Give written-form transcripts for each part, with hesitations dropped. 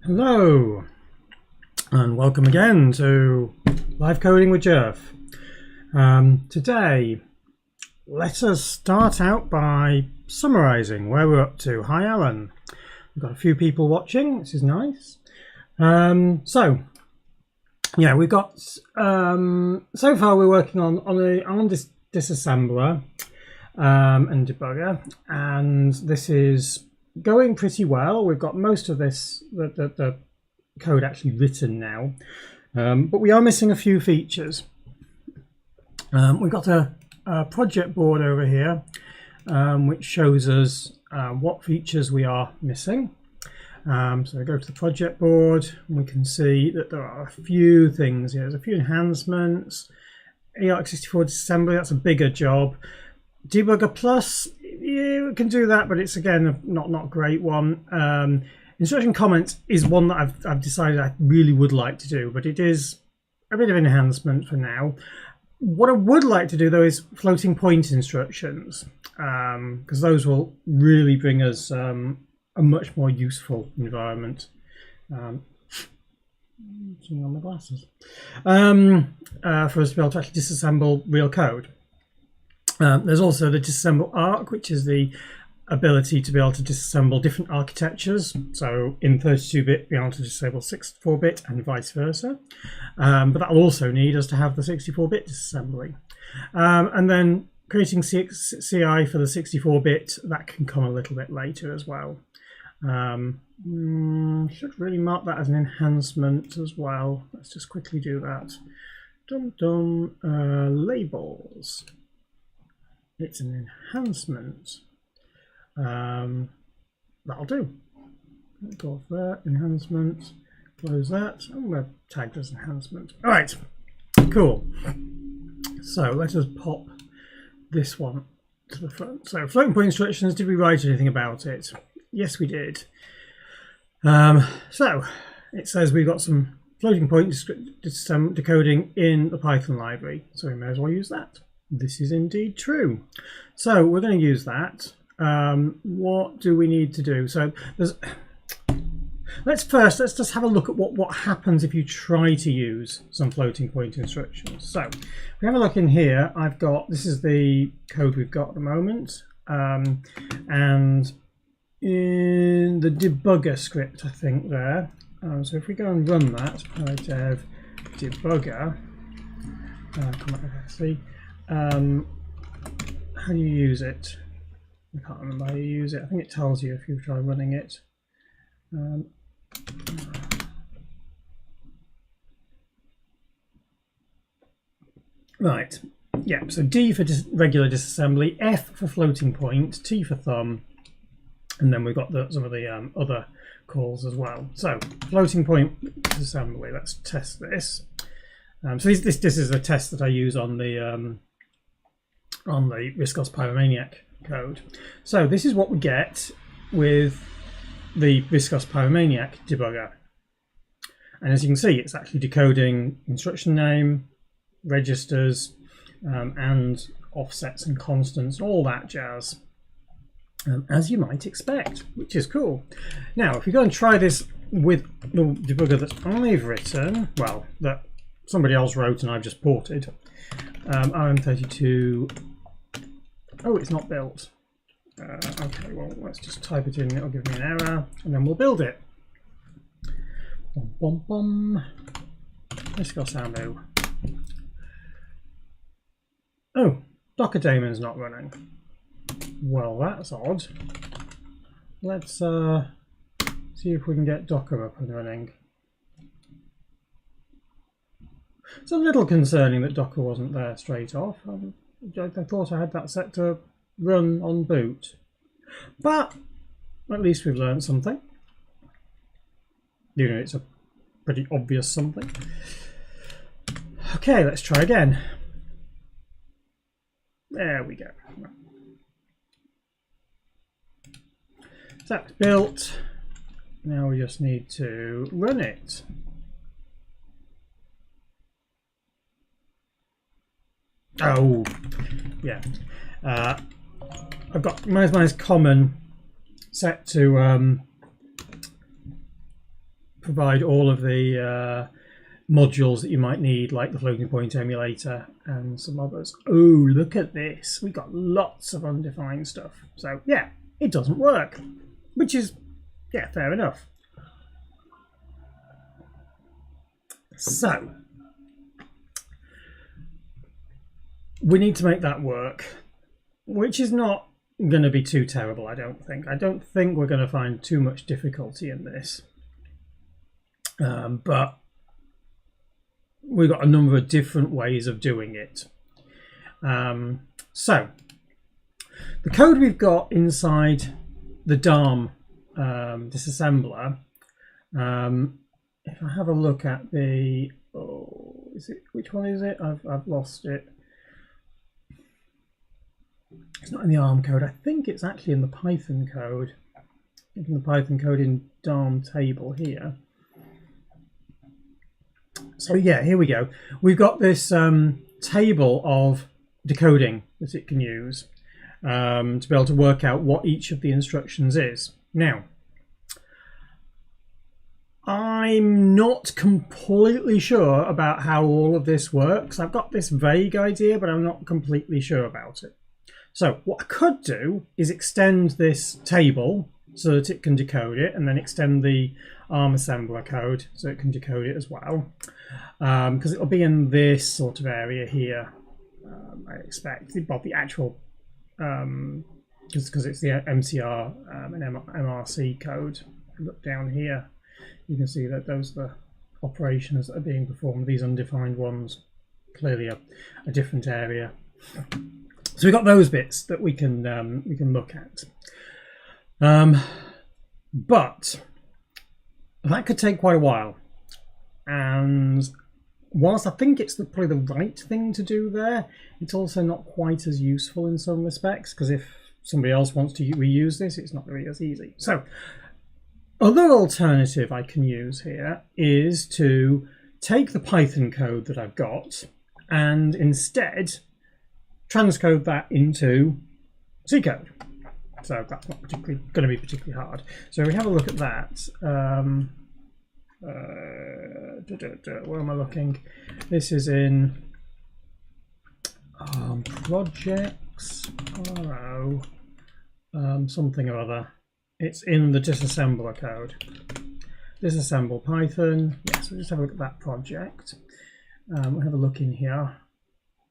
Hello and welcome again to Live Coding with Gerph. Today, let us start out by summarising where we're up to. Hi Alan, we've got a few people watching, this is nice. We've got, so far we're working on this disassembler and debugger, and this is going pretty well. We've got most of this, the code actually written now, but we are missing a few features. We've got a project board over here, which shows us what features we are missing. So I go to the project board and we can see that there are a few things here. There's a few enhancements, ERC64 disassembly, that's a bigger job. Debugger Plus, yeah, we can do that, but it's again not a great one. Instruction comments is one that I've decided I really would like to do, but it is a bit of enhancement for now. What I would like to do though is floating point instructions, because those will really bring us a much more useful environment. On my glasses, for us to be able to actually disassemble real code. There's also the disassemble arc, which is the ability to be able to disassemble different architectures. So in 32-bit, be able to disable 64-bit and vice versa. But that'll also need us to have the 64-bit disassembly. And then creating CI for the 64-bit, that can come a little bit later as well. Should really mark that as an enhancement as well. Let's just quickly do that. Labels. It's an enhancement. That'll do. Go off there, enhancement, close that, and we're tagged as enhancement. All right, cool. So let us pop this one to the front. So floating point instructions, did we write anything about it? Yes, we did. So it says we've got some floating point decoding in the Python library, so we may as well use that. This is indeed true. So we're going to use that. What do we need to do? So let's just have a look at what happens if you try to use some floating point instructions. So if we have a look in here, this is the code we've got at the moment, and in the debugger script, I think there. So if we go and run that, dev debugger, see. How do you use it? I can't remember how you use it. I think it tells you if you try running it. Right, yeah, so D for regular disassembly, F for floating point, T for thumb, and then we've got some of the other calls as well. So floating point disassembly, let's test this. So this is a test that I use on the RISC OS Pyromaniac code. So this is what we get with the RISC OS Pyromaniac debugger. And as you can see, it's actually decoding instruction name, registers, and offsets and constants, all that jazz, as you might expect, which is cool. Now, if we go and try this with the debugger that I've written, well, that somebody else wrote and I've just ported, RM32. Oh, it's not built. Okay, well, let's just type it in. It'll give me an error, and then we'll build it. Bum, bum, bum. RISC OS Pyromaniac. Oh, Docker daemon's not running. Well, that's odd. Let's see if we can get Docker up and running. It's a little concerning that Docker wasn't there straight off. I thought I had that set to run on boot, but at least we've learned something. You know, it's a pretty obvious something. Okay, let's try again. There we go. So that's built. Now we just need to run it. Oh, yeah. I've got mine's common set to provide all of the modules that you might need, like the floating point emulator and some others. Oh, look at this. We got lots of undefined stuff. So yeah, it doesn't work, which is, yeah, fair enough. So we need to make that work, which is not going to be too terrible, I don't think. I don't think we're going to find too much difficulty in this. But we've got a number of different ways of doing it. So the code we've got inside the DARM disassembler, if I have a look at the, which one is it? I've lost it. It's not in the ARM code. I think it's actually in the Python code. In the Python code in DARM table here. So yeah, here we go. We've got this table of decoding that it can use to be able to work out what each of the instructions is. Now, I'm not completely sure about how all of this works. I've got this vague idea, but I'm not completely sure about it. So what I could do is extend this table so that it can decode it, and then extend the ARM assembler code so it can decode it as well, because it'll be in this sort of area here, I expect. Well, the actual, because it's the MCR and MRC code. Look down here, you can see that those are the operations that are being performed. These undefined ones, clearly a different area. So we've got those bits that we can look at. But that could take quite a while, and whilst I think it's probably the right thing to do there, it's also not quite as useful in some respects, because if somebody else wants to reuse this, it's not really as easy. So other alternative I can use here is to take the Python code that I've got and instead transcode that into C code. So that's not particularly going to be particularly hard. So we have a look at that. Where am I looking? This is in projects, something or other. It's in the disassembler code. Disassemble Python. Yes, we'll just have a look at that project. We'll have a look in here.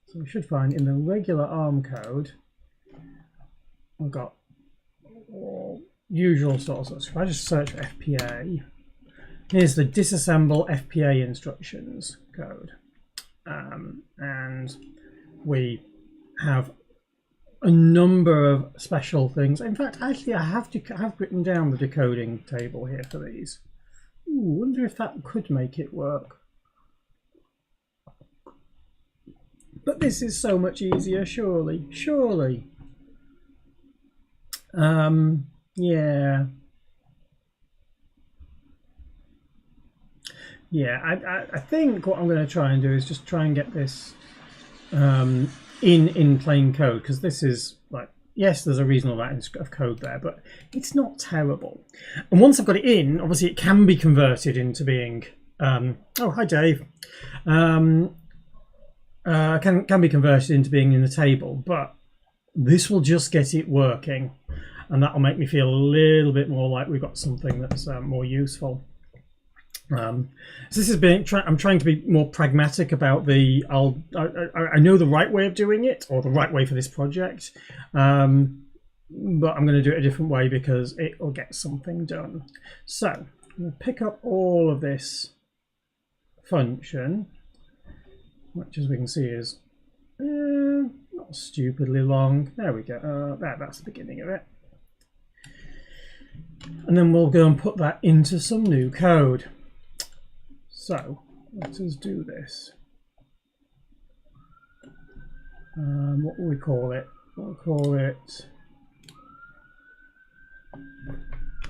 So we should find in the regular ARM code, we've got usual sources. If I just search for FPA, here's the disassemble FPA instructions code, and we have a number of special things. In fact, actually, I have written down the decoding table here for these. Ooh, wonder if that could make it work. But this is so much easier, surely. Surely. Yeah. Yeah, I think what I'm going to try and do is just try and get this in plain code, because this is like, yes, there's a reasonable amount of code there, but it's not terrible. And once I've got it in, obviously it can be converted into being, oh, hi Dave, can be converted into being in the table, but this will just get it working, and that will make me feel a little bit more like we've got something that's more useful. So this is I'm trying to be more pragmatic about the, I know the right way of doing it, or the right way for this project, but I'm going to do it a different way because it will get something done. So I'm going to pick up all of this function, which as we can see is not stupidly long. There we go. That's the beginning of it. And then we'll go and put that into some new code. So let us do this. What will we call it? We'll call it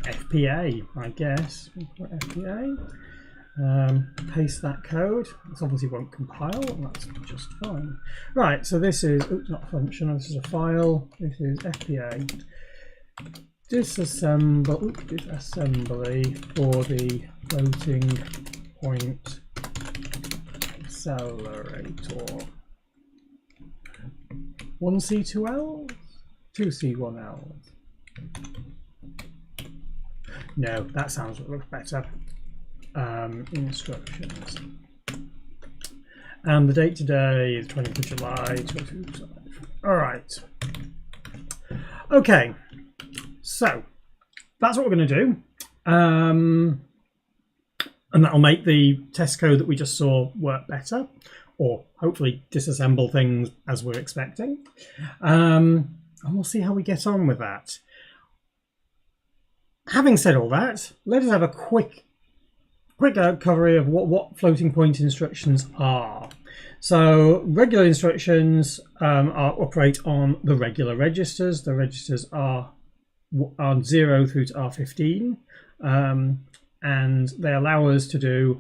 FPA, I guess. We'll call it FPA. Paste that code. This obviously won't compile, and that's just fine. Right, so this is, oops, not a function, this is a file. This is FPA. Disassembly for the floating point accelerator. 1C2L? 2C1L? No, that sounds a little better. Instructions. And the date today is 20th of July 2025. All right. Okay. So that's what we're going to do. And that'll make the test code that we just saw work better, or hopefully disassemble things as we're expecting. And we'll see how we get on with that. Having said all that, let us have a quick recovery of what floating point instructions are. So regular instructions operate on the regular registers. The registers are 0 through to R15, and they allow us to do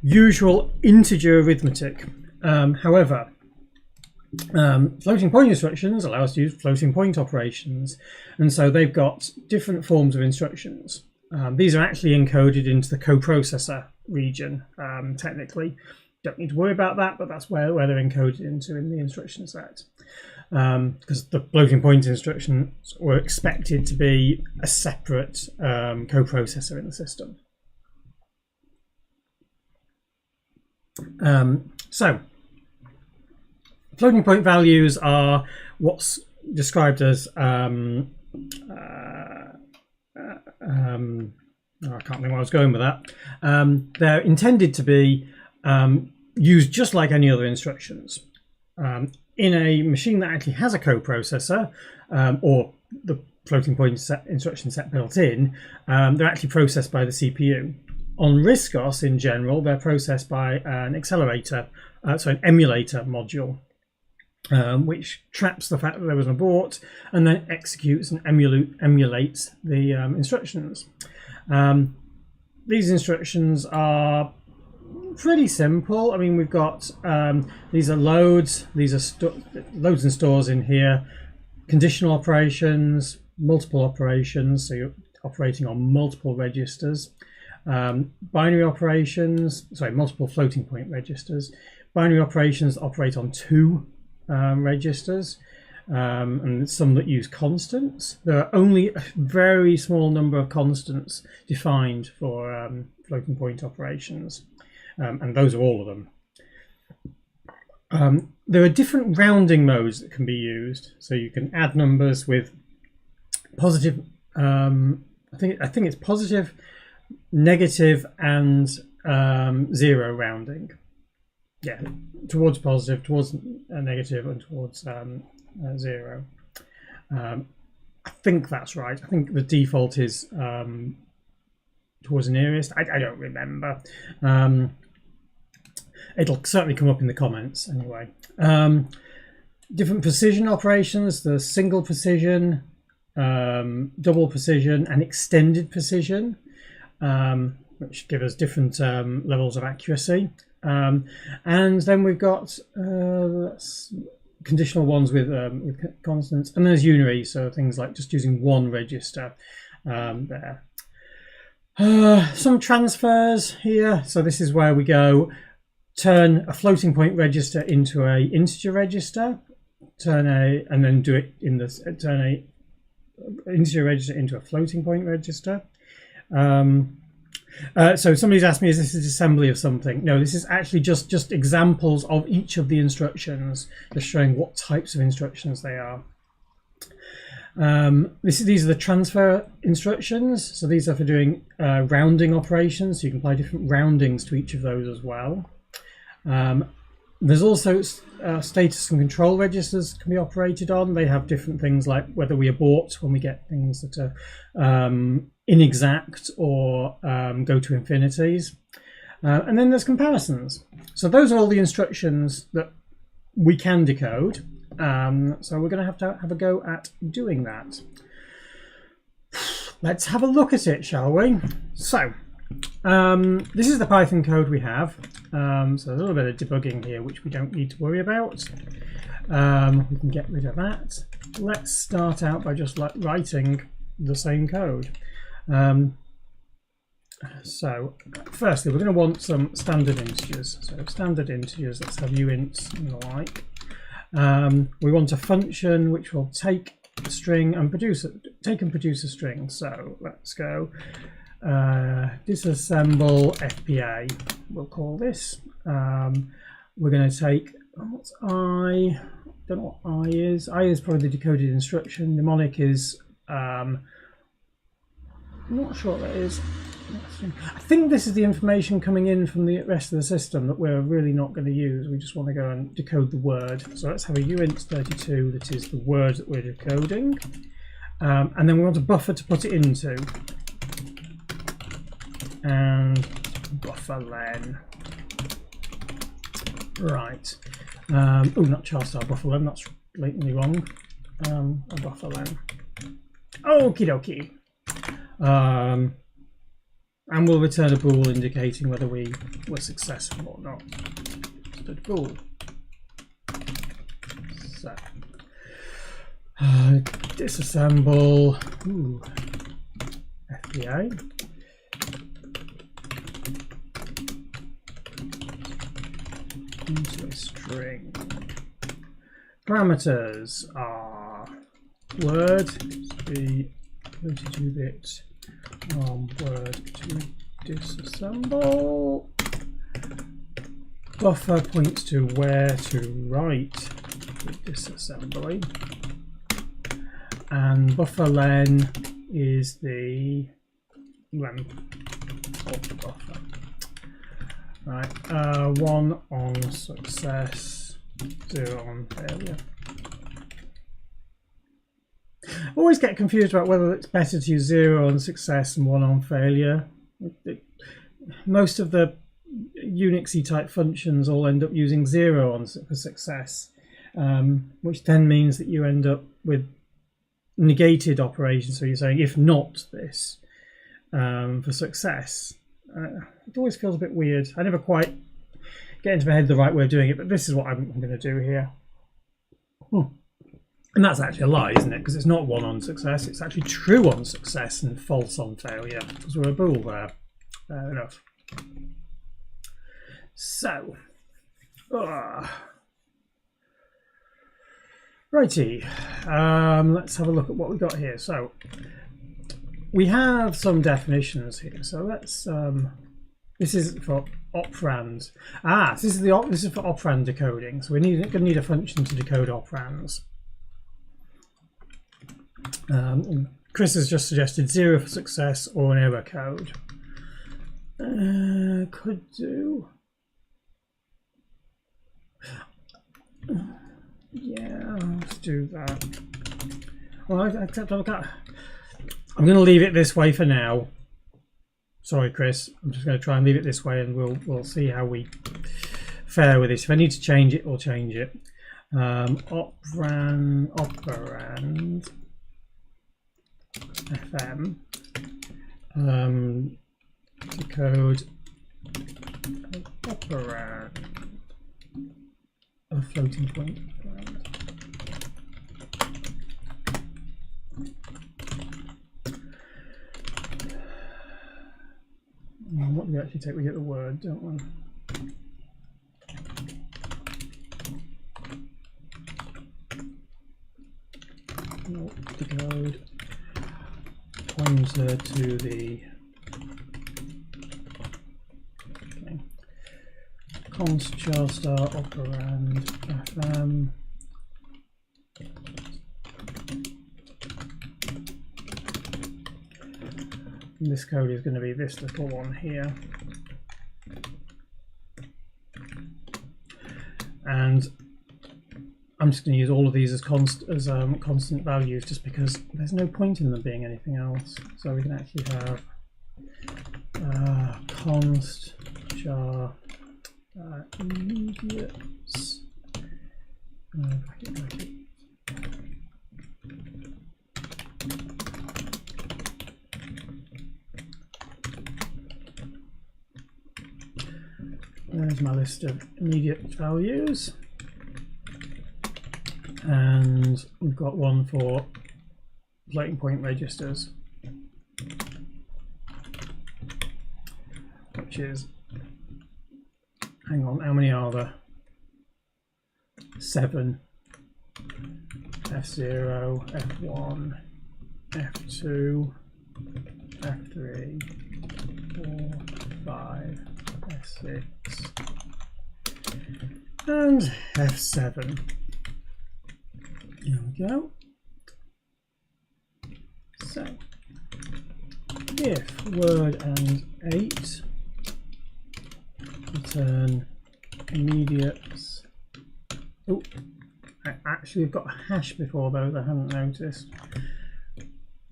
usual integer arithmetic. However, floating point instructions allow us to use floating point operations, and so they've got different forms of instructions. These are actually encoded into the coprocessor region, technically. Don't need to worry about that, but that's where they're encoded into in the instruction set. Because the floating point instructions were expected to be a separate coprocessor in the system. So, floating point values are what's described as I can't think where I was going with that. They're intended to be used just like any other instructions. In a machine that actually has a coprocessor, or the floating point instruction set built in, they're actually processed by the CPU. On RISC OS in general, they're processed by an accelerator, so an emulator module, which traps the fact that there was an abort and then executes and emulates the instructions. These instructions are pretty simple. I mean, we've got these are loads. These are loads and stores in here. Conditional operations, multiple operations. So you're operating on multiple registers. Binary operations. Sorry, multiple floating point registers. Binary operations operate on 2 registers, and some that use constants. There are only a very small number of constants defined for floating point operations. And those are all of them. There are different rounding modes that can be used. So you can add numbers with positive, I think it's positive, negative, and 0 rounding. Yeah, towards positive, towards negative, and towards 0. I think that's right. I think the default is towards the nearest. I don't remember. It'll certainly come up in the comments anyway. Different precision operations, the single precision, double precision, and extended precision, which give us different levels of accuracy. And then we've got conditional ones with constants, and there's unary, so things like just using 1 register there. Some transfers here. So this is where we go turn a floating point register into a integer register, and then do it in this, turn a integer register into a floating point register. So somebody's asked me, is this a disassembly of something? No, this is actually just examples of each of the instructions, just showing what types of instructions they are. These are the transfer instructions. So these are for doing rounding operations. So you can apply different roundings to each of those as well. There's also status and control registers can be operated on. They have different things like whether we abort when we get things that are inexact or go to infinities. And then there's comparisons. So those are all the instructions that we can decode. So we're going to have a go at doing that. Let's have a look at it, shall we? So this is the Python code we have. So there's a little bit of debugging here, which we don't need to worry about. We can get rid of that. Let's start out by just writing the same code. So firstly, we're going to want some standard integers. So standard integers, let's have uints and the like. We want a function which will take a string and produce a string. So let's go disassemble FPA. We'll call this. We're going to take what's I. Don't know what I is. I is probably the decoded instruction. Mnemonic is I'm not sure what that is. I think this is the information coming in from the rest of the system that we're really not going to use. We just want to go and decode the word. So let's have a uint32 that is the word that we're decoding. And then we want a buffer to put it into. And buffer len. Right. Oh, not char star buffer len, that's blatantly wrong. A buffer len. Okie dokie. And we'll return a bool indicating whether we were successful or not. Stood bool. So disassemble FPA. Into a string. Parameters are word, the 32-bit word to disassemble. Buffer points to where to write the disassembly. And buffer len is the length of the buffer. Right, 1 on success, 0 on failure. I always get confused about whether it's better to use 0 on success and 1 on failure. Most of the Unixy type functions all end up using 0 on for success, which then means that you end up with negated operations. So you're saying if not this for success. It always feels a bit weird. I never quite get into my head the right way of doing it, but this is what I'm going to do here. And that's actually a lie, isn't it? Because it's not 1 on success, it's actually true on success and false on failure, because we're a bool there. Fair enough. So, righty, let's have a look at what we got here. So, we have some definitions here. So let's. This is for operand. This is for operand decoding. So we're going to need a function to decode operands. Chris has just suggested 0 for success or an error code. Could do. Yeah, let's do that. Well, except I can't. I'm going to leave it this way for now. Sorry, Chris. I'm just going to try and leave it this way, and we'll see how we fare with this. If I need to change it, we'll change it. Operand FM decode operand a floating point. What do we actually take? We get the word, don't we? Decode pointer to the const Charles star operand FM. And this code is going to be this little one here. And I'm just going to use all of these as constant values, just because there's no point in them being anything else. So we can actually have const char immediates bracket. There's my list of immediate values, and we've got one for floating point registers. which is, hang on, how many are there? 7. F0, F1, F2, F3, 4, 5, F6, and F7. Here we go. So, if word and 8 return immediate. Oh, I actually have got a hash before those, I hadn't noticed.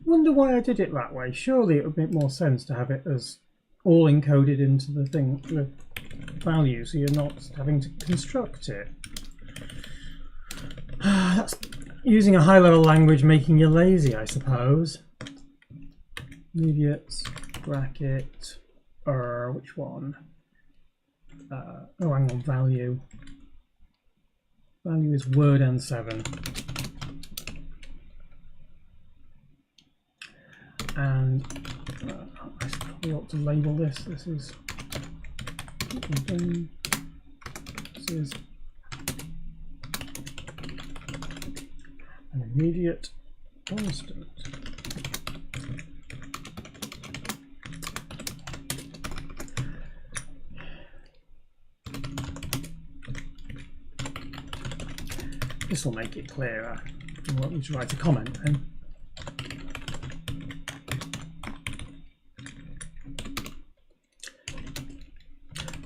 Wonder why I did it that way. Surely it would make more sense to have it as all encoded into the thing, the value, so you're not having to construct it. That's using a high-level language making you lazy, I suppose. Immediate bracket, which one? Oh, hang on, value. Value is word and 7. And I probably ought to label this. This is an immediate constant. This will make it clearer. I want you to write a comment then.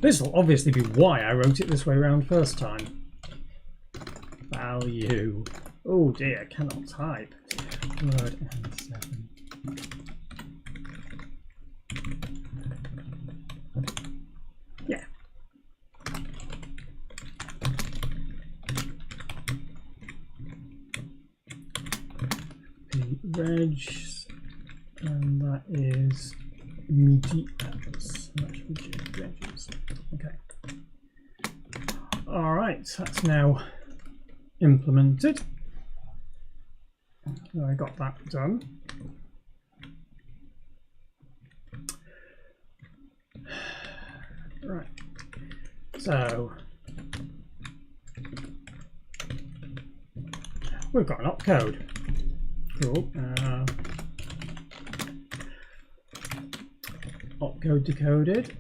This will obviously be why I wrote it this way around first time. Value. Oh dear, cannot type. Word and 7. Yeah. Reg, and that is immediate. That should be regs. Okay. All right, that's now implemented. So I got that done. Right. So we've got an opcode. Cool. Opcode decoded.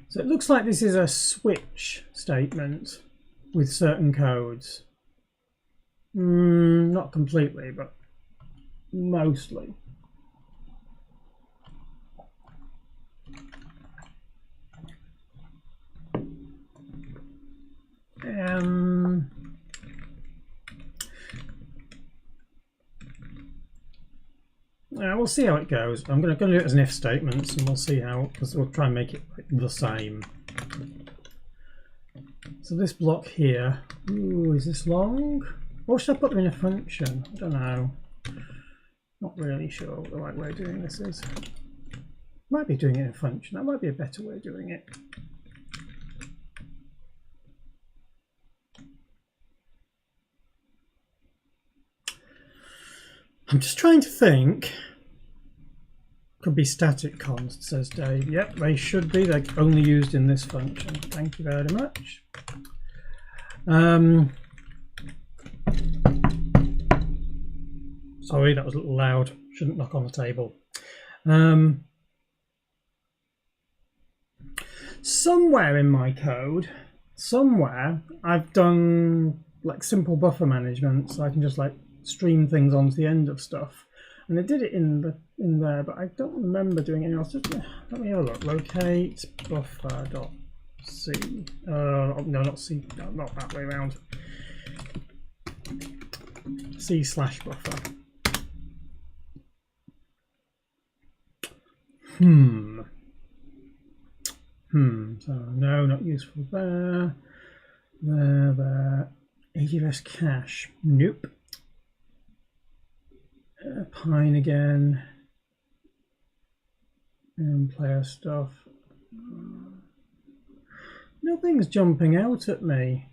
So it looks like this is a switch statement with certain codes. Not completely, but mostly. We'll see how it goes. I'm going to do it as an if statement, and we'll see how, because we'll try and make it the same. So this block here, ooh, is this long? Or should I put them in a function? I don't know. Not really sure what the right way of doing this is. Might be doing it in a function. That might be a better way of doing it. I'm just trying to think. Could be static const, says Dave. Yep, they should be. They're only used in this function. Thank you very much. Sorry, that was a little loud. Shouldn't knock on the table. Somewhere in my code, I've done like simple buffer management, so I can just like stream things onto the end of stuff. And I did it in there, but I don't remember doing anything else. Just, let me have a look. Locate buffer.c. No, not C. No, not that way around. C/buffer. So no, not useful there. There. AWS cache. Nope. Pine again. And player stuff. Nothing's jumping out at me.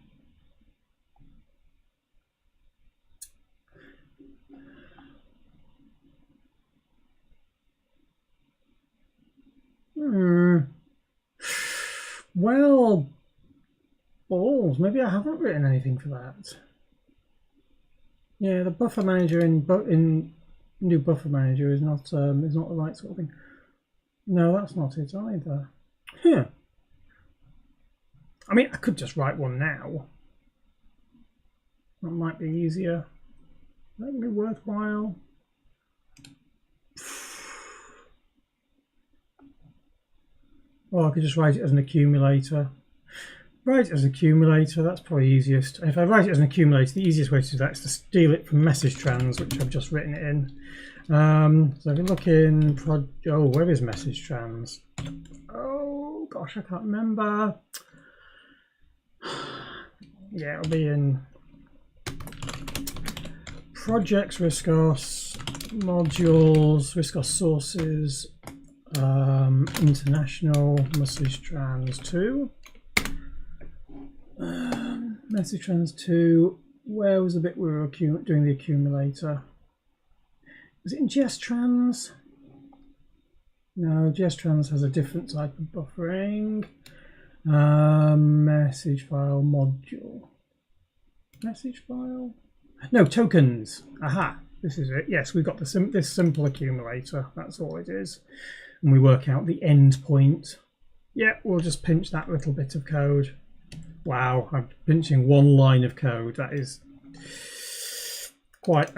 Well, balls. Maybe I haven't written anything for that. Yeah, the buffer manager in new buffer manager is not the right sort of thing. No, that's not it either. Yeah. I mean, I could just write one now. That might be easier. That would be worthwhile. Or I could just write it as an accumulator. Write it as an accumulator, that's probably easiest. And if I write it as an accumulator, the easiest way to do that is to steal it from message trans, which I've just written it in. So if you look in oh, where is message trans? Oh gosh, I can't remember. Yeah, it'll be in projects, RISC OS, modules, RISC OS sources, international, message trans 2. Message trans 2, where was the bit we were doing the accumulator? Was it in GS trans? No, GS trans has a different type of buffering. Message file module. Message file? No, tokens. Aha, this is it. Yes, we've got this simple accumulator. That's all it is. And we work out the end point. Yeah, we'll just pinch that little bit of code. Wow, I'm pinching one line of code. That is quite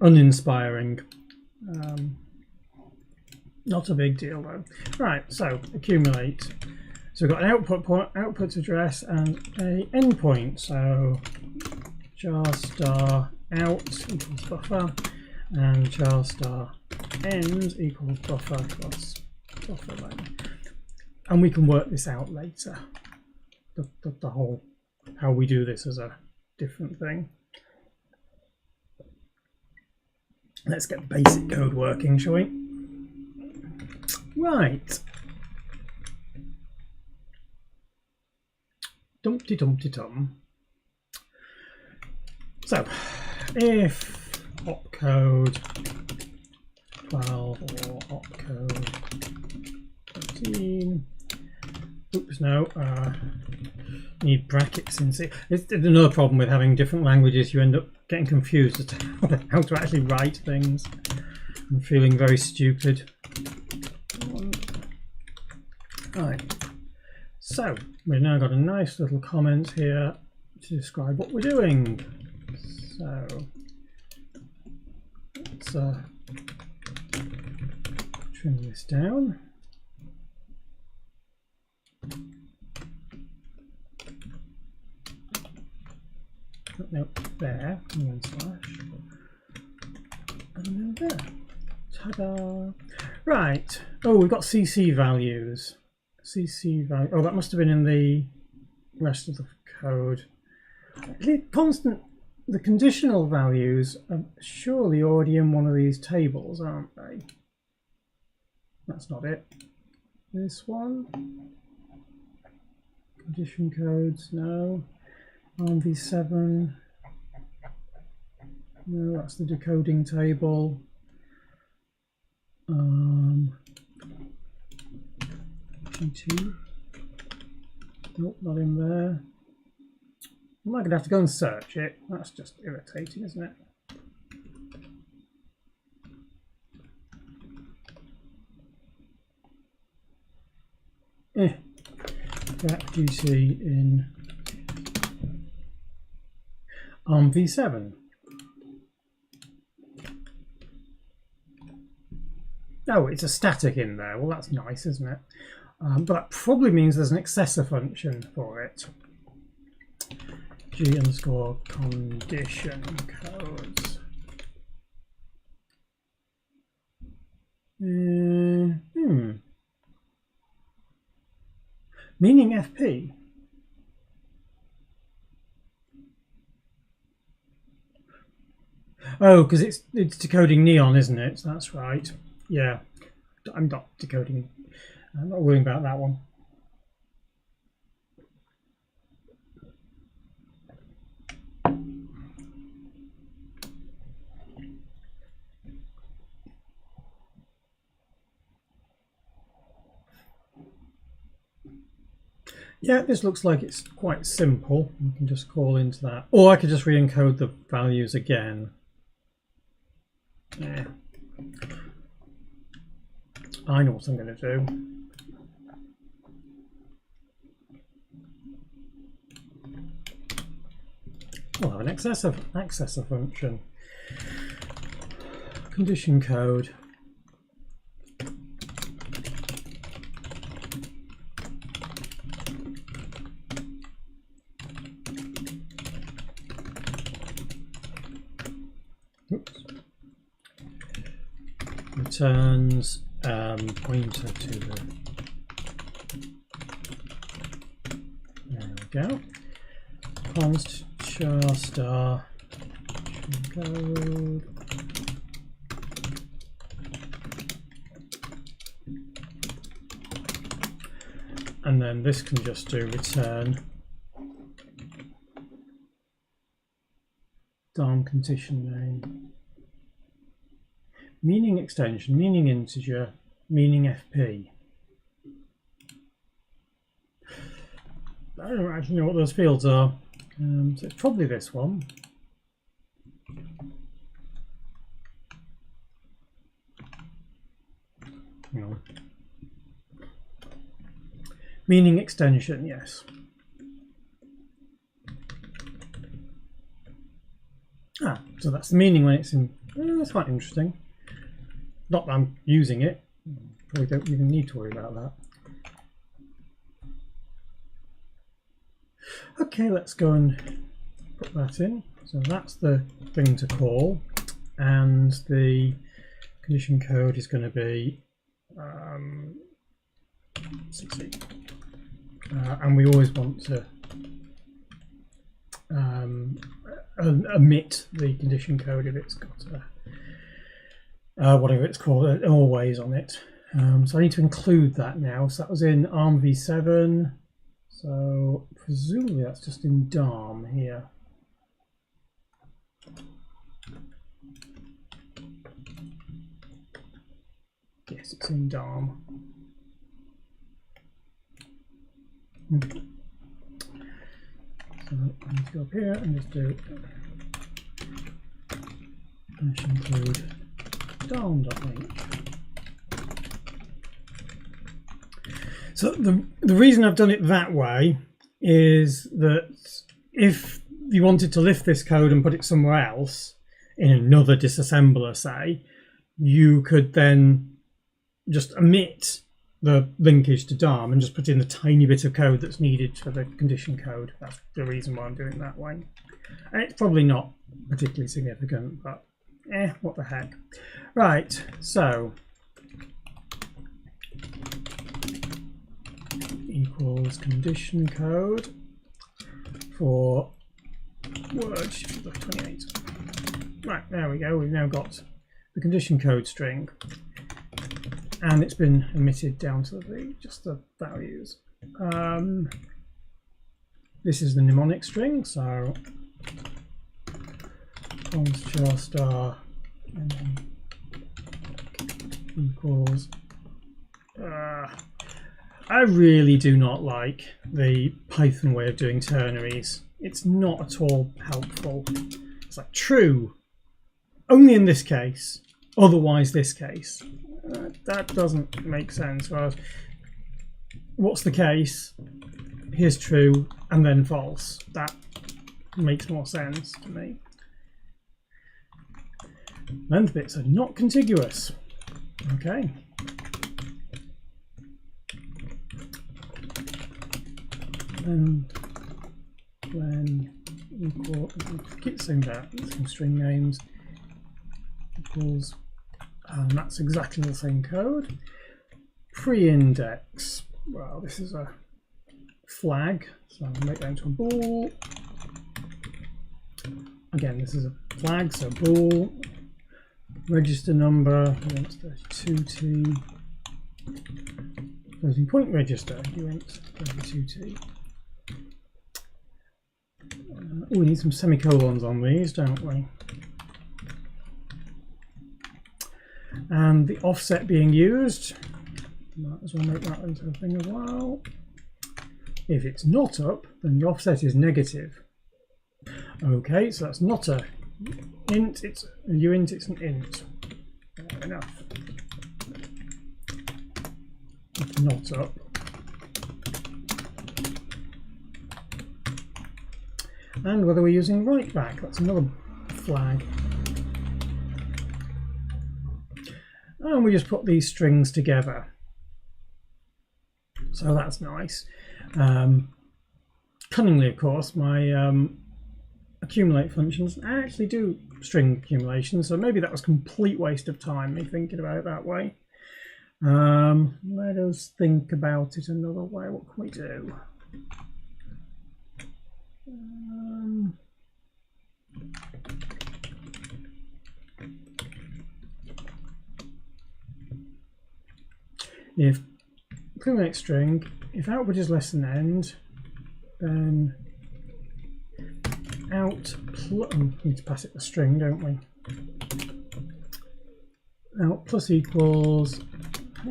uninspiring. Not a big deal though. Right, so accumulate. So we've got an output address and a endpoint. So char star out equals buffer and char star end equals buffer plus buffer line. And we can work this out later. The whole how we do this as a different thing. Let's get basic code working, shall we? Right. Dumpty dumpty dum. So, if opcode 12 or opcode 13. Oops, no. Need brackets in C. It's another problem with having different languages. You end up getting confused as to how to actually write things. I'm feeling very stupid. Right. So we've now got a nice little comment here to describe what we're doing. So let's trim this down. Nope, there, and then slash, and then there. Ta-da! Right. Oh, we've got CC values. CC value. Oh, that must have been in the rest of the code. The conditional values are surely already in one of these tables, aren't they? That's not it. This one. Condition codes, no. RV7. No, that's the decoding table. G2. Nope, not in there. I'm not going to have to go and search it. That's just irritating, isn't it? That GC in v7. Oh, it's a static in there. Well, that's nice, isn't it? But that probably means there's an accessor function for it. G underscore condition codes. Meaning FP. Oh, because it's decoding neon, isn't it? That's right. Yeah, I'm not decoding. I'm not worrying about that one. Yeah, this looks like it's quite simple. We can just call into that. Or I could just re-encode the values again. Yeah. I know what I'm going to do. We'll have an accessor function. Condition code. Oops. Returns pointer to the. There we go. Const char star code. And then this can just do return DOM condition name, meaning extension, meaning integer, meaning FP. I don't actually know what those fields are, so it's probably this one. No. Meaning extension, yes. Ah, so that's the meaning when it's in. That's quite interesting. Not that I'm using it. Probably don't even need to worry about that. Okay, let's go and put that in. So that's the thing to call, and the condition code is going to be 60. And we always want to omit the condition code if it's got whatever it's called, always on it. So I need to include that now. So that was in ARM v7. So presumably that's just in DOM here. Yes, it's in DOM. So I need to go up here and just do include DOM.link. So the reason I've done it that way is that if you wanted to lift this code and put it somewhere else, in another disassembler, say, you could then just omit the linkage to DOM and just put in the tiny bit of code that's needed for the condition code. That's the reason why I'm doing it that way. And it's probably not particularly significant, but what the heck. Right, so equals condition code for word 28. Right, there we go. We've now got the condition code string, and it's been omitted down to just the values. This is the mnemonic string, so const char star and then equals. I really do not like the Python way of doing ternaries. It's not at all helpful. It's like true, only in this case, otherwise this case. That doesn't make sense. Well, what's the case? Here's true and then false. That makes more sense to me. Length bits are not contiguous. Okay. And when equal, keep saying that, some string names equals, and that's exactly the same code. Pre-index, well, this is a flag, so I'll make that into a bool. Again, this is a flag, so bool. Register number, you want 32T. Floating point register, you want 32T. We need some semicolons on these, don't we? And the offset being used, might as well make that into a thing as well. If it's not up, then the offset is negative. Okay, so that's not a int, it's a uint, it's an int. Fair enough. It's not up. And whether we're using right back, that's another flag. And we just put these strings together. So that's nice. Cunningly, of course, my accumulate functions actually do string accumulation, so maybe that was a complete waste of time, me thinking about it that way. Let us think about it another way. What can we do? If accumulate string, if output is less than end, then out plus, we need to pass it the string, don't we? Out plus equals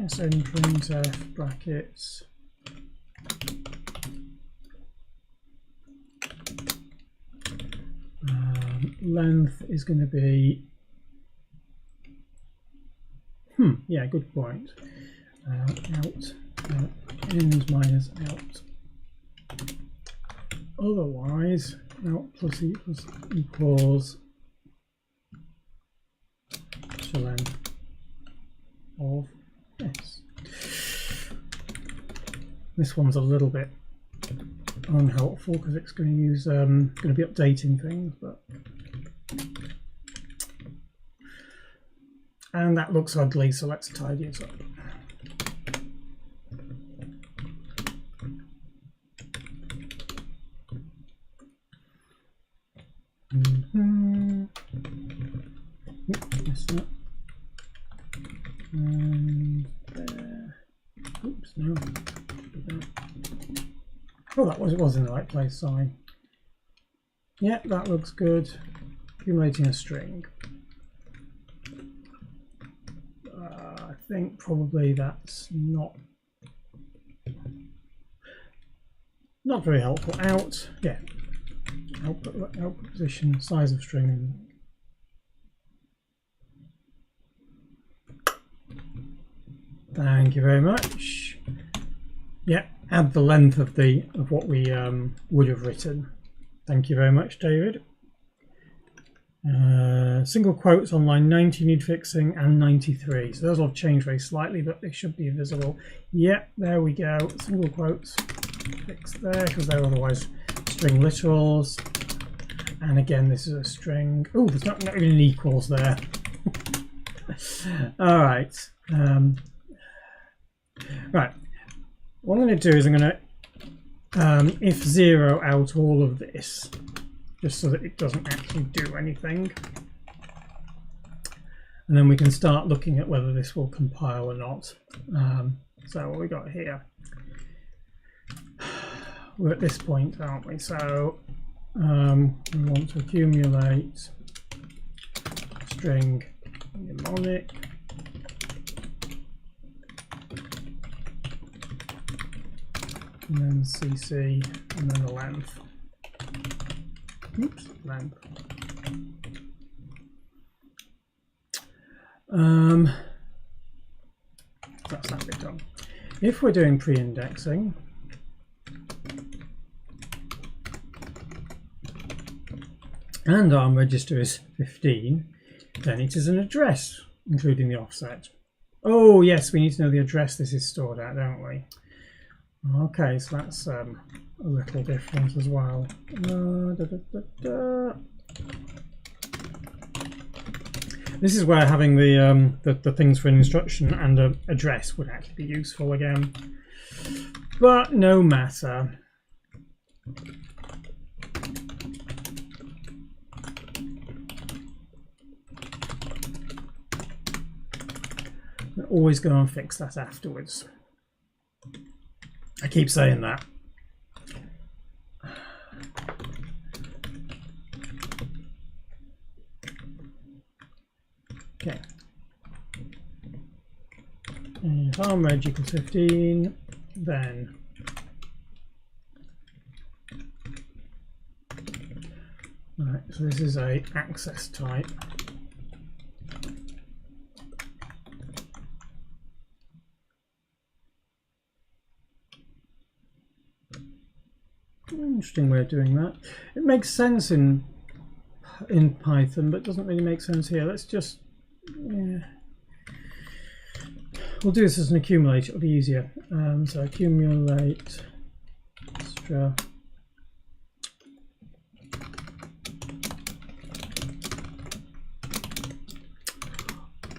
sn printf brackets length is going to be yeah, good point. Out ends minus out. Otherwise, out plus equals the length of this. This one's a little bit unhelpful because it's going to use going to be updating things, but and that looks ugly, so let's tidy it up. Oops, that. And there. Oops, no. Oh, that was in the right place, sorry. Yeah, that looks good. Accumulating a string. I think probably that's not very helpful. Out, yeah. Output position, size of string. Thank you very much. Yeah, add the length of what we would have written. Thank you very much, David. Single quotes on line 90 need fixing and 93. So those will have changed very slightly, but they should be visible. Yep, there we go. Single quotes fixed there because they're otherwise string literals. And again, this is a string. Oh, there's not even equals there. All right. Right. What I'm going to do is I'm going to if zero out all of this, just so that it doesn't actually do anything. And then we can start looking at whether this will compile or not. So what we got here, we're at this point, aren't we? So we want to accumulate string mnemonic. And then CC, and then the length. Oops, length. That's that bit done. If we're doing pre-indexing, and our register is 15, then it is an address, including the offset. Oh yes, we need to know the address this is stored at, don't we? Okay, so that's a little different as well. This is where having the things for an instruction and an address would actually be useful again. But no matter. We're always going to fix that afterwards. I keep saying that. Okay. If arm reg equals 15, then Right, so this is a access type. Interesting way of doing that. It makes sense in Python, but doesn't really make sense here. Let's just we'll do this as an accumulator. It'll be easier. So accumulate extra.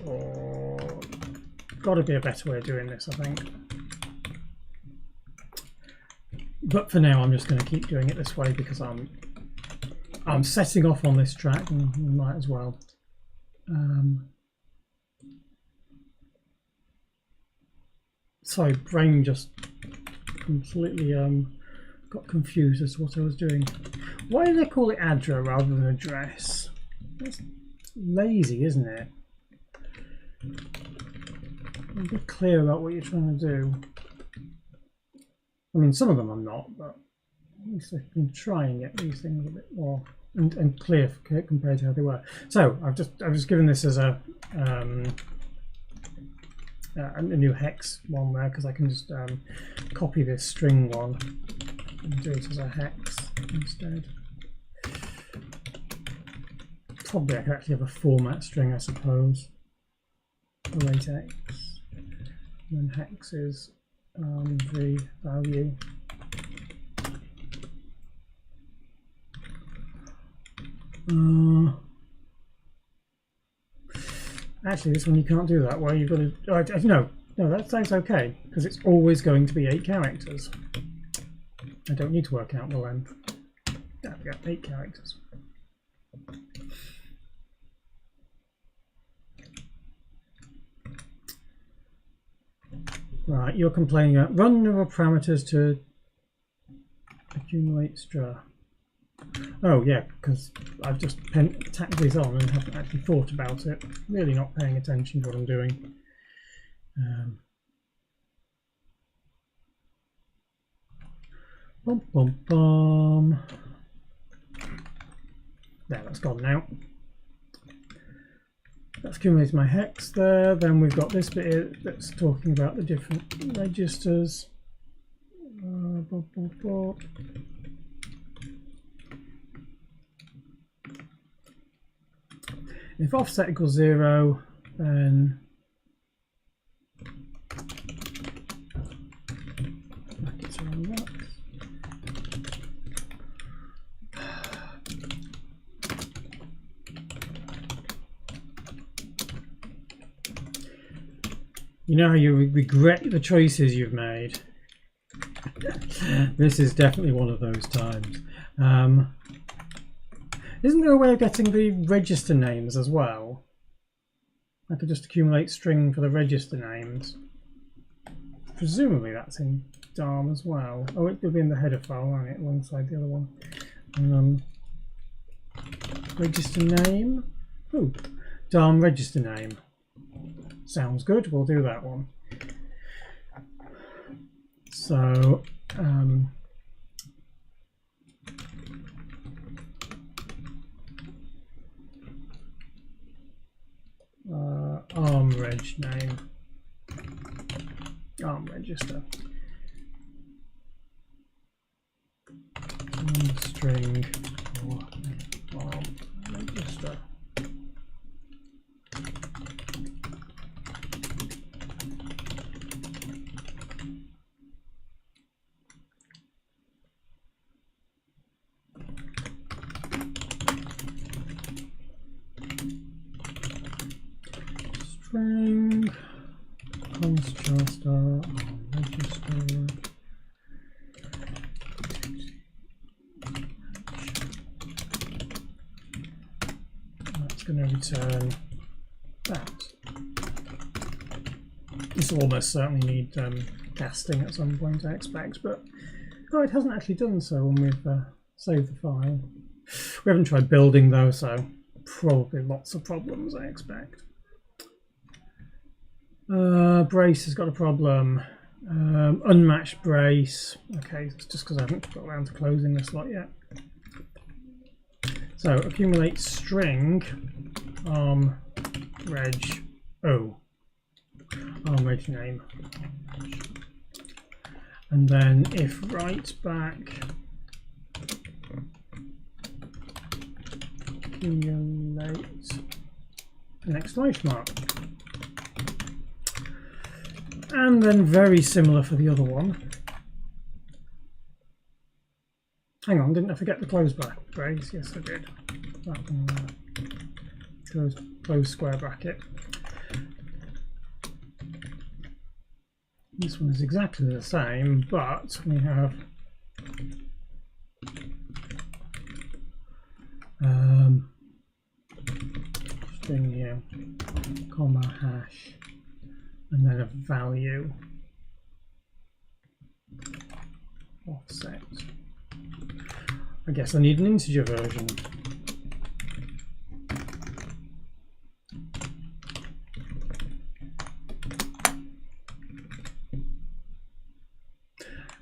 Or got to be a better way of doing this, I think. But for now, I'm just going to keep doing it this way because I'm setting off on this track, and we might as well. Sorry, brain just completely got confused as to what I was doing. Why do they call it address rather than address? That's lazy, isn't it? Be clear about what you're trying to do. I mean, some of them I'm not, but at least I've been trying to get these things a bit more and clear compared to how they were. So I've just given this as a new hex one there, because I can just copy this string one and do it as a hex instead. Probably I could actually have a format string, I suppose. Await x, and then hex is the value. Actually, this one you can't do that. Where you've got to. No, that's okay, because it's always going to be 8 characters. I don't need to work out the length. There we go, 8 characters. Right, you're complaining about run number parameters to accumulate str. Oh yeah, because I've just tacked these on and haven't actually thought about it. Really not paying attention to what I'm doing. Bum, bum, bum. There, that's gone now. That's accumulated my hex there. Then we've got this bit here that's talking about the different registers. If offset equals 0, then brackets around that. You know how you regret the choices you've made? This is definitely one of those times. Isn't there a way of getting the register names as well? I could just accumulate string for the register names. Presumably that's in DARM as well. Oh, it will be in the header file, won't it, alongside the other one. Register name. Oh, DARM register name. Sounds good, we'll do that one. So, ARM reg name, ARM register, string for ARM register. String const star register. That's going to return that. This will almost certainly need casting at some point, I expect, but oh, it hasn't actually done so when we've saved the file. We haven't tried building though, so probably lots of problems, I expect. Brace has got a problem. Unmatched brace. Okay, it's just because I haven't got around to closing this lot yet. So accumulate string reg o, reg name, and then if write back accumulate an exclamation mark, and then very similar for the other one. Hang on, didn't I forget the close brace? Yes, I did. That one, close square bracket. This one is exactly the same, but we have string here, comma, hash, and then a value offset. I guess I need an integer version.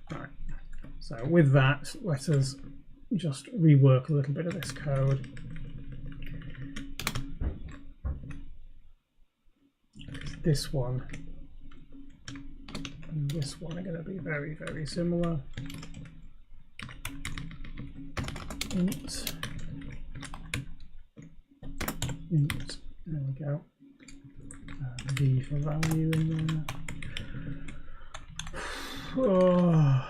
Right. So with that, let us just rework a little bit of this code. This one and this one are going to be very, very similar. Int, there we go. V for value in there. Oh.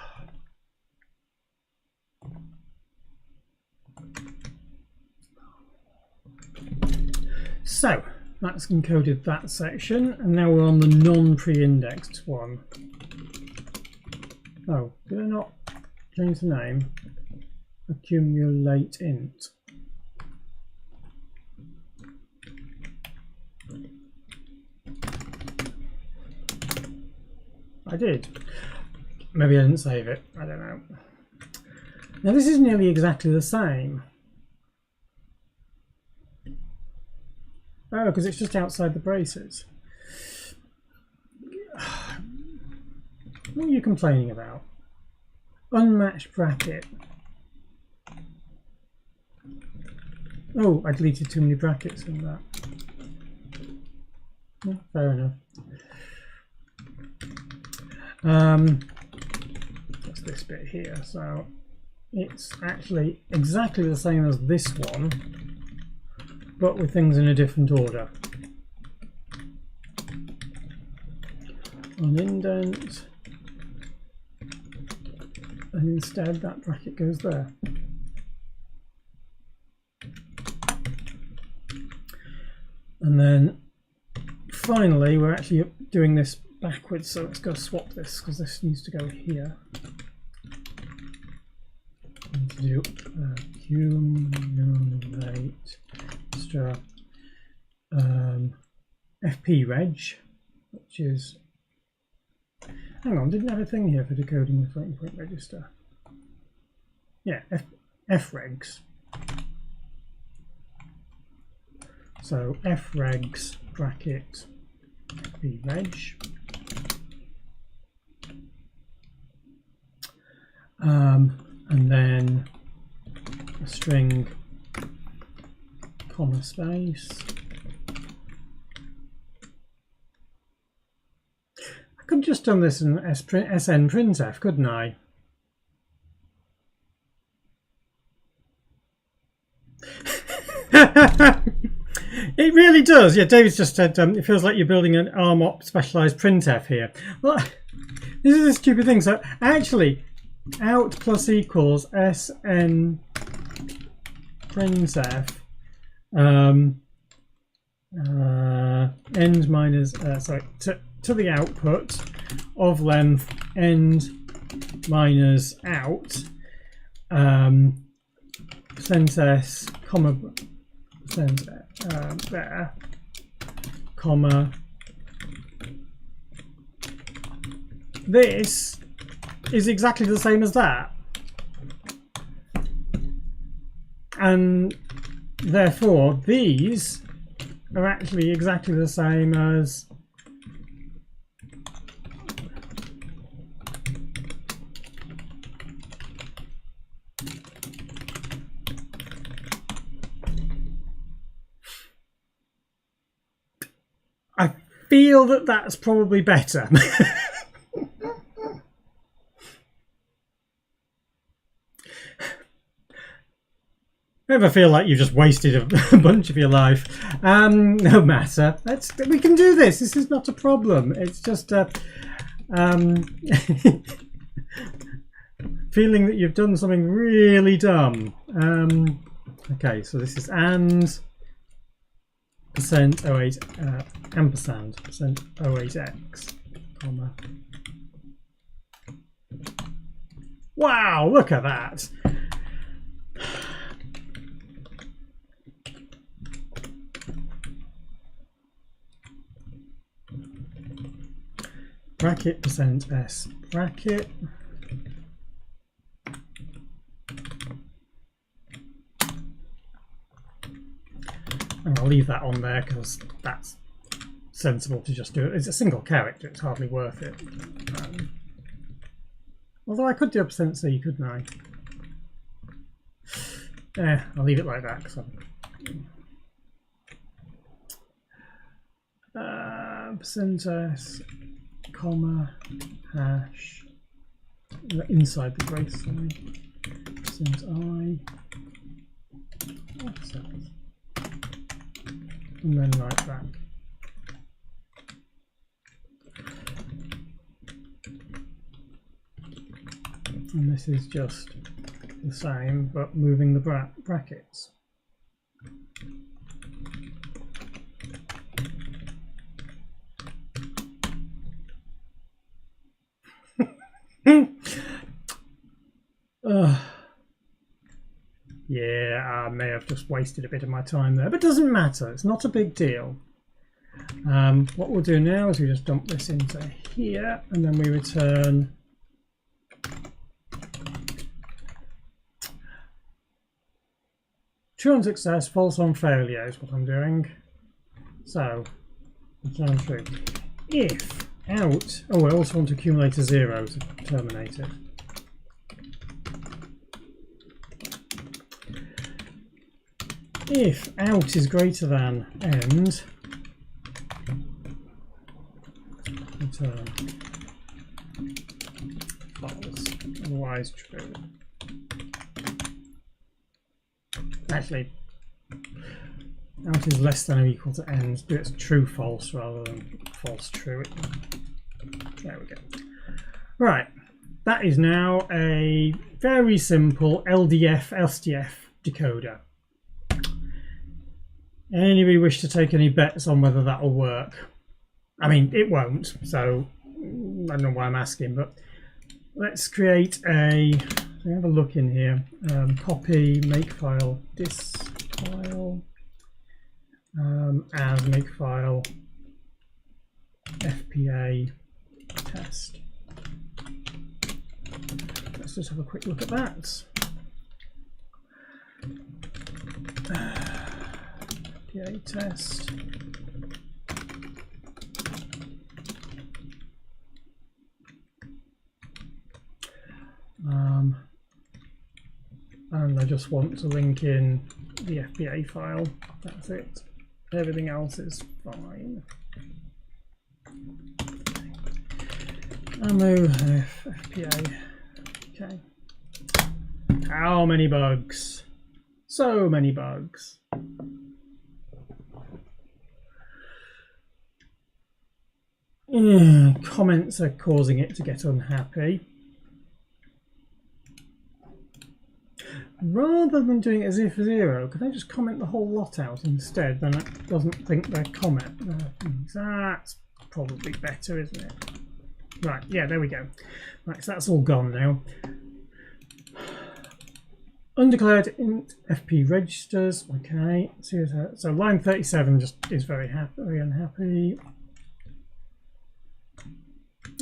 So that's encoded that section, and now we're on the non-pre-indexed one. Oh, did I not change the name? Accumulate int. I did. Maybe I didn't save it. I don't know. Now this is nearly exactly the same. Oh, because it's just outside the braces. What are you complaining about? Unmatched bracket. Oh, I deleted too many brackets in that. Yeah, fair enough. That's this bit here. So it's actually exactly the same as this one, but with things in a different order. An indent, and instead that bracket goes there. And then finally we're actually doing this backwards, so let's go swap this because this needs to go here. And to do accumulate extra fp reg, which is, hang on, didn't have a thing here for decoding the floating point register. Yeah, fregs. So fregs bracket vreg, and then a string comma space. I could have just done this in sn printf, couldn't I? It really does. Yeah, David's just said it feels like you're building an ARM-op specialized printf here. Well, this is a stupid thing. So actually, out plus equals sn printf end minus to the output of length end minus out %s comma there comma this is exactly the same as that, and therefore these are actually exactly the same as feel that that's probably better. Ever feel like you've just wasted a bunch of your life? No matter. We can do this. This is not a problem. It's just feeling that you've done something really dumb. Okay, so this is and %08 ampersand %08x, comma. Wow! Look at that. Bracket %s bracket. And I'll leave that on there because that's sensible to just do it. It's a single character, it's hardly worth it. Although I could do a %c, couldn't I? I'll leave it like that. Cause %s, comma, hash, inside the brace, sorry. %i, offset. And then like that. And this is just the same, but moving the brackets. Yeah, I may have just wasted a bit of my time there, but it doesn't matter. It's not a big deal. What we'll do now is we just dump this into here, and then we return true on success, false on failure is what I'm doing. So, return true. If out, oh, I also want to accumulate a 0 to terminate it. If out is greater than end, return false, otherwise true. Actually, out is less than or equal to end. Do it true false rather than false true. There we go. Right, that is now a very simple LDF SDF decoder. Anybody wish to take any bets on whether that will work? I mean, it won't, so I don't know why I'm asking, but let's create a, have a look in here, copy makefile dis file as makefile FPA test. Let's just have a quick look at that. FPA test. And I just want to link in the FPA file. That's it. Everything else is fine. Ammo FPA. Okay. How many bugs? So many bugs. Comments are causing it to get unhappy. Rather than doing it as if 0, could I just comment the whole lot out instead? Then it doesn't think their comment. That's probably better, isn't it? Right, yeah, there we go. Right, so that's all gone now. Undeclared int FP registers. Okay, so line 37 just is very unhappy.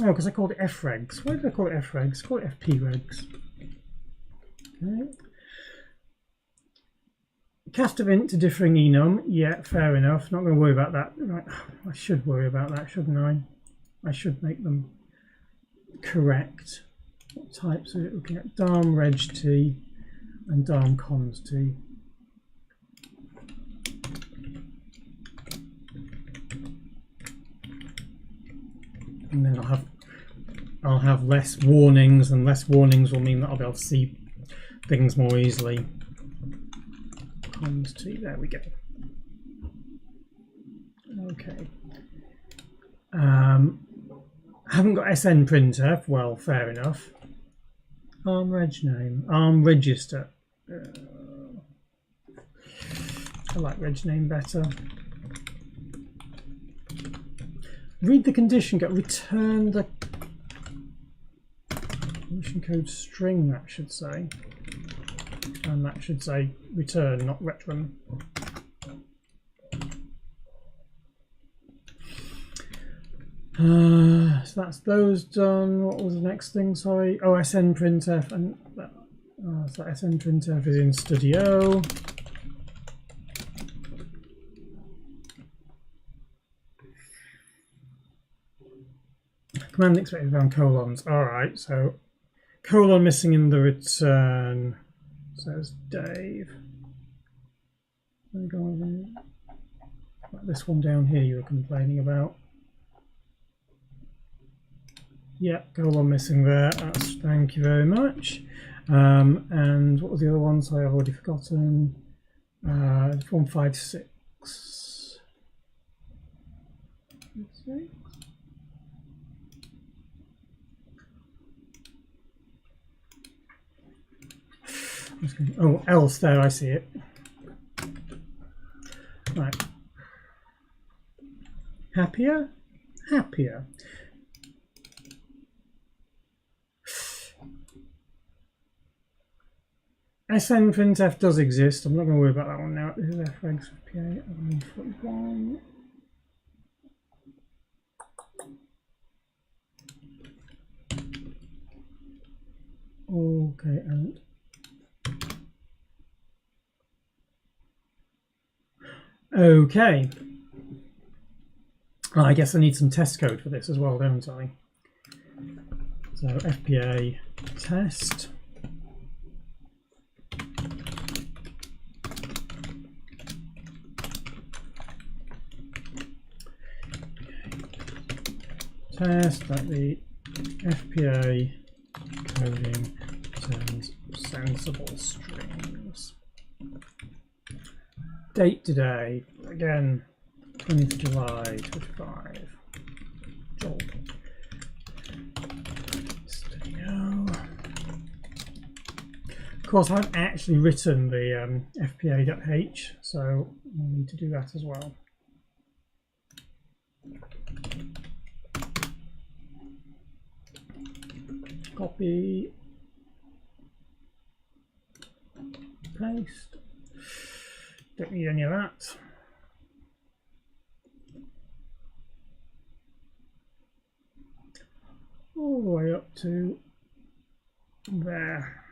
Oh, because I called it fregs. Why did I call it fregs? Call it FP regs. Okay. Cast of int to differing enum. Yeah, fair enough. Not going to worry about that. Right. I should worry about that, shouldn't I? I should make them correct. What types are we looking at? Darm reg t and darm cons t. and then I'll have less warnings, and less warnings will mean that I'll be able to see things more easily. Comms T, there we go. Okay. Haven't got SN printf. Well, fair enough. ARM reg name. ARM register. I like reg name better. Read the condition. Get return the condition code string. That should say, and that should say return, not return. So that's those done. What was the next thing? Sorry. Oh, SN printf, and so SN printf is in Studio. Command expected around colons. All right. So colon missing in the return. Says Dave. Let me go over this one down here you were complaining about. Yeah, colon missing there. That's, thank you very much. And what was the other one? Sorry, I've already forgotten. 156. Oh, else there, I see it. Right. Happier? Happier. SN printf does exist. I'm not going to worry about that one now. This is fregs PA 141. Okay, and okay. Oh, I guess I need some test code for this as well, don't I? So FPA test. Test that the FPA coding returns sensible strings. Date today, again, 20th July 25. Job. Studio. Of course, I haven't actually written the fpa.h, so we'll need to do that as well. Copy, paste, don't need any of that. All the way up to there.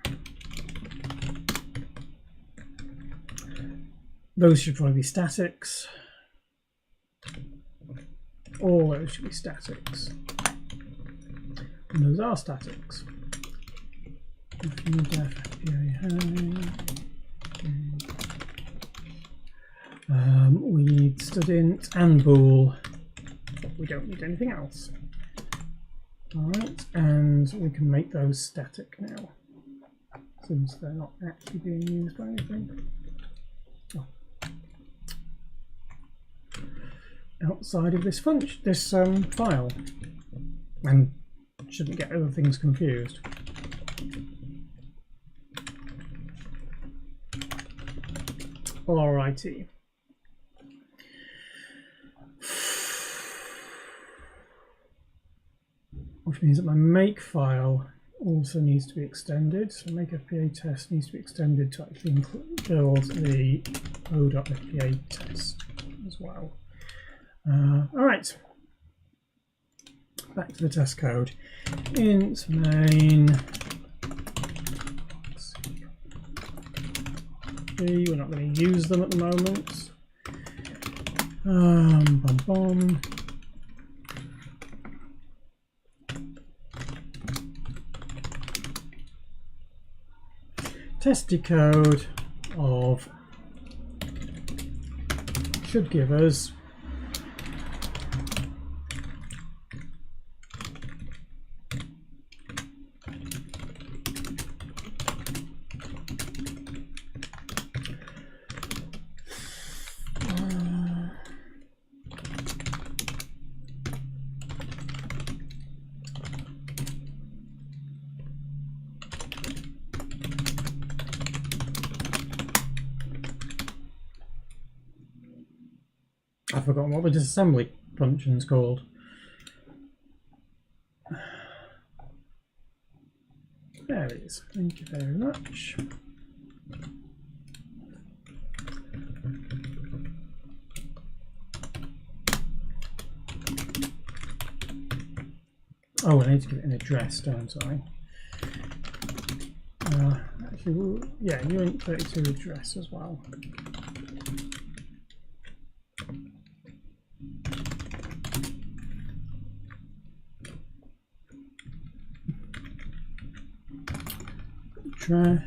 Those should probably be statics. All those should be statics. And those are statics. We need studint and bool, but we don't need anything else. Alright, and we can make those static now, since they're not actually being used by anything. Oh. Outside of this function, this file, and shouldn't get other things confused. Alrighty. Which means that my make file also needs to be extended. So make FPA test needs to be extended to actually build the o.fpa test as well. Alright. Back to the test code. Int main. We're not going to use them at the moment. Test decode of should give us I've forgotten what the disassembly function's called. There it is. Thank you very much. Oh, I need to give it an address, don't I? Actually, yeah, uint32 address as well. Address.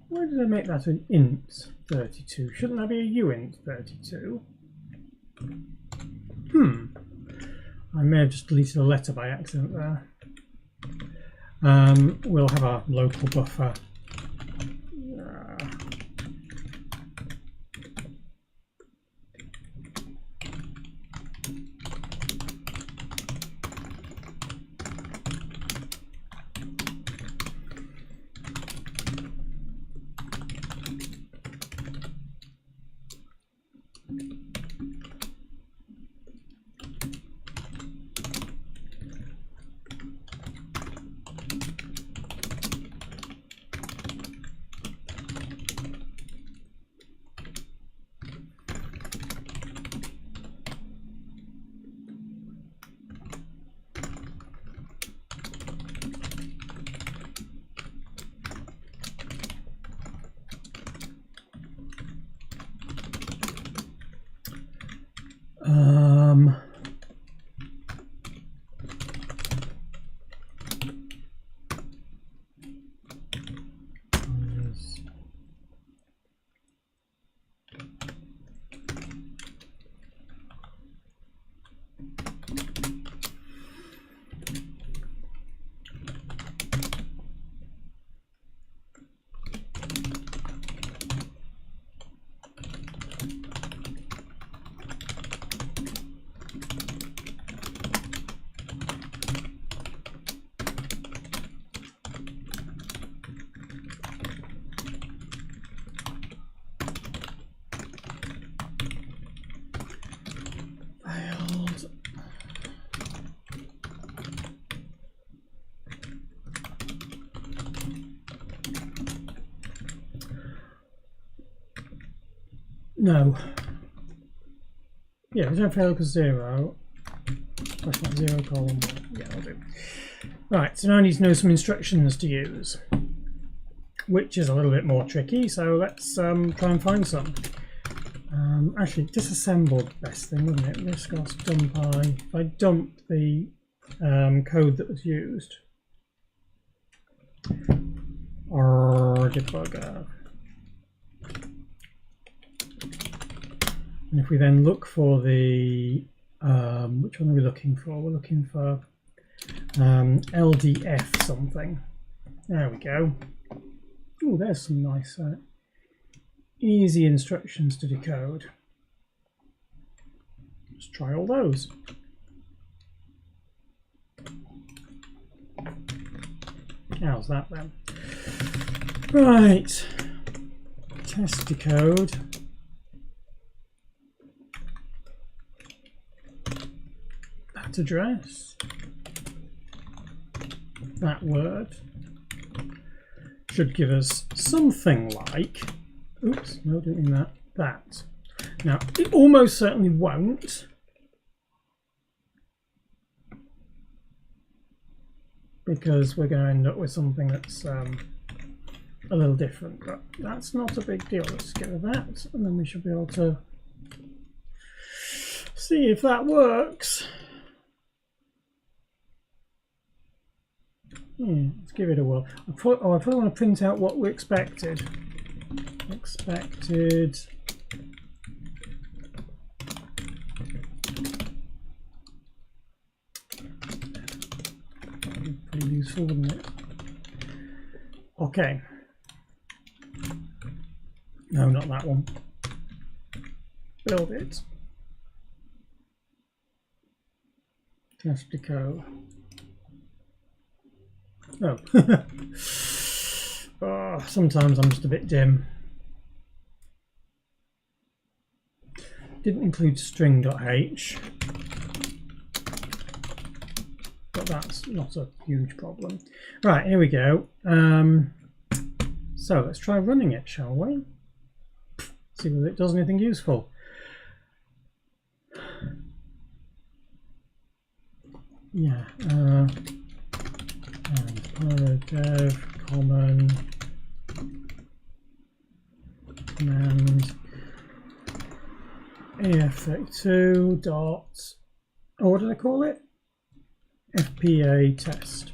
Why did I make that an int32? Shouldn't that be a uint32? I may have just deleted a letter by accident there. We'll have our local buffer. No. Yeah, return fail equals 0. Question 0 colon 1. Yeah, I'll do. Right, so now I need to know some instructions to use, which is a little bit more tricky. So let's try and find some. Actually, disassembled best thing, wouldn't it? RISC OS dump I. If I dumped the code that was used, or debugger. And if we then look for the, which one are we looking for? We're looking for LDF something. There we go. Oh, there's some nice easy instructions to decode. Let's try all those. How's that then? Right. Test decode. That address. That word should give us something like, oops, no, don't mean that, that. Now, it almost certainly won't, because we're going to end up with something that's a little different, but that's not a big deal. Let's get rid of that, and then we should be able to see if that works. Let's give it a whirl. I probably want to print out what we expected. Expected. That'd be pretty useful, wouldn't it? Okay. No, not that one. Build it. Test decode. Oh. Oh, sometimes I'm just a bit dim. didn't include string.h, but that's not a huge problem. Right, here we go. So let's try running it, shall we? See whether it does anything useful. Yeah, and pyrodev common command af32 dot, oh, what did I call it? FPA test.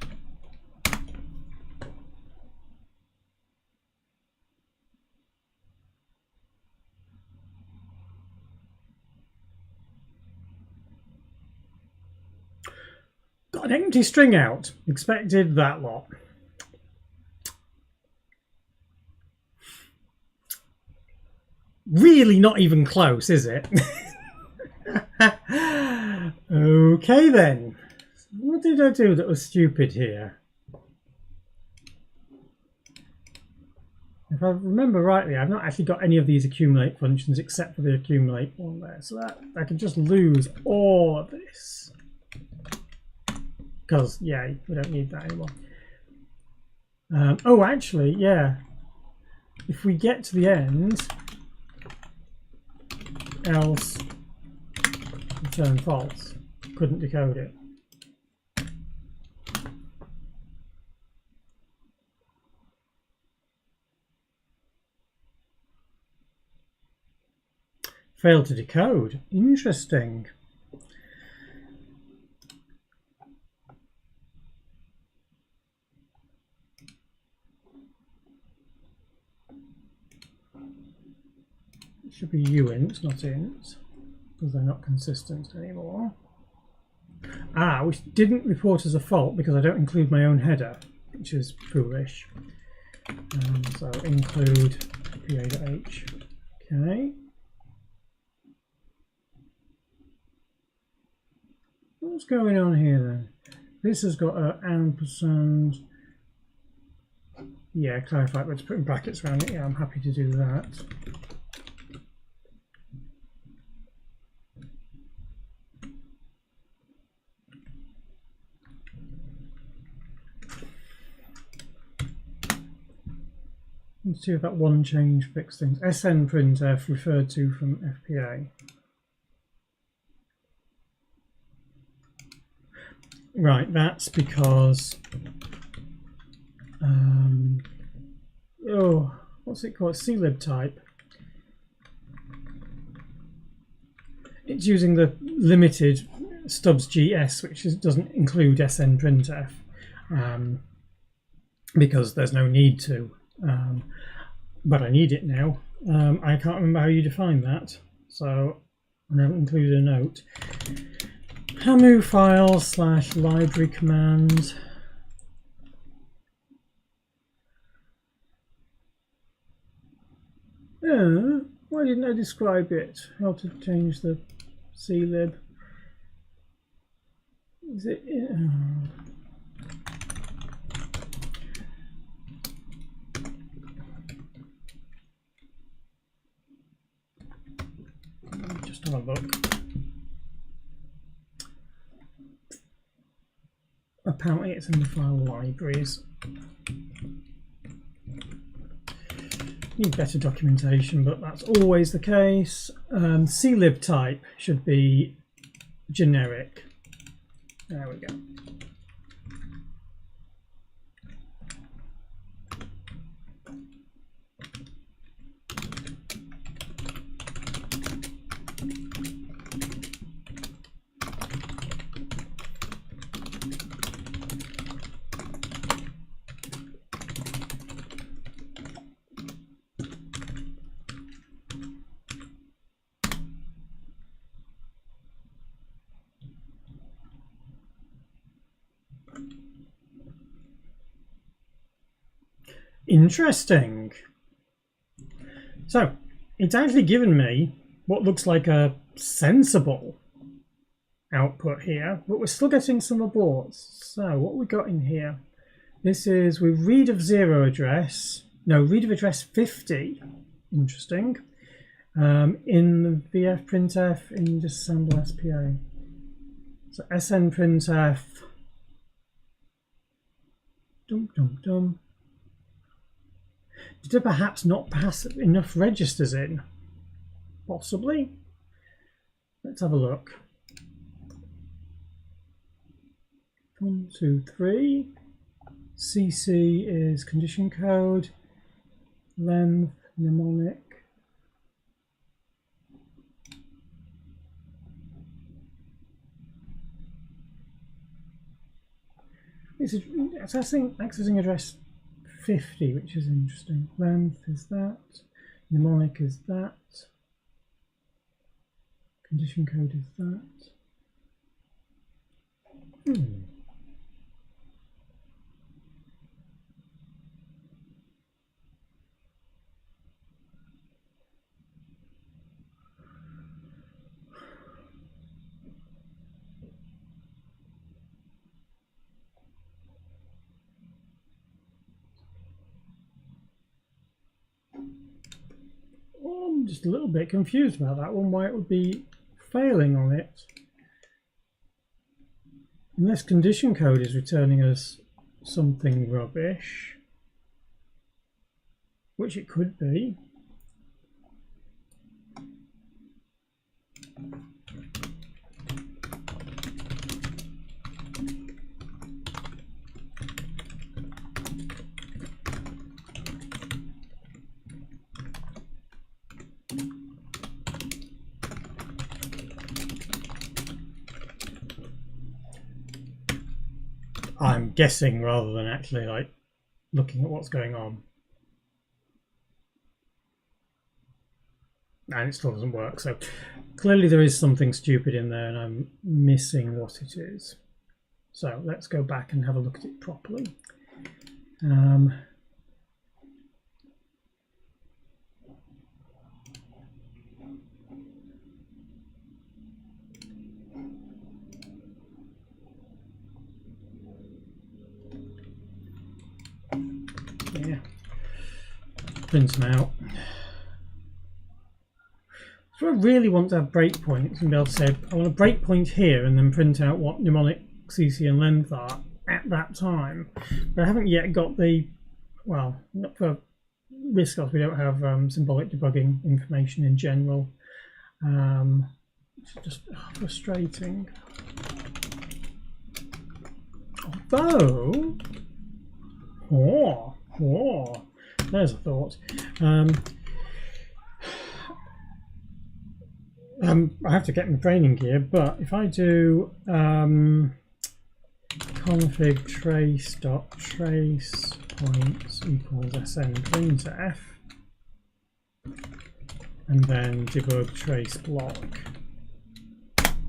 Got an empty string out. Expected that lot. Really not even close, is it? Okay then. What did I do that was stupid here? If I remember rightly, I've not actually got any of these accumulate functions except for the accumulate one there. So that I can just lose all of this. Because, yeah, we don't need that anymore. Oh, actually, yeah. If we get to the end, else return false. Couldn't decode it. Failed to decode. Interesting. It should be uint, not int, because they're not consistent anymore. Ah, which didn't report as a fault because I don't include my own header, which is foolish. So include pa.h. Okay. What's going on here then? This has got an ampersand. Yeah, clarify where to put in brackets around it. Yeah, I'm happy to do that. Let's see if that one change fixed things. SN printf referred to from FPA. Right, that's because oh, what's it called? CLib type. It's using the limited stubs GS, which doesn't include SN printf, because there's no need to. But I need it now. I can't remember how you define that, so I haven't included a note. Hamu file / library command. Why didn't I describe it? How to change the CLib? Is it? Just have a look. Apparently it's in the file libraries. Need better documentation, but that's always the case. CLib type should be generic. There we go. Interesting. So it's actually given me what looks like a sensible output here, but we're still getting some aborts. So what we got in here? This is we read of 0 address. No, read of address 50. Interesting. in the VF printf in disassembler SPA. So SN printf. Dum dum dum. Did it perhaps not pass enough registers in? Possibly. Let's have a look. 1, 2, 3. CC is condition code. Length, mnemonic. It's accessing address 50, which is interesting. Length is that. Mnemonic is that. Condition code is that. I'm just a little bit confused about that one, why it would be failing on it. Unless condition code is returning us something rubbish, which it could be. I'm guessing rather than actually like looking at what's going on. And it still doesn't work, so clearly there is something stupid in there and I'm missing what it is. So let's go back and have a look at it properly. Yeah, print them out. So I really want to have breakpoints and be able to say, I want a breakpoint here and then print out what mnemonic, CC and length are at that time. But I haven't yet got the, well, not for RISC OS, we don't have symbolic debugging information in general. It's just frustrating. Although, there's a thought. I have to get my training gear, but if I do config trace dot trace points equals sn printf, and then debug trace block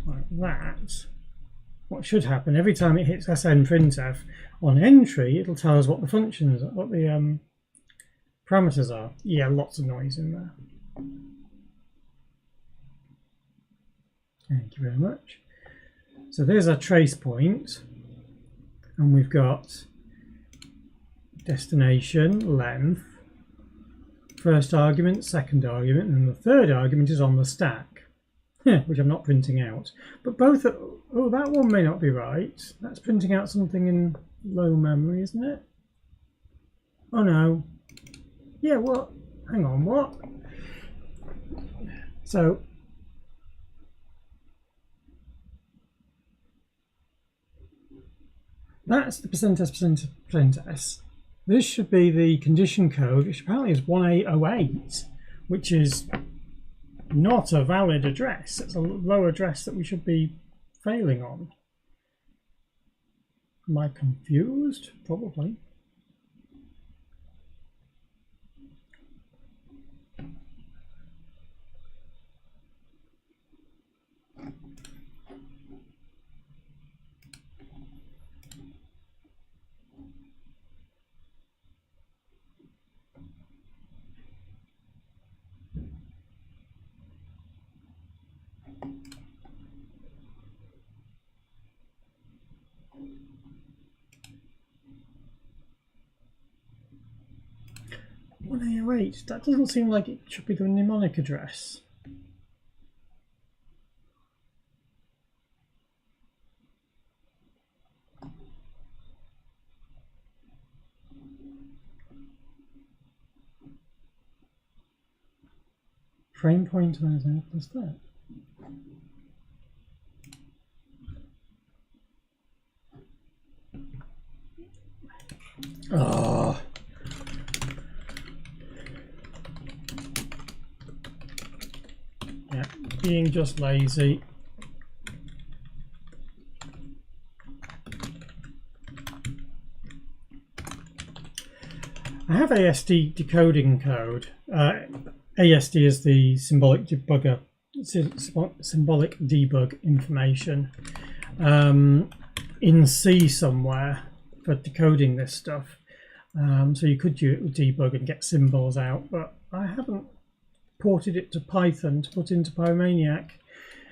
like that, what should happen every time it hits sn printf on entry, it'll tell us what the functions, what the parameters are. Yeah, lots of noise in there. Thank you very much. So there's our trace point, and we've got destination, length, first argument, second argument, and the third argument is on the stack, which I'm not printing out. But both are, oh, that one may not be right. That's printing out something in low memory, isn't it? Oh no. Yeah, what? Hang on, what? So that's the %s. This should be the condition code, which apparently is 1808, which is not a valid address. It's a low address that we should be failing on. Am I confused? Probably. wait, that doesn't seem like it should be the mnemonic address. Frame pointer, what's that? Oh. Yeah, being just lazy. I have ASD decoding code. ASD is the symbolic debugger, symbolic debug information in C somewhere for decoding this stuff. So you could do it with debug and get symbols out, but I haven't ported it to Python to put into Pyromaniac.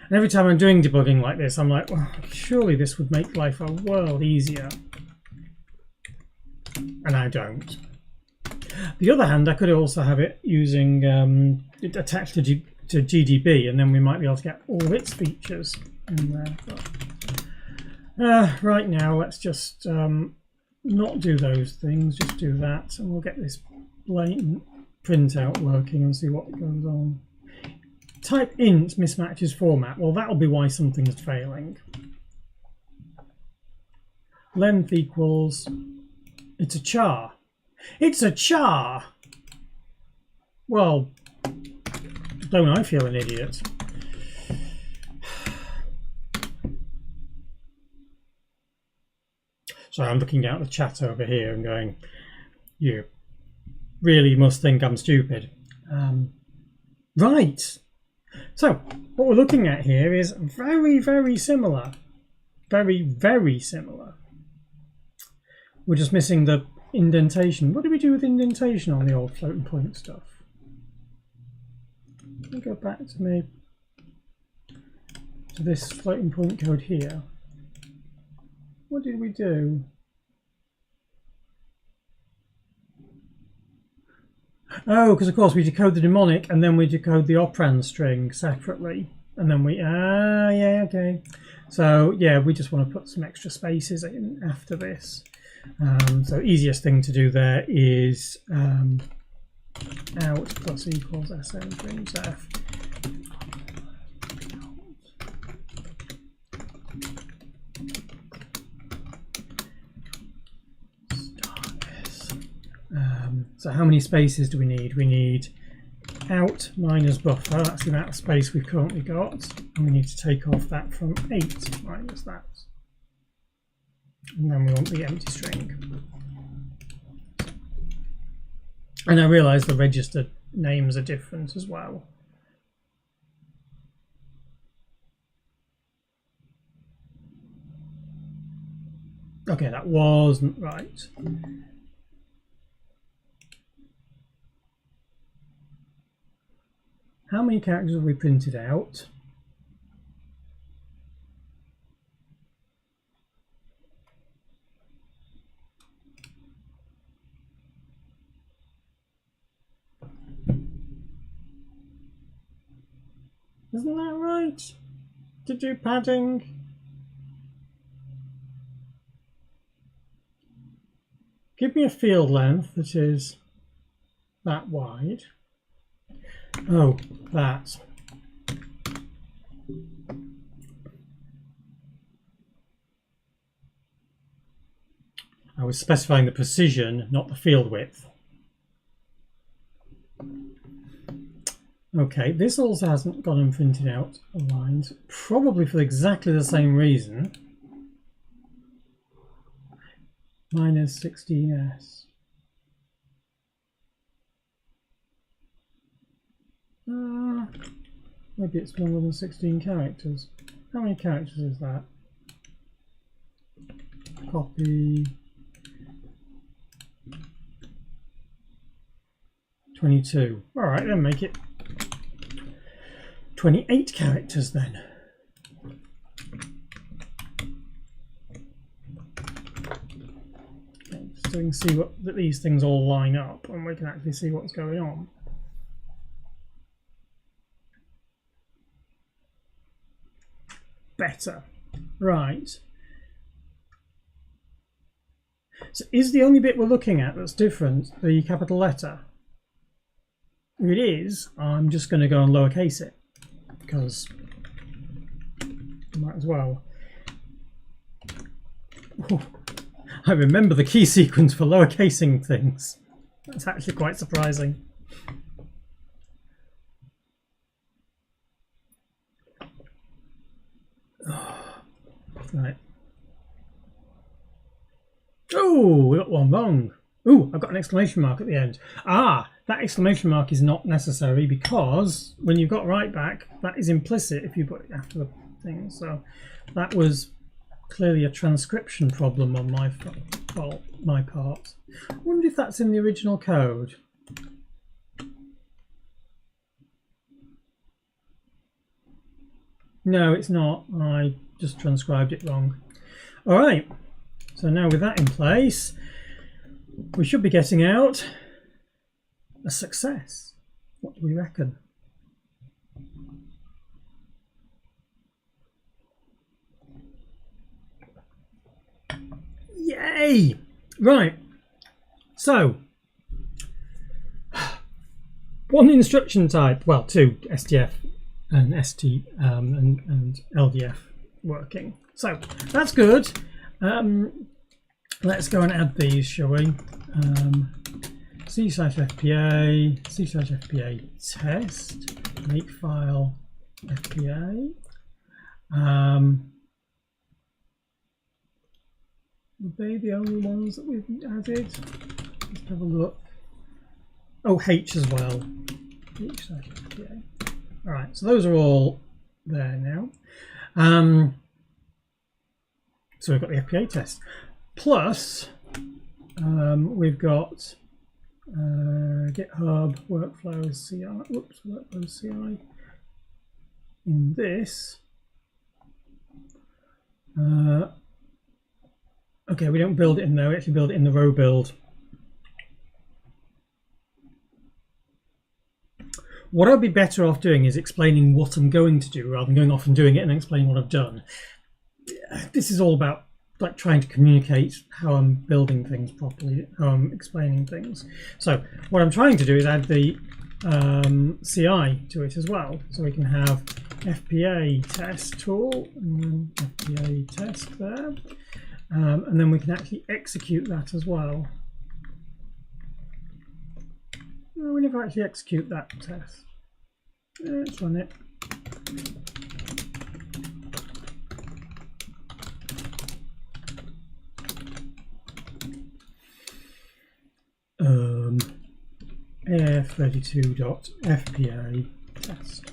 And every time I'm doing debugging like this, I'm like, well, surely this would make life a world easier. And I don't. The other hand, I could also have it using it attached to GDB, and then we might be able to get all of its features in there. But, right now, let's just not do those things, just do that, and we'll get this blatant printout working and see what goes on. Type int mismatches format. Well, that'll be why something's failing. Length equals, it's a char. It's a char! Well, don't I feel an idiot? So I'm looking out the chat over here and going, you really must think I'm stupid. Right. So what we're looking at here is very, very similar. Very, very similar. We're just missing the indentation. What do we do with indentation on the old floating point stuff? Let me go back to this floating point code here. What did we do? Oh, because of course we decode the mnemonic and then we decode the operand string separately, and then we yeah, okay. So yeah, we just want to put some extra spaces in after this. So easiest thing to do there is out plus equals sn brings f. So how many spaces do we need? We need out minus buffer, that's the amount of space we've currently got, and we need to take off that from 8 minus that. And then we want the empty string. And I realise the register names are different as well. Okay, that wasn't right. How many characters have we printed out? Isn't that right? To do padding? Give me a field length that is that wide. Oh, that. I was specifying the precision, not the field width. Okay, this also hasn't gone and printed out lines, probably for exactly the same reason. Minus 16s. Maybe it's longer than 16 characters. How many characters is that? Copy. 22. All right, then make it 28 characters then. Okay, so we can see that these things all line up and we can actually see what's going on. Better. Right. So is the only bit we're looking at that's different the capital letter? If it is, I'm just going to go and lowercase it, because I might as well. Ooh, I remember the key sequence for lowercasing things. That's actually quite surprising. Right. Oh, we got one wrong. Oh, I've got an exclamation mark at the end. Ah, that exclamation mark is not necessary because when you've got right back, that is implicit if you put it after the thing. So that was clearly a transcription problem on my part. I wonder if that's in the original code. No, it's not. I just transcribed it wrong. All right. So now with that in place, we should be getting out a success. What do we reckon? Yay! Right. So, one instruction type, well, two, SDF and ST and LDF working. So that's good. Let's go and add these, shall we? C/FPA, C/FPA test, make file FPA. Are they the only ones that we've added? Let's have a look. Oh, H as well. H/FPA. All right, so those are all there now. So we've got the FPA test. Plus, we've got GitHub workflows CI. Whoops, workflows CI. In this. Okay, we don't build it in there. We actually build it in the row build. What I'd be better off doing is explaining what I'm going to do rather than going off and doing it and explaining what I've done. This is all about like trying to communicate how I'm building things properly, how I'm explaining things. So what I'm trying to do is add the CI to it as well. So we can have FPA test tool and then FPA test there. And then we can actually execute that as well. No, we never actually execute that test. Let's run it. AF32.FPA test.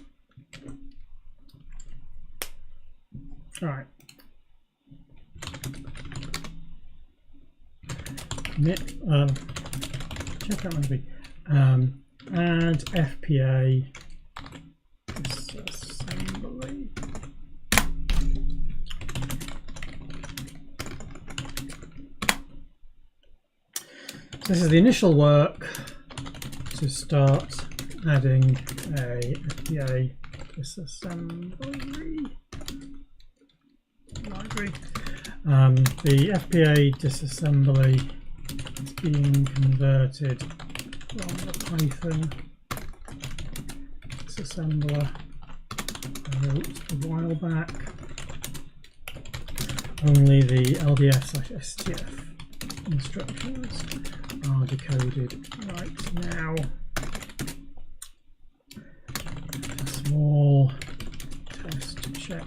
All right. Commit. Check out maybe. Add FPA disassembly. So this is the initial work to start adding a FPA disassembly library. The FPA disassembly is being converted from the Python disassembler I wrote a while back. Only the LDF/STF instructions are decoded right now. A small test to check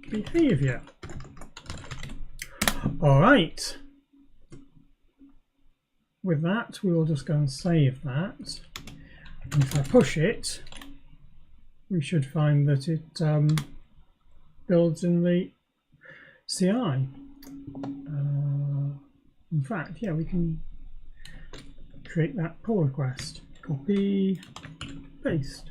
behavior. All right. With that, we will just go and save that. And if I push it, we should find that it builds in the CI. In fact, yeah, we can create that pull request. Copy, paste.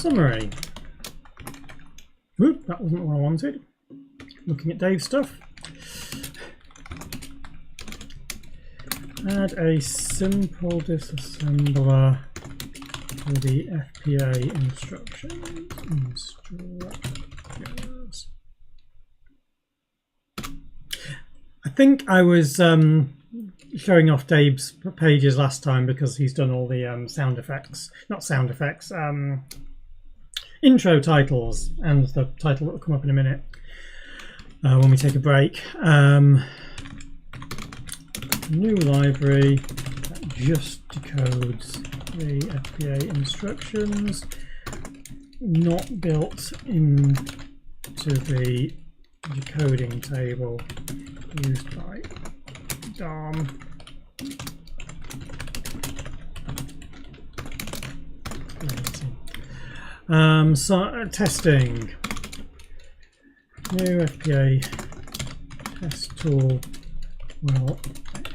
Summary. Oop, that wasn't what I wanted. Looking at Dave's stuff. Add a simple disassembler for the FPA instructions. I think I was showing off Dave's pages last time because he's done all the sound effects, not sound effects, intro titles, and the title that will come up in a minute when we take a break. New library that just decodes the FPA instructions, not built into the decoding table used by DOM. So testing. New FPA test tool will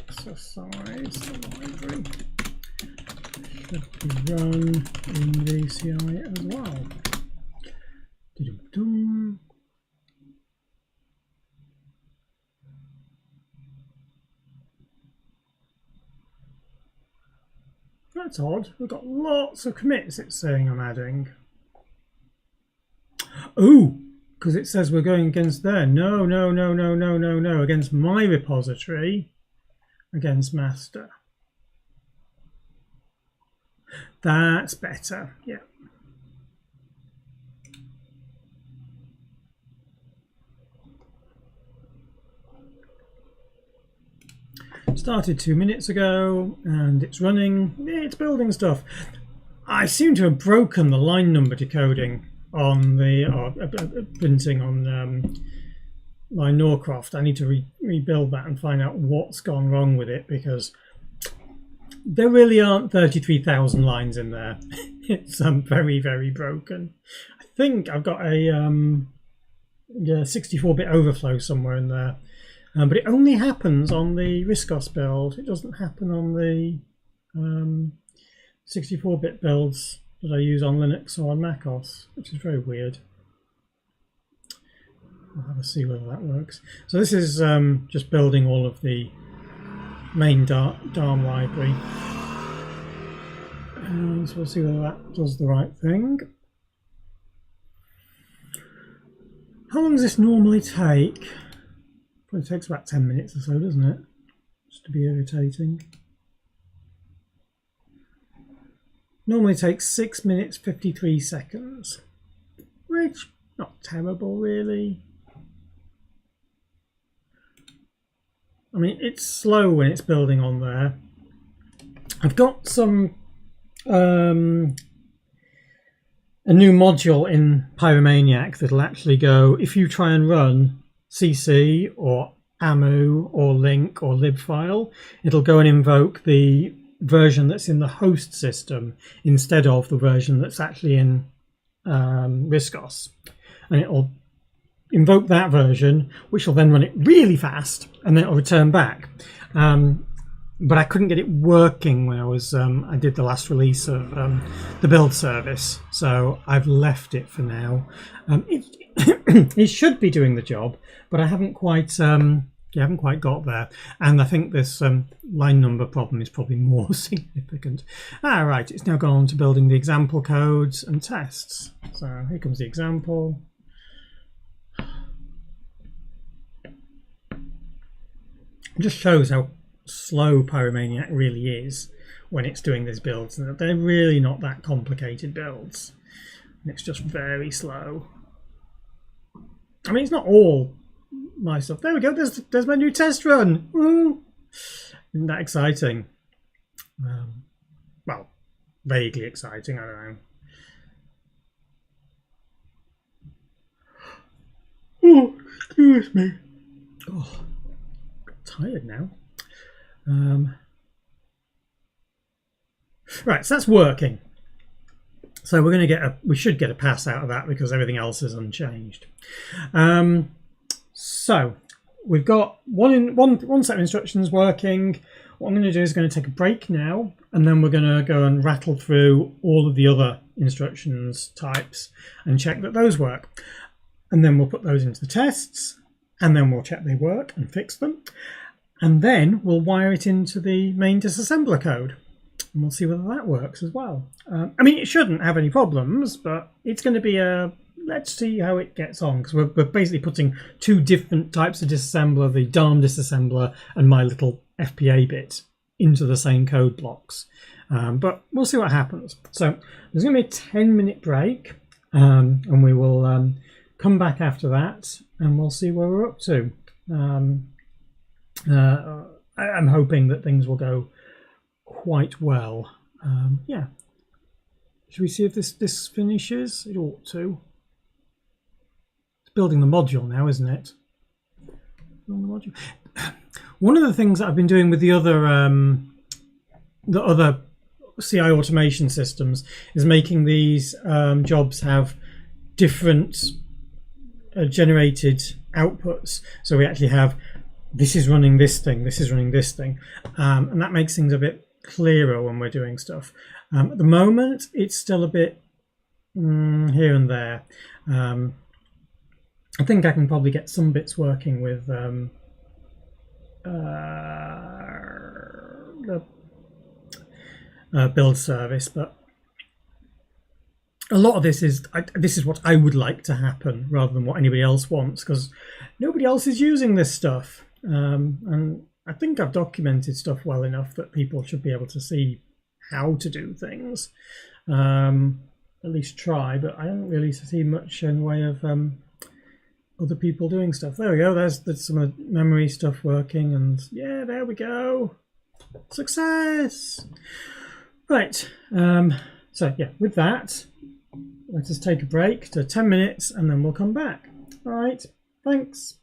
exercise the library. Should be run in the CI as well. Dum-dum. That's odd. We've got lots of commits it's saying I'm adding. Oh, because it says we're going against there. No, against my repository, against master. That's better, yeah. Started 2 minutes ago and it's running. It's building stuff. I seem to have broken the line number decoding on the printing on line Norcroft. I need to rebuild that and find out what's gone wrong with it, because there really aren't 33,000 lines in there. It's very, very broken. I think I've got a 64-bit overflow somewhere in there. But it only happens on the RISC OS build. It doesn't happen on the 64-bit builds that I use on Linux or on Mac OS, which is very weird. I'll have a see whether that works. So this is just building all of the main DARM library. And so we'll see whether that does the right thing. How long does this normally take? Probably takes about 10 minutes or so, doesn't it? Just to be irritating. Normally takes 6 minutes 53 seconds, which not terrible really. I mean, it's slow when it's building on there. I've got some a new module in Pyromaniac that'll actually go, if you try and run CC or AMU or link or libfile, it'll go and invoke the version that's in the host system instead of the version that's actually in RISC OS, and it'll invoke that version, which will then run it really fast, and then it'll return back. But I couldn't get it working when I was I did the last release of the build service, so I've left it for now. It should be doing the job, but I haven't quite got there, and I think this line number problem is probably more significant. Right, it's now gone on to building the example codes and tests. So here comes the example. It just shows how slow Pyromaniac really is when it's doing these builds. They're really not that complicated builds. It's just very slow. I mean, it's not all my stuff. There we go. There's my new test run. Woo! Isn't that exciting? Well, vaguely exciting. I don't know. Oh, excuse me. Oh, I'm tired now. Right, so that's working. So we're going to we should get a pass out of that because everything else is unchanged. So we've got one set of instructions working. what I'm going to do is going to take a break now, and then we're going to go and rattle through all of the other instructions types and check that those work. And then we'll put those into the tests, and then we'll check they work and fix them. And then we'll wire it into the main disassembler code, and we'll see whether that works as well. I mean, it shouldn't have any problems, but it's going to be a let's see how it gets on, because we're basically putting two different types of disassembler, the DARM disassembler and my little FPA bit, into the same code blocks. But we'll see what happens. So there's going to be a 10-minute break, and we will come back after that, and we'll see where we're up to. I'm hoping that things will go quite well. Yeah. Should we see if this finishes? It ought to. It's building the module now, isn't it? Building the module. One of the things that I've been doing with the other CI automation systems is making these jobs have different generated outputs. So we actually have this is running this thing, this is running this thing, and that makes things a bit clearer when we're doing stuff. At the moment, it's still a bit here and there. I think I can probably get some bits working with the build service, but a lot of this is what I would like to happen rather than what anybody else wants, because nobody else is using this stuff, and I think I've documented stuff well enough that people should be able to see how to do things, at least try, but I don't really see much in the way of other people doing stuff. There we go, there's some of the memory stuff working, and yeah, there we go. Success! Right, so yeah, with that, let us take a break to 10 minutes and then we'll come back. All right, thanks.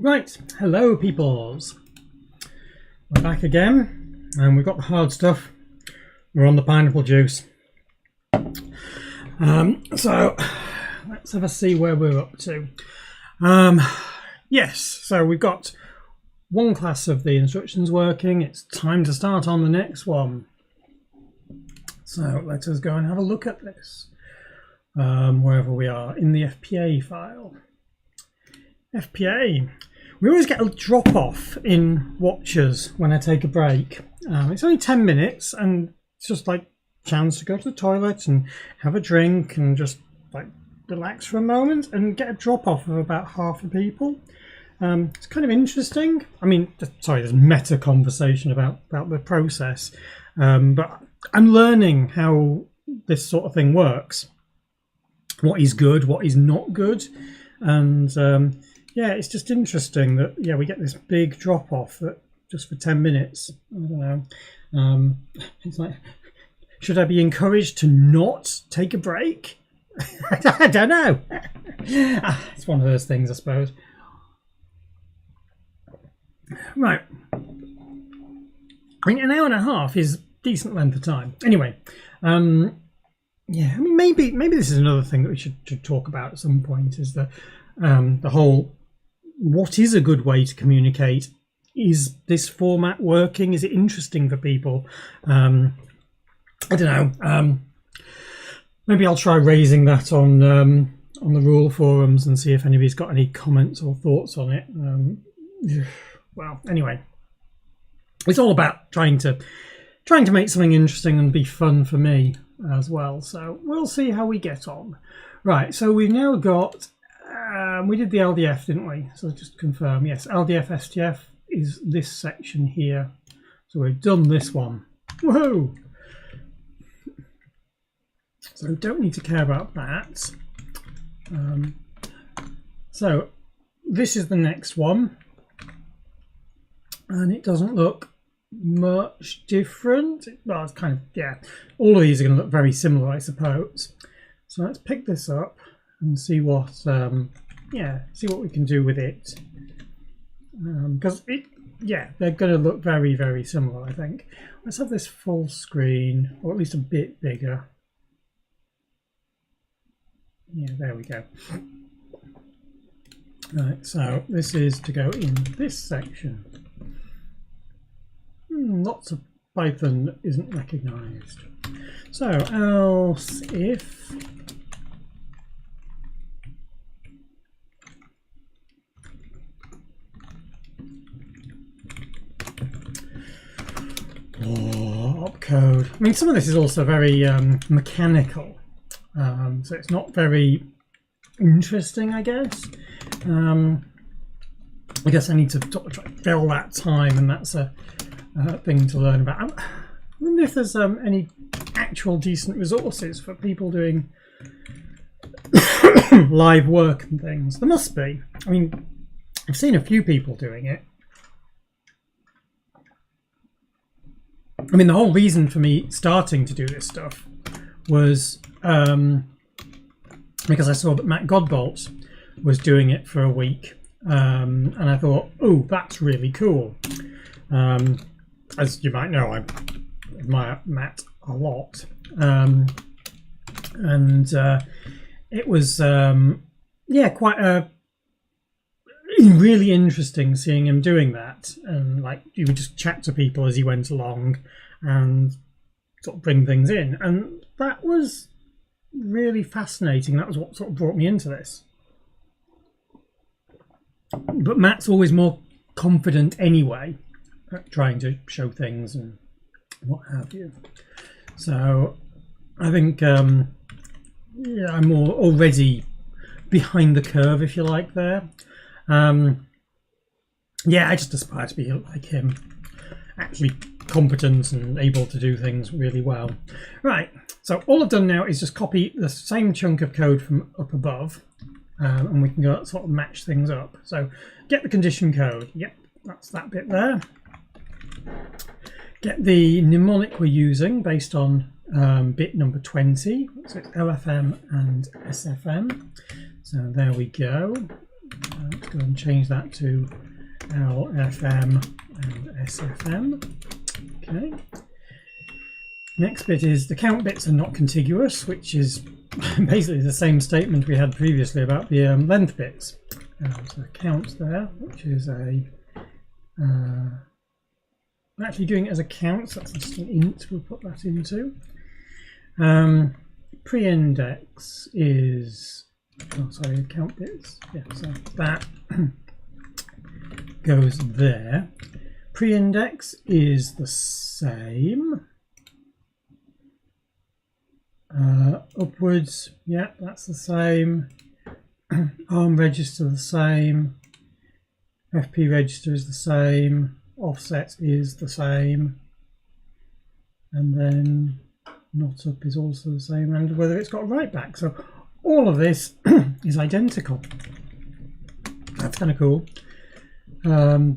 Right, hello peoples. We're back again, and we've got the hard stuff. We're on the pineapple juice. So let's have a see where we're up to. Yes, so we've got one class of the instructions working. It's time to start on the next one. So let us go and have a look at this. Wherever we are in the FPA file. FPA. We always get a drop off in watches when I take a break. It's only 10 minutes and it's just like a chance to go to the toilet and have a drink and just like relax for a moment and get a drop off of about half the people. It's kind of interesting. I mean, sorry, there's meta conversation about the process, but I'm learning how this sort of thing works. What is good, what is not good, and yeah, it's just interesting that we get this big drop off that just for 10 minutes. I don't know. It's like, should I be encouraged to not take a break? I don't know. It's one of those things, I suppose. Right. I mean, an hour and a half is decent length of time. Anyway, yeah, I mean, maybe this is another thing that we should talk about at some point, is that the whole, what is a good way to communicate? Is this format working? Is it interesting for people? I don't know. Maybe I'll try raising that on the rule forums and see if anybody's got any comments or thoughts on it. Well, anyway, it's all about trying to make something interesting and be fun for me as well. So we'll see how we get on. Right, so we've now got, we did the LDF, didn't we? So just confirm, yes, LDF STF is this section here. So we've done this one. Woohoo! So we don't need to care about that. So this is the next one. And it doesn't look much different. Well, it's kind of, yeah, all of these are going to look very similar, I suppose. So let's pick this up and see what see what we can do with it, because they're going to look very, very similar, I think. Let's have this full screen, or at least a bit bigger. Yeah, there we go. Right, so this is to go in this section. Lots of Python isn't recognized. So else if opcode. I mean, some of this is also very mechanical, so it's not very interesting, I guess. I guess I need to try to fill that time, and that's a thing to learn about. I wonder if there's any actual decent resources for people doing live work and things. There must be. I mean, I've seen a few people doing it. I mean, the whole reason for me starting to do this stuff was because I saw that Matt Godbolt was doing it for a week, and I thought, oh, that's really cool. As you might know, I admire Matt a lot, and it was quite really interesting seeing him doing that, and like he would just chat to people as he went along and sort of bring things in, and that was really fascinating. That was what sort of brought me into this. But Matt's always more confident anyway, trying to show things and what have you. So I think I'm more already behind the curve, if you like, there. I just aspire to be like him, actually competent and able to do things really well. Right, so all I've done now is just copy the same chunk of code from up above, and we can go sort of match things up. So get the condition code. Yep, that's that bit there. Get the mnemonic we're using based on bit number 20. So it's LFM and SFM. So there we go. Let's go and change that to LFM and SFM. Okay. Next bit is the count bits are not contiguous, which is basically the same statement we had previously about the length bits. So count there, which is a I'm actually doing it as a count, so that's just an int we'll put that into. Pre-index is, oh sorry, count bits. Yeah, so that goes there. Pre-index is the same. Upwards, yeah, that's the same. ARM register the same. FP register is the same. Offset is the same. And then not up is also the same, and whether it's got a write back. So all of this is identical. That's kind of cool. So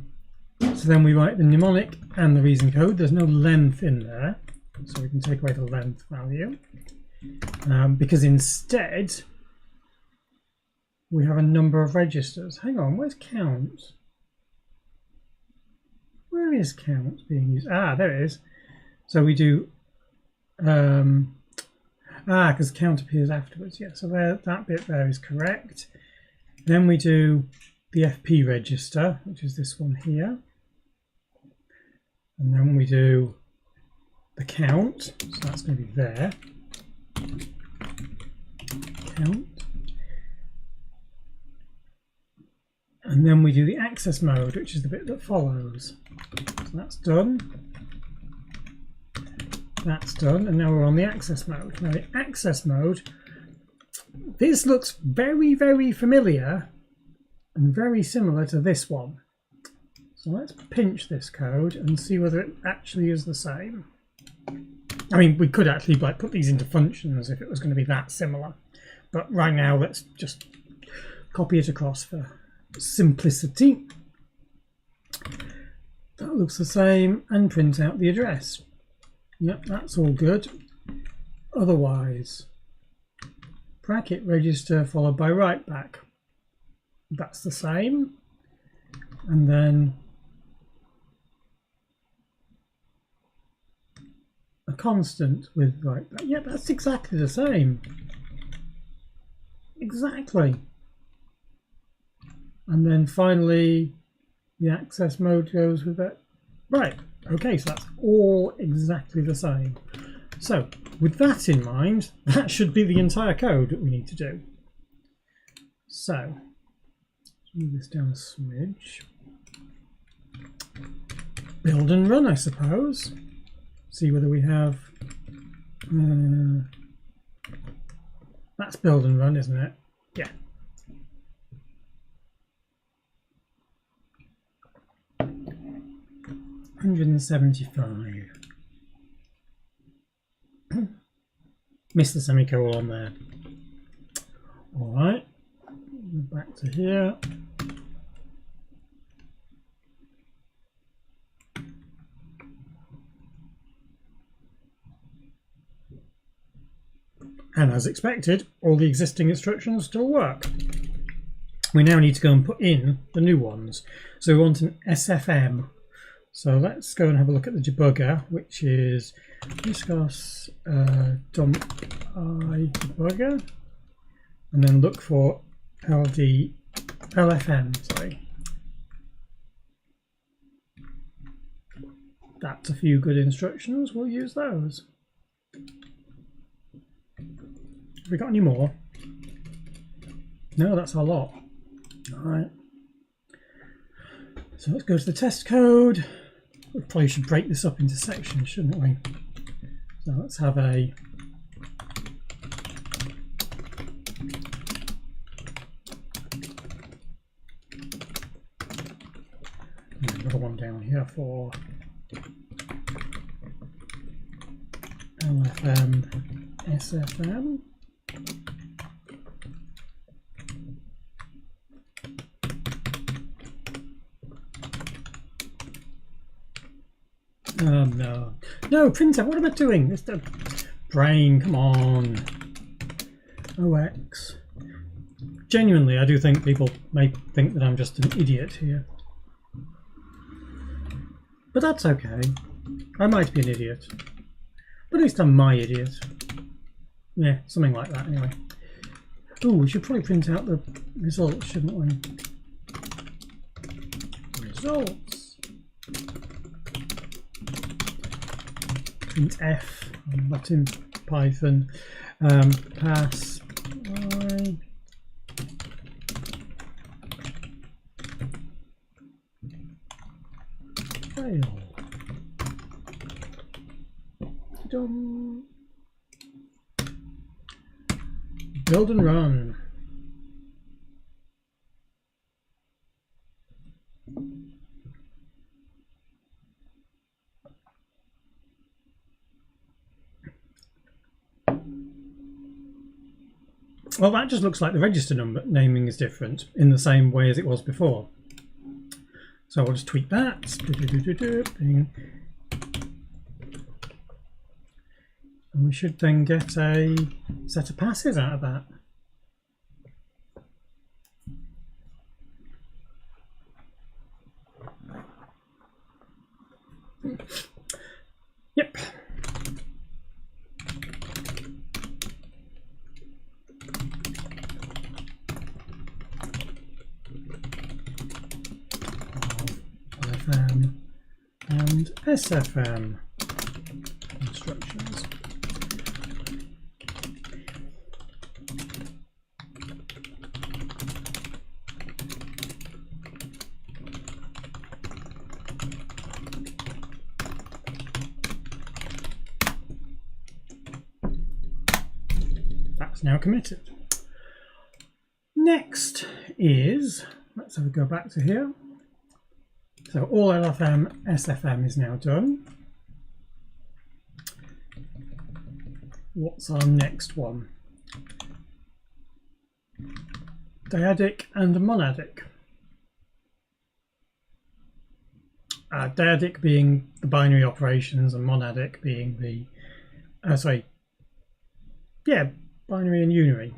then we write the mnemonic and the reason code. There's no length in there, so we can take away the length value. Because instead we have a number of registers. Hang on, where's count? Where is count being used? Ah, there it is. So we do because count appears afterwards. Yeah, so there, that bit there is correct. Then we do the FP register, which is this one here, and then we do the count. So that's going to be there. Count. And then we do the access mode, which is the bit that follows. So that's done. That's done, and now we're on the access mode. Now the access mode, this looks very, very familiar and very similar to this one. So let's pinch this code and see whether it actually is the same. I mean, we could actually like put these into functions if it was going to be that similar, but right now let's just copy it across for simplicity. That looks the same, and print out the address. Yep, that's all good. Otherwise, bracket register followed by write back. That's the same. And then a constant with write back. Yeah, that's exactly the same. Exactly. And then finally, the access mode goes with it. Right. Okay, so that's all exactly the same. So with that in mind, that should be the entire code that we need to do. So let's move this down a smidge. Build and run, I suppose. See whether we have that's build and run, isn't it? Yeah. $175. Missed the semicolon there. All right, back to here. And as expected, all the existing instructions still work. We now need to go and put in the new ones. So we want an SFM. So let's go and have a look at the debugger, which is RISC OS dump I debugger, and then look for LFM. Sorry, that's a few good instructions. We'll use those. Have we got any more? No, that's our lot. All right. So let's go to the test code. We probably should break this up into sections, shouldn't we? So let's have a another one down here for LFM, SFM. No, printer, what am I doing? Mr. Brain, come on. OX. genuinely, I do think people may think that I'm just an idiot here. But that's okay. I might be an idiot. But at least I'm my idiot. Yeah, something like that anyway. Ooh, we should probably print out the results, shouldn't we? Results. Print F, not in Python. Pass I. Fail. Dum. Build and run. Well, that just looks like the register number naming is different in the same way as it was before. So I'll just tweak that. And we should then get a set of passes out of that. Yep. FM and SFM instructions. That's now committed. Next is, let's have a go back to here. So all LFM, SFM is now done. What's our next one? Dyadic and monadic. Dyadic being the binary operations and monadic being the, binary and unary.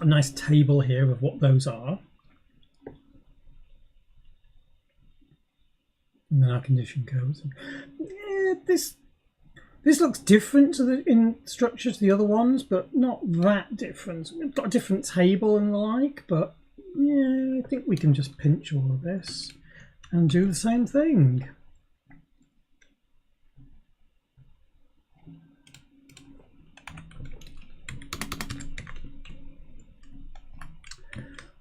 A nice table here of what those are. And then our condition codes. Yeah, this looks different to in structure to the other ones, but not that different. We've got a different table and the like, but yeah, I think we can just pinch all of this and do the same thing.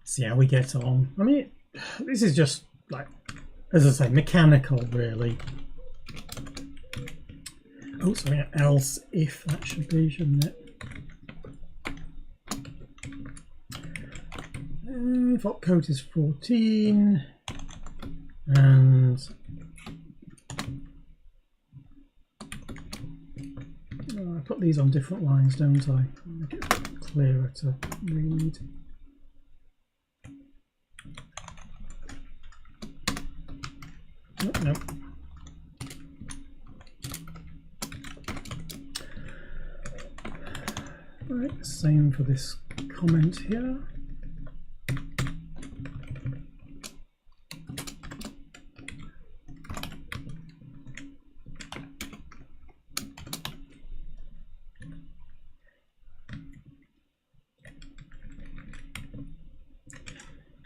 See how we get on. I mean, this is just like, as I say, mechanical really. Oh, sorry, else if that should be, shouldn't it? If opcode is 14 and I put these on different lines, don't I? Make it clearer to read. No. Right, same for this comment here.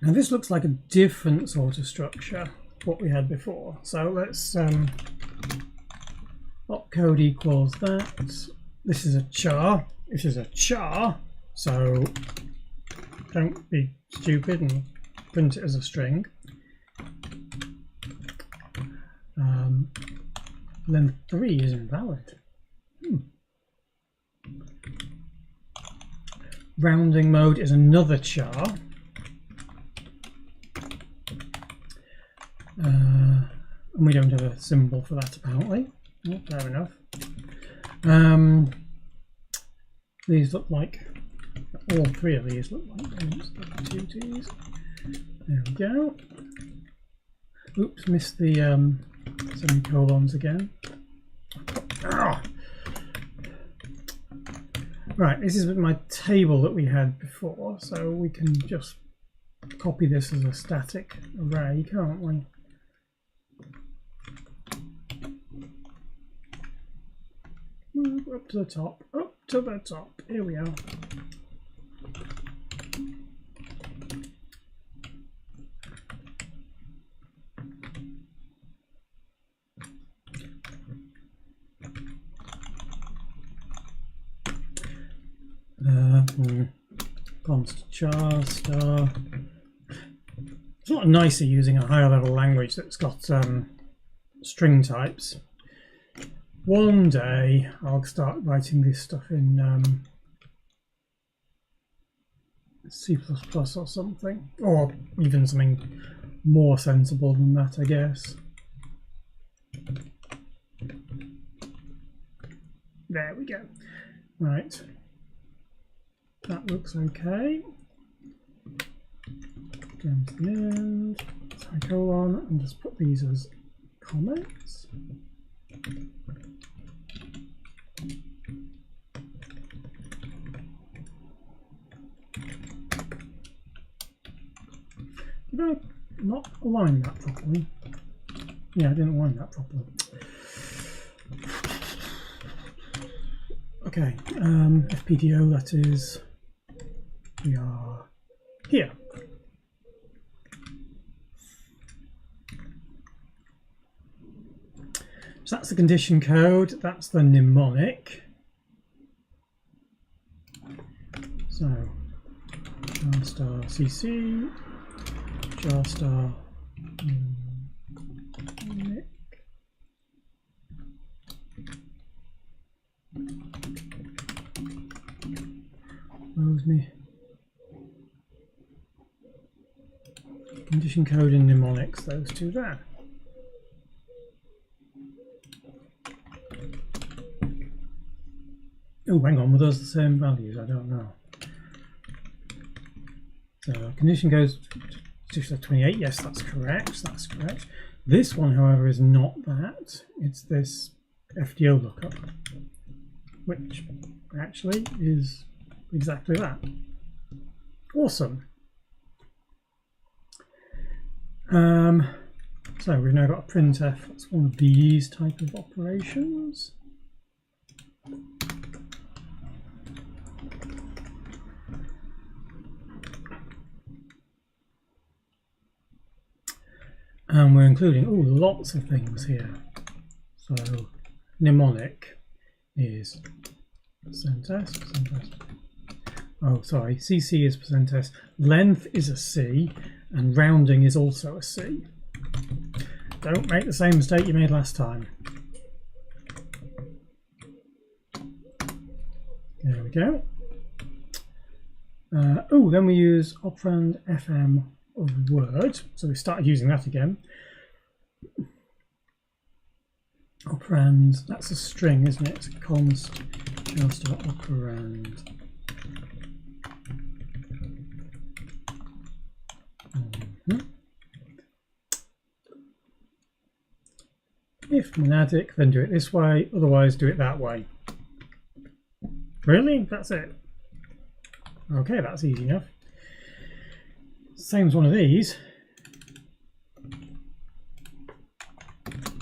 Now this looks like a different sort of structure what we had before. So let's opcode equals that. This is a char. This is a char. So don't be stupid and print it as a string. Length 3 is invalid. Rounding mode is another char. And we don't have a symbol for that apparently. Oh, fair enough. These look like, all three of these look like two T's. There we go. Oops, missed the semicolons again. Ah. Right, this is my table that we had before, so we can just copy this as a static array, can't we? Move up to the top, up to the top. Here we are. Const char star. It's a lot nicer using a higher level language that's got string types. One day I'll start writing this stuff in C++ or something, or even something more sensible than that, I guess. There we go. Right. That looks okay. Down to the end, semicolon, and just put these as comments. Did I not align that properly? Yeah, I didn't align that properly. Okay, FPDO, that is, we are here. So that's the condition code, that's the mnemonic. So, jar star cc, jar star mnemonic. Where was me? Condition code and mnemonics, those two there. Oh, hang on, were those the same values? I don't know. So condition goes to 28. Yes, that's correct. That's correct. This one, however, is not that. It's this FDO lookup, which actually is exactly that. Awesome. So we've now got a printf. That's one of these type of operations. And we're including lots of things here. So mnemonic is %s. Oh, sorry, cc is %s. Length is a c, and rounding is also a c. Don't make the same mistake you made last time. There we go. Then we use operand fm of word. So we started using that again. Operand, that's a string, isn't it? It's a const just operand. If monadic, then do it this way, otherwise do it that way. Really? That's it? Okay, that's easy enough. Same as one of these,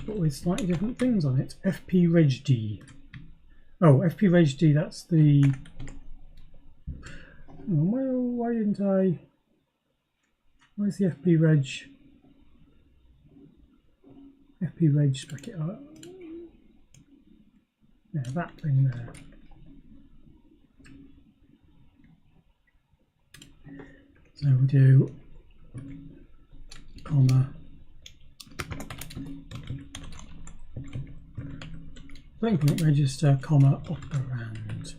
but with slightly different things on it. fpregd. Oh, fpregd, that's the... Oh, well, why didn't I... Where's the fpreg? Fpreg spec it up. Yeah, that thing there. So we do comma floating point register comma operand.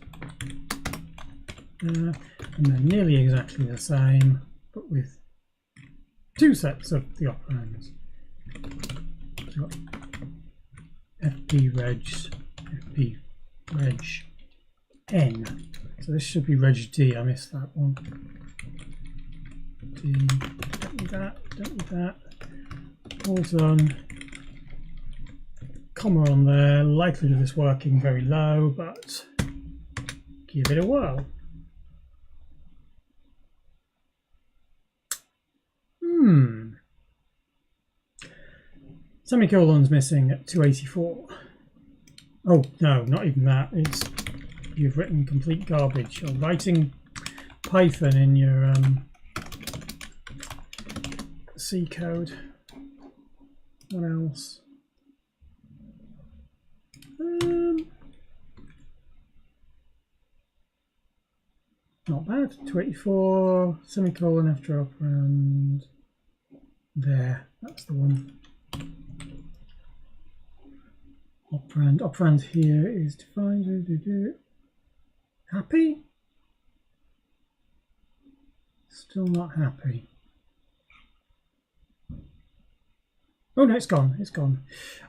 And they're nearly exactly the same, but with two sets of the operands. So fpreg n. So this should be regd. I missed that one. Don't need that, don't need that. All done. comma on there. Likelihood of this working very low, but give it a whirl. Semicolon's missing at 284. Oh no, not even that. It's you've written complete garbage. You're writing Python in your C code. What else? Not bad. 284 semicolon after operand. There, that's the one. Operand here is defined. Happy? Still not happy. Oh no, it's gone. It's gone.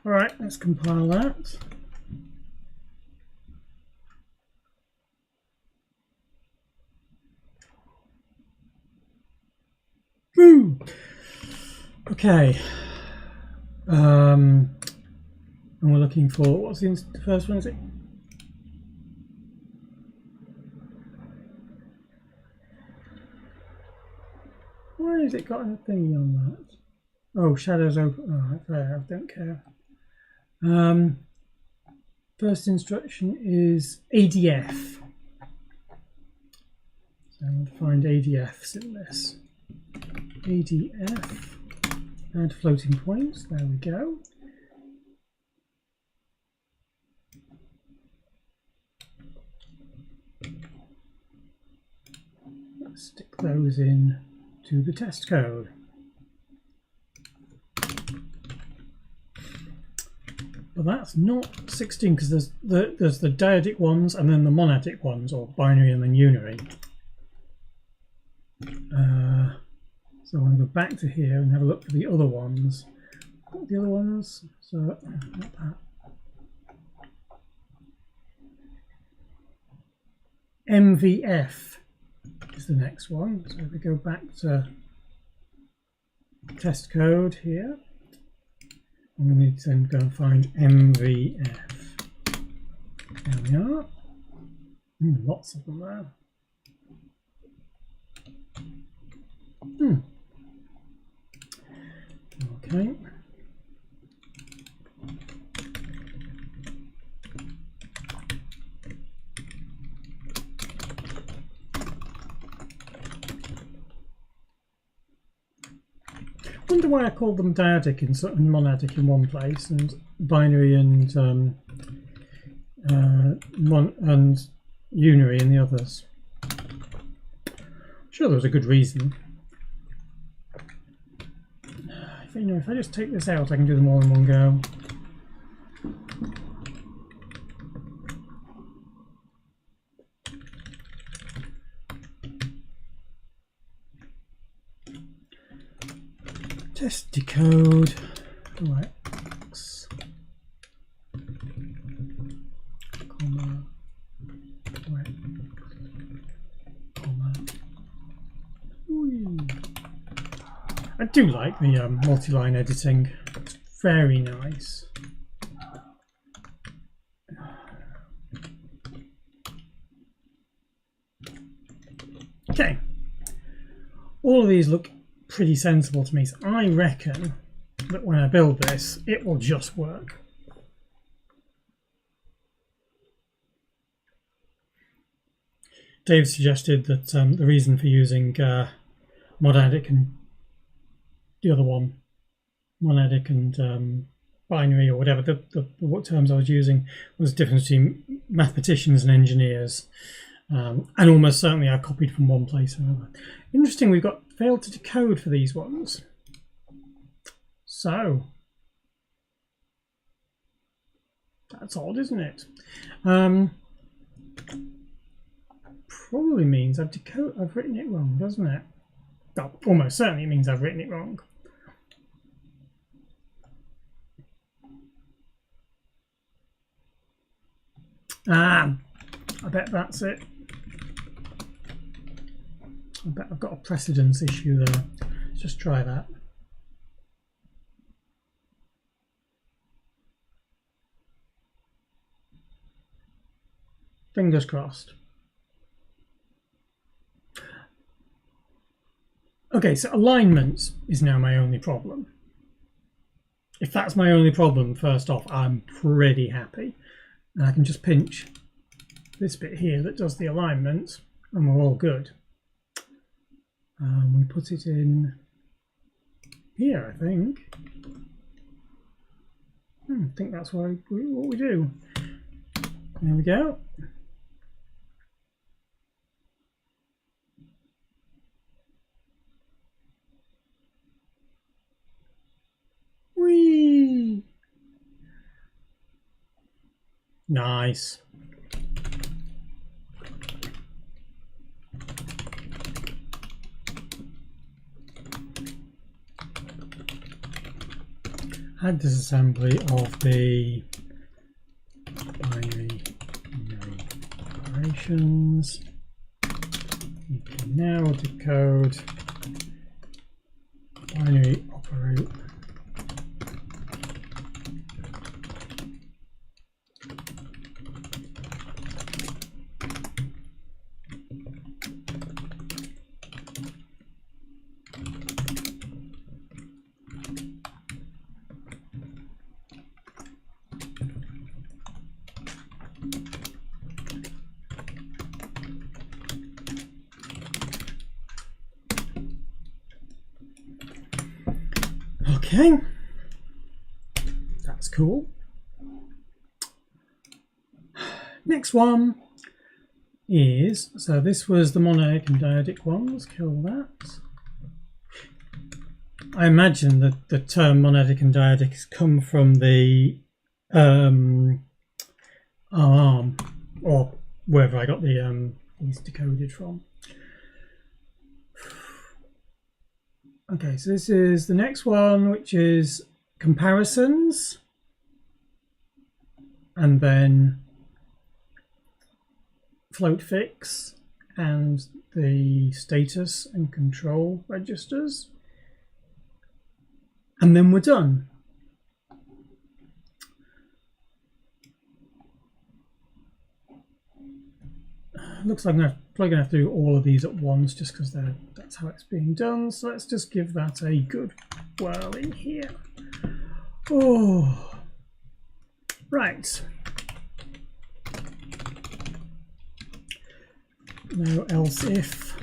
All right, let's compile that. Woo! Okay. And we're looking for, what's the first one, is it? Why has it got a thingy on that? Oh, shadows open. Oh, there, I don't care. First instruction is ADF. So I'll find ADFs in this. ADF, add floating points, there we go. Let's stick those in to the test code. But that's not 16 because there's the dyadic ones and then the monadic ones, or binary and then unary. So I want to go back to here and have a look for the other ones. What are the other ones? So not that. MVF is the next one. So if we go back to test code here, and we need to then go and find MVF. There we are. Lots of them there. Okay. Wonder why I called them dyadic and monadic in one place and binary and unary in the others. I'm sure there was a good reason. If I just take this out, I can do them all in one go. Test decode. Right. X, comma, right, comma. Ooh. I do like the multi-line editing. It's very nice. Okay. All of these look pretty sensible to me, so I reckon that when I build this, it will just work. Dave suggested that the reason for using monadic and the other one, monadic and binary or whatever, what terms I was using was the difference between mathematicians and engineers. And almost certainly I copied from one place or another. Interesting, we've got failed to decode for these ones. So that's odd, isn't it? Probably means I've written it wrong, doesn't it? Oh, almost certainly it means I've written it wrong. I bet that's it. I bet I've got a precedence issue there. Let's just try that. Fingers crossed. Okay, so alignment is now my only problem. If that's my only problem, first off, I'm pretty happy. And I can just pinch this bit here that does the alignment, and we're all good. We put it in here, I think. I think that's what we do. There we go. Whee! Nice. Add disassembly of the binary operations. You can now decode binary operate. Okay, that's cool. Next one is, so this was the monadic and dyadic one, let's kill that. I imagine that the term monadic and dyadic has come from the ARM, or wherever I got the these decoded from. Okay, so this is the next one, which is comparisons, and then float fix and the status and control registers, and then we're done. Looks like I'm probably going to have to do all of these at once just because that's how it's being done. So let's just give that a good whirl in here. Oh, right. Now else if.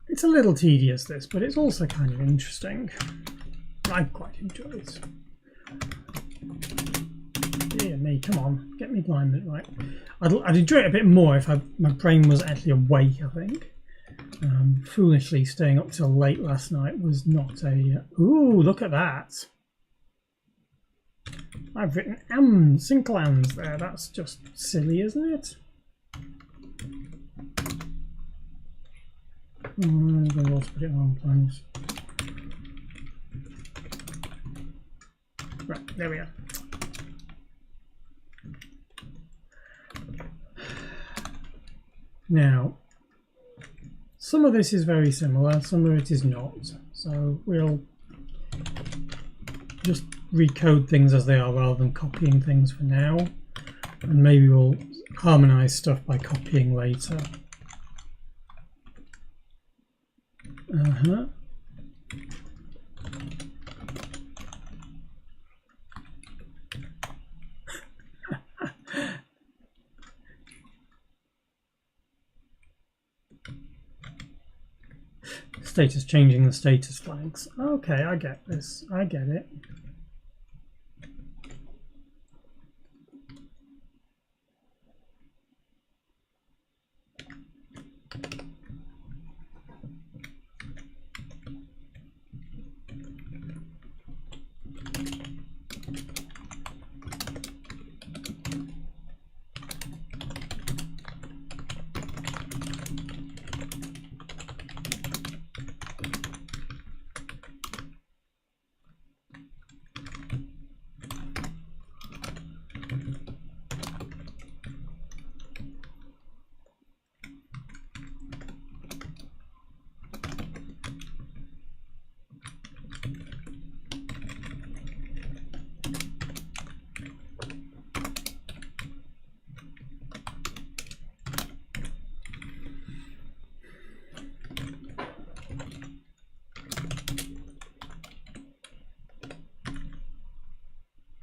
It's a little tedious, this, but it's also kind of interesting. I quite enjoy it. Dear me, come on, get me alignment right. I'd enjoy it a bit more if my brain was actually awake, I think. Foolishly staying up till late last night was not a... Ooh, look at that. I've written single ands there. That's just silly, isn't it? I'm going to also put it in the wrong place. Right, there we are. Now, some of this is very similar, some of it is not. So we'll just recode things as they are rather than copying things for now. And maybe we'll harmonize stuff by copying later. Status changing the status flags. Okay, I get this. I get it.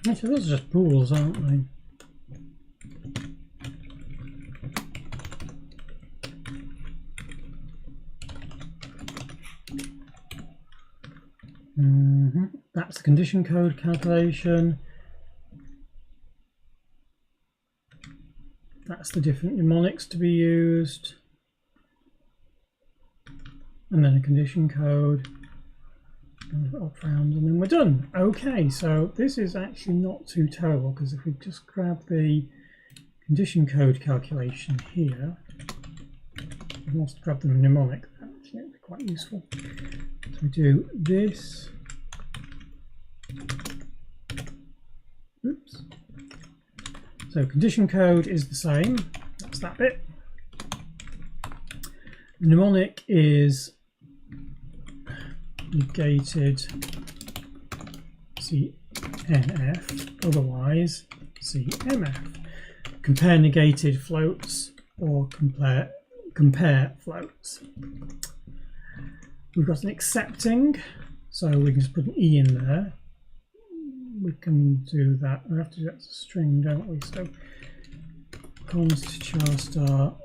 Actually, those are just pools, aren't they? That's the condition code calculation. That's the different mnemonics to be used. And then a condition code. And operand, and then we're done. Okay, so this is actually not too terrible, because if we just grab the condition code calculation here, we want to grab the mnemonic, that actually would be quite useful. So we do this. Oops. So condition code is the same, that's that bit. Mnemonic is negated CNF, otherwise CMF. Compare negated floats or compare floats. We've got an accepting, so we can just put an E in there. We can do that. We have to do that as a string, don't we? So const char star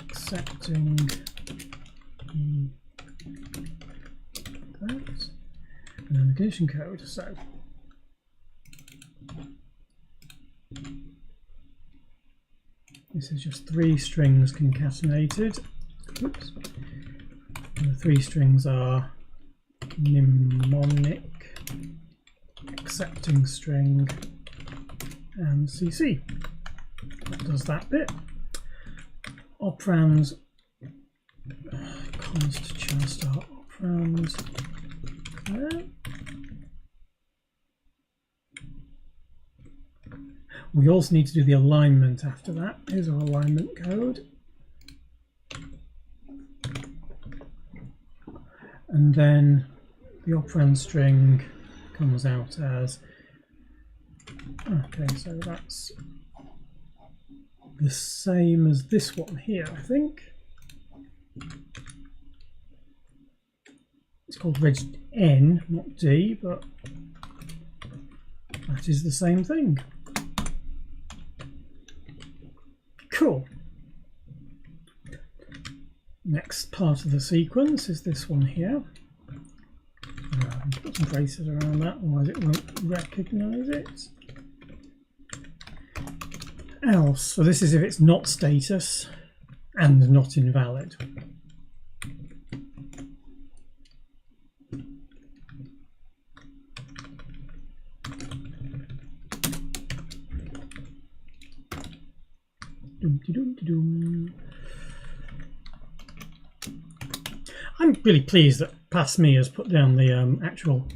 accepting that, and then the condition code. So this is just 3 strings concatenated. Oops. And the 3 strings are mnemonic, accepting string, and CC. That does that bit. Operands, const char star operands. There. We also need to do the alignment after that. Here's our alignment code. And then the operand string comes out as, okay, so that's the same as this one here, I think. It's called reg N, not D, but that is the same thing. Cool. Next part of the sequence is this one here. Put some braces around that, otherwise it won't recognize it. Else, so this is if it's not status and not invalid. I'm really pleased that PassMe has put down the actual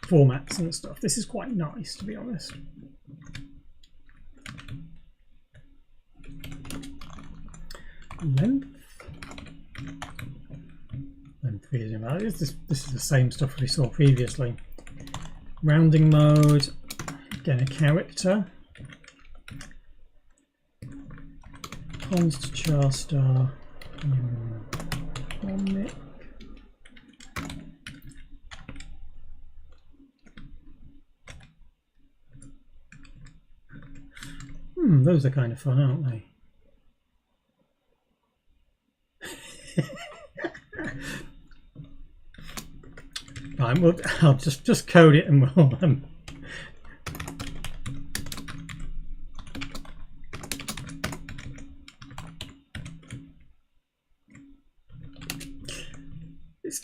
formats and stuff. This is quite nice, to be honest. Length is invalid. This is the same stuff we saw previously. Rounding mode, again a character. Const char star mnemonic. Those are kind of fun, aren't they? Right, well, I'll just code it and we'll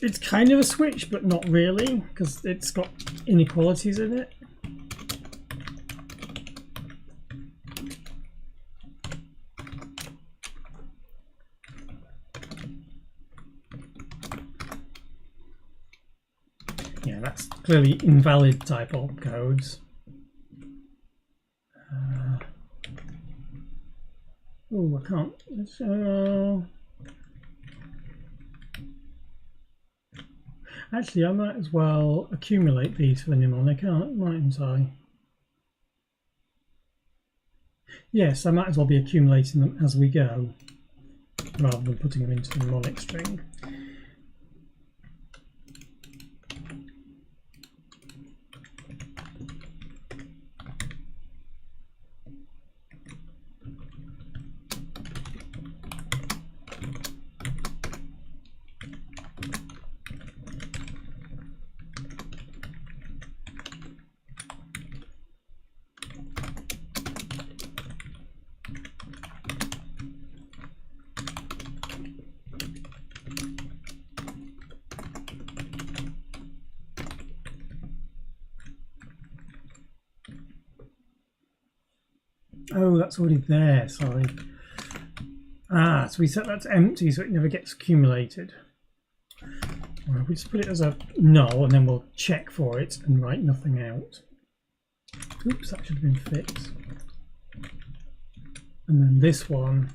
it's kind of a switch, but not really, because it's got inequalities in it. Yeah, that's clearly invalid type of codes. Oh, I can't. Actually, I might as well accumulate these for the mnemonic, mightn't I? Yes, I might as well be accumulating them as we go, rather than putting them into the mnemonic string. Oh, that's already there, sorry. Ah, so we set that to empty so it never gets accumulated. Well, we just put it as a null and then we'll check for it and write nothing out. Oops, that should have been fixed. And then this one.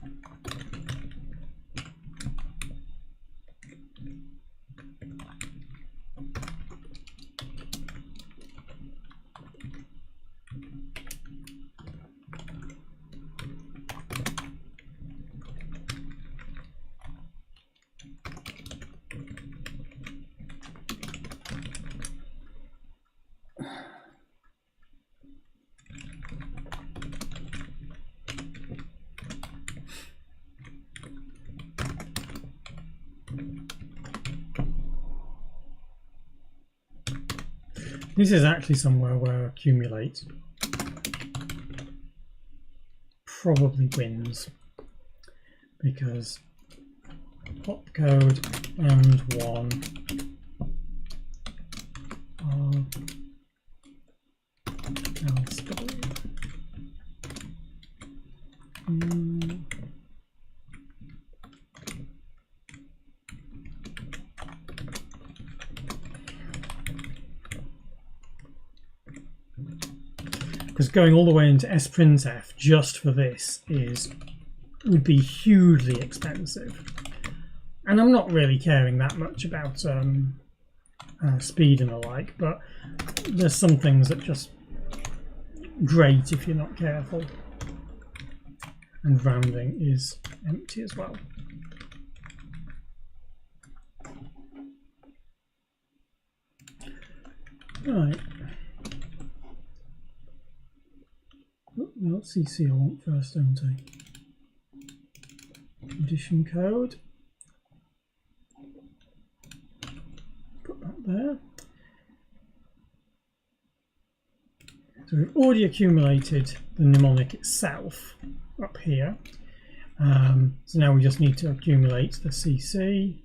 This is actually somewhere where accumulate probably wins, because opcode and 1 are because going all the way into sprintf just for this would be hugely expensive, and I'm not really caring that much about speed and the like, but there's some things that just great if you're not careful, and rounding is empty as well. Right. Well, CC I want first, don't I? Addition code. Put that there. So we've already accumulated the mnemonic itself up here. So now we just need to accumulate the CC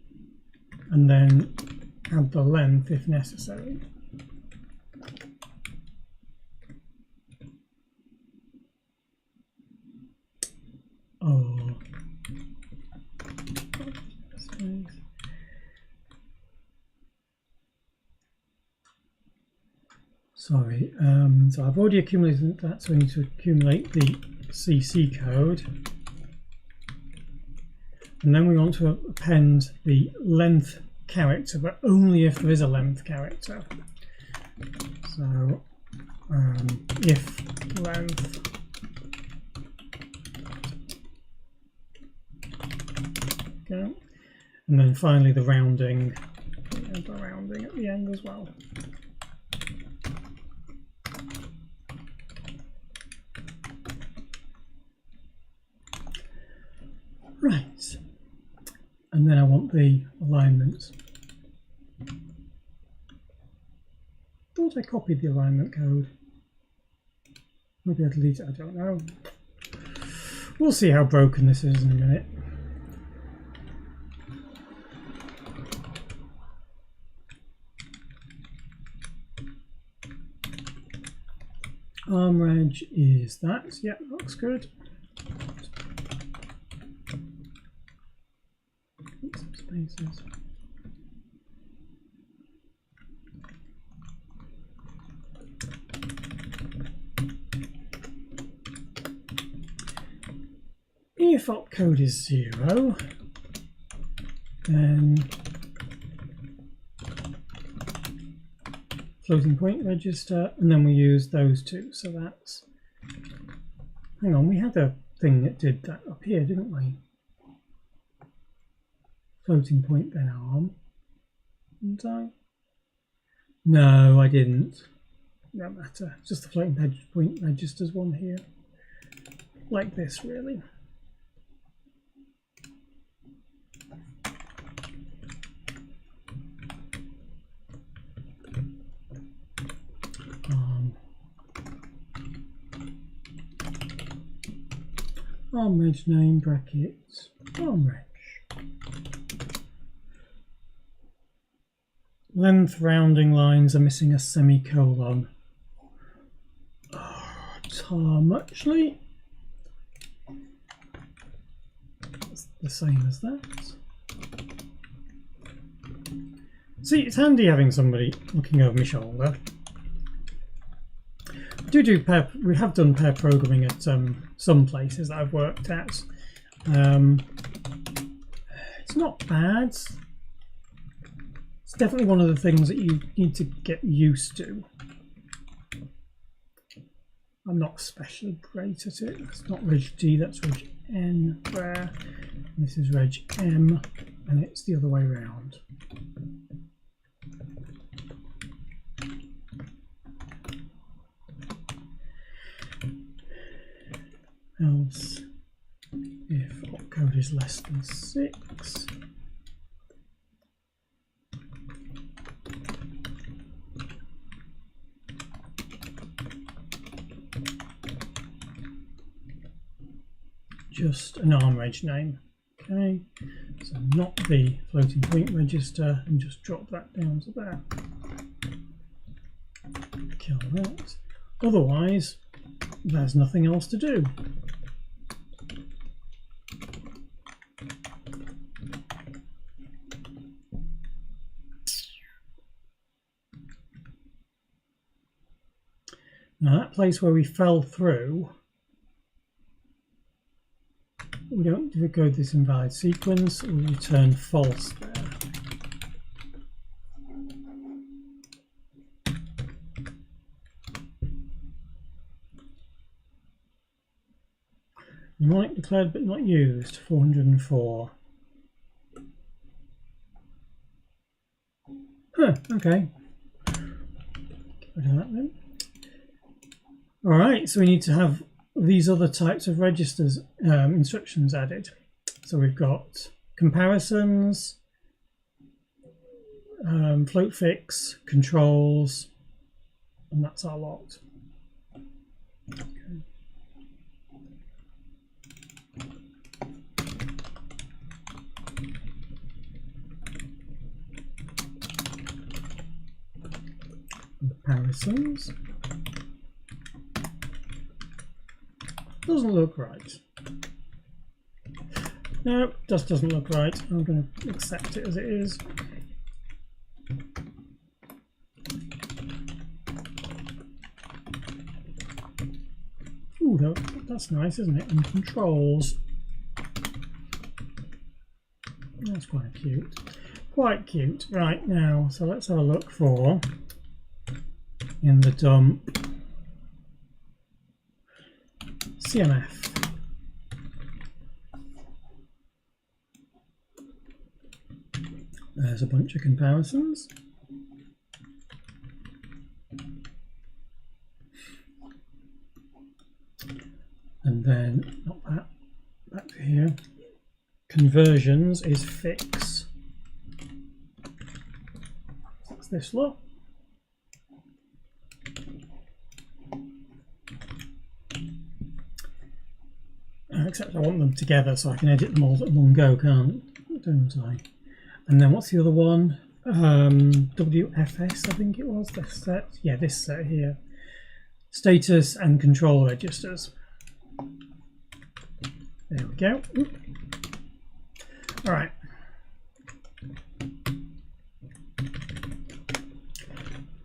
and then add the length if necessary. Oh, sorry. So I've already accumulated that, so I need to accumulate the CC code, and then we want to append the length character, but only if there is a length character. So if length and then finally the rounding at the end as well. Right, and then I want the alignment. Thought I copied the alignment code. Maybe I deleted it, I don't know. We'll see how broken this is in a minute. Armreg is that. Yep, looks good. Some spaces. If opcode is 0, then floating point register, and then we use those two. So that's, hang on, we had a thing that did that up here, didn't we? Floating point then arm. Didn't I? No, I didn't. No matter. It's just the floating point registers one here. Like this, really. Armreg name brackets armreg. Length rounding lines are missing a semicolon. Oh, tar muchly. the same as that. See, it's handy having somebody looking over my shoulder. We have done pair programming at some places that I've worked at. It's not bad. It's definitely one of the things that you need to get used to. I'm not especially great at it. It's not reg D, that's reg N there. This is reg M, and it's the other way around. Else, if opcode is less than 6, just an ARM reg name. Okay, so not the floating point register, and just drop that down to there. Kill that. Otherwise, there's nothing else to do. Now that place where we fell through, we don't decode this invalid sequence, we'll return false there. Mnemonic declared but not used, 404. Huh, okay. Get rid of that then. Alright, so we need to have these other types of registers instructions added. So we've got comparisons, float fix, controls, and that's our lot. Okay. Comparisons. Doesn't look right. No, just doesn't look right. I'm going to accept it as it is. Ooh, that's nice, isn't it? And controls. That's quite cute. Quite cute. Right, now, so let's have a look for in the dump CMF. There's a bunch of comparisons. And then, not that, back to here. Conversions is fix. That's this lot. Except I want them together so I can edit them all at one go, don't I? And then what's the other one? WFS, I think it was. This set. Yeah, this set here. Status and control registers. There we go. Oop. All right.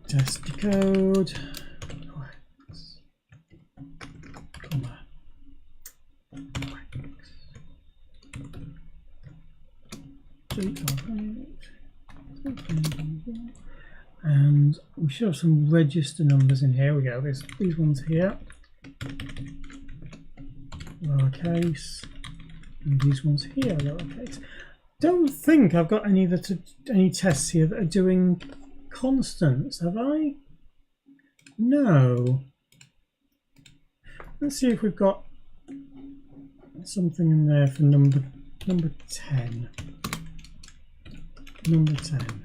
Test decode. And we should have some register numbers in here. We go. There's these ones here, lowercase, and these ones here, lowercase. Don't think I've got any tests here that are doing constants, have I? No. Let's see if we've got something in there for number 10. Number 10.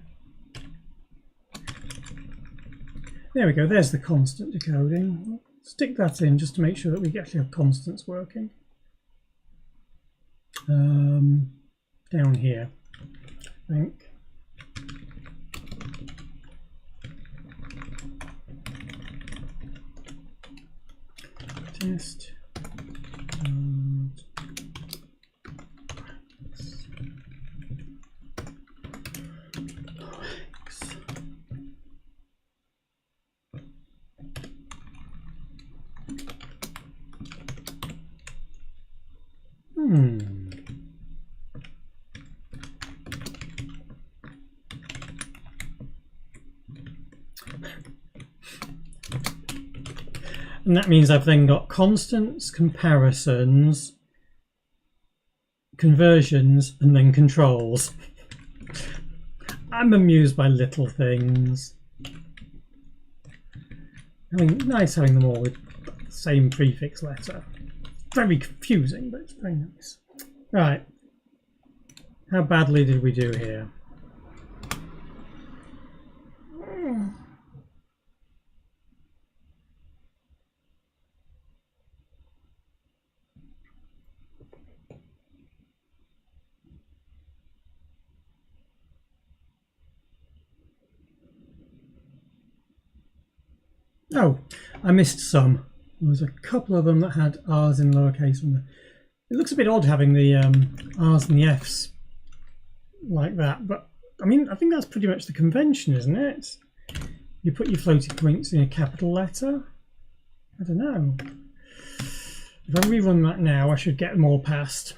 There we go, there's the constant decoding. Stick that in just to make sure that we actually have constants working. Down here, I think. Test. And that means I've then got constants, comparisons, conversions, and then controls. I'm amused by little things. I mean, nice having them all with the same prefix letter. Very confusing, but it's very nice. Right. How badly did we do here? Oh, I missed some. There was a couple of them that had R's in lowercase. It looks a bit odd having the R's and the F's like that, but I mean, I think that's pretty much the convention, isn't it? You put your floating points in a capital letter. I don't know. If I rerun that now, I should get them all past.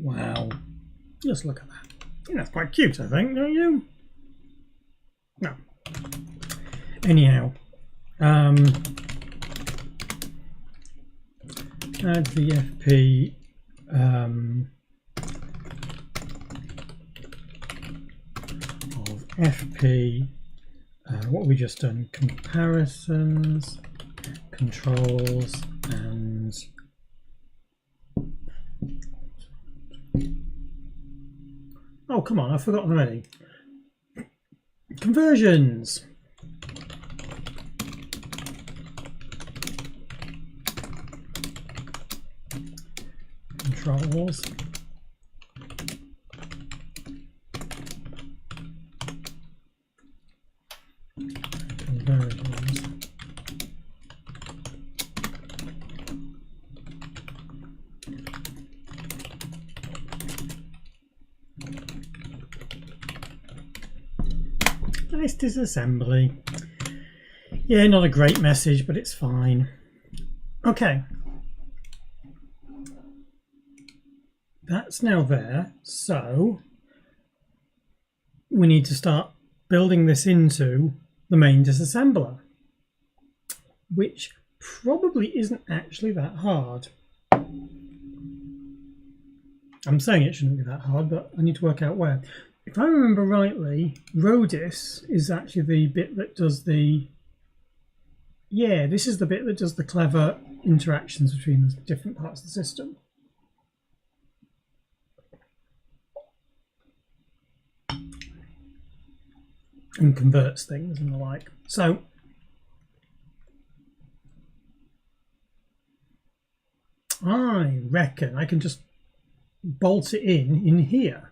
Wow. Just look at that. I think that's quite cute, I think, don't you? No. Anyhow. Add the FP of FP. What have we just done? Comparisons, controls, and oh, come on, I've forgotten already. Conversions. Controls. Conversions. Nice disassembly. Yeah, not a great message, but it's fine. Okay. That's now there, so we need to start building this into the main disassembler, which probably isn't actually that hard. I'm saying it shouldn't be that hard, but I need to work out where. If I remember rightly, Rodis is actually the bit that does the... Yeah, this is the bit that does the clever interactions between the different parts of the system. And converts things and the like. So I reckon I can just bolt it in here.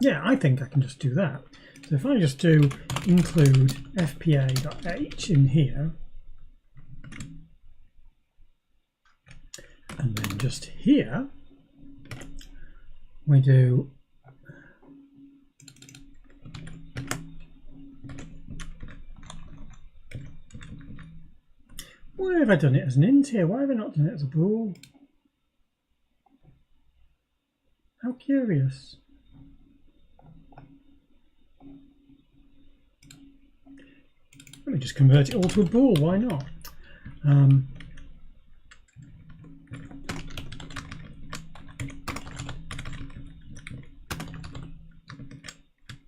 Yeah, I think I can just do that. So if I just do include fpa.h in here, and then just here we do why have I done it as an int here? Why have I not done it as a bool? How curious. Let me just convert it all to a bool, why not?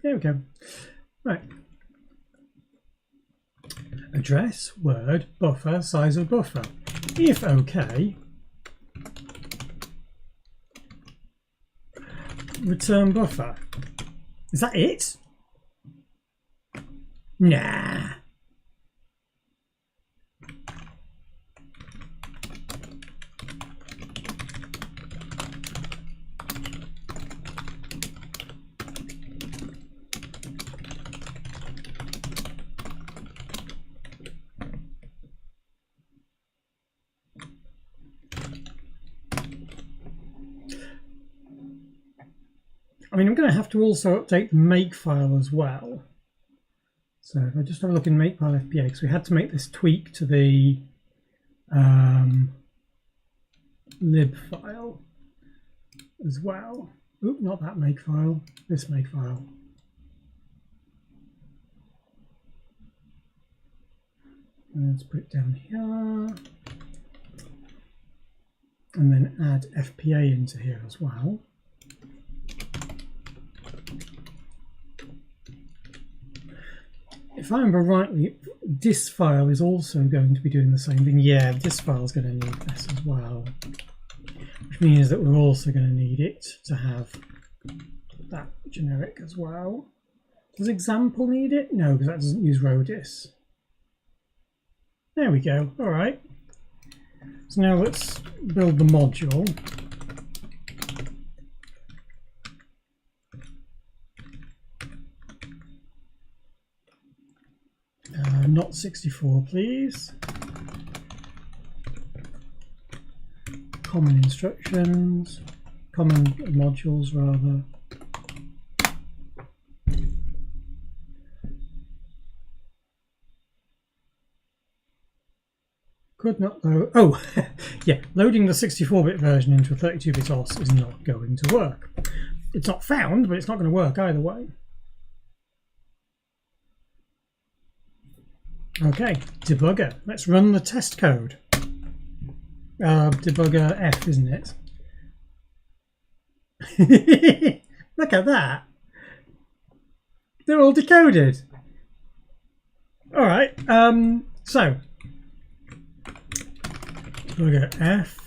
There we go. Right. Address, word, buffer, size of buffer. If OK, return buffer. Is that it? Nah. I mean, I'm going to have to also update the makefile as well. So if I just have a look in makefile FPA, because we had to make this tweak to the lib file as well. Oop, not that makefile, this makefile. Let's put it down here. And then add FPA into here as well. If I remember rightly, this file is also going to be doing the same thing. Yeah, this file is going to need this as well, which means that we're also going to need it to have that generic as well. Does example need it? No, because that doesn't use Rodis. There we go. All right. So now let's build the module. Not 64, please. Common instructions, common modules rather. Could not load. Oh, yeah, loading the 64-bit version into a 32-bit OS is not going to work. It's not found, but it's not going to work either way. Okay, debugger. Let's run the test code. Debugger F, isn't it? Look at that. They're all decoded. All right. So debugger F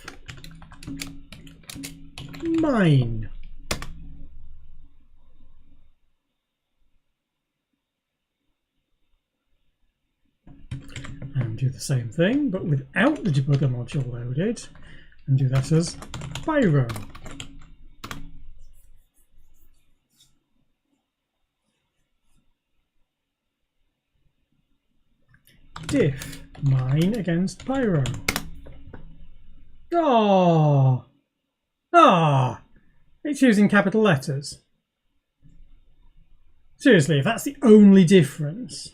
mine. And do the same thing, but without the debugger module loaded, and do that as Pyro. Diff mine against Pyro. It's using capital letters. Seriously, if that's the only difference.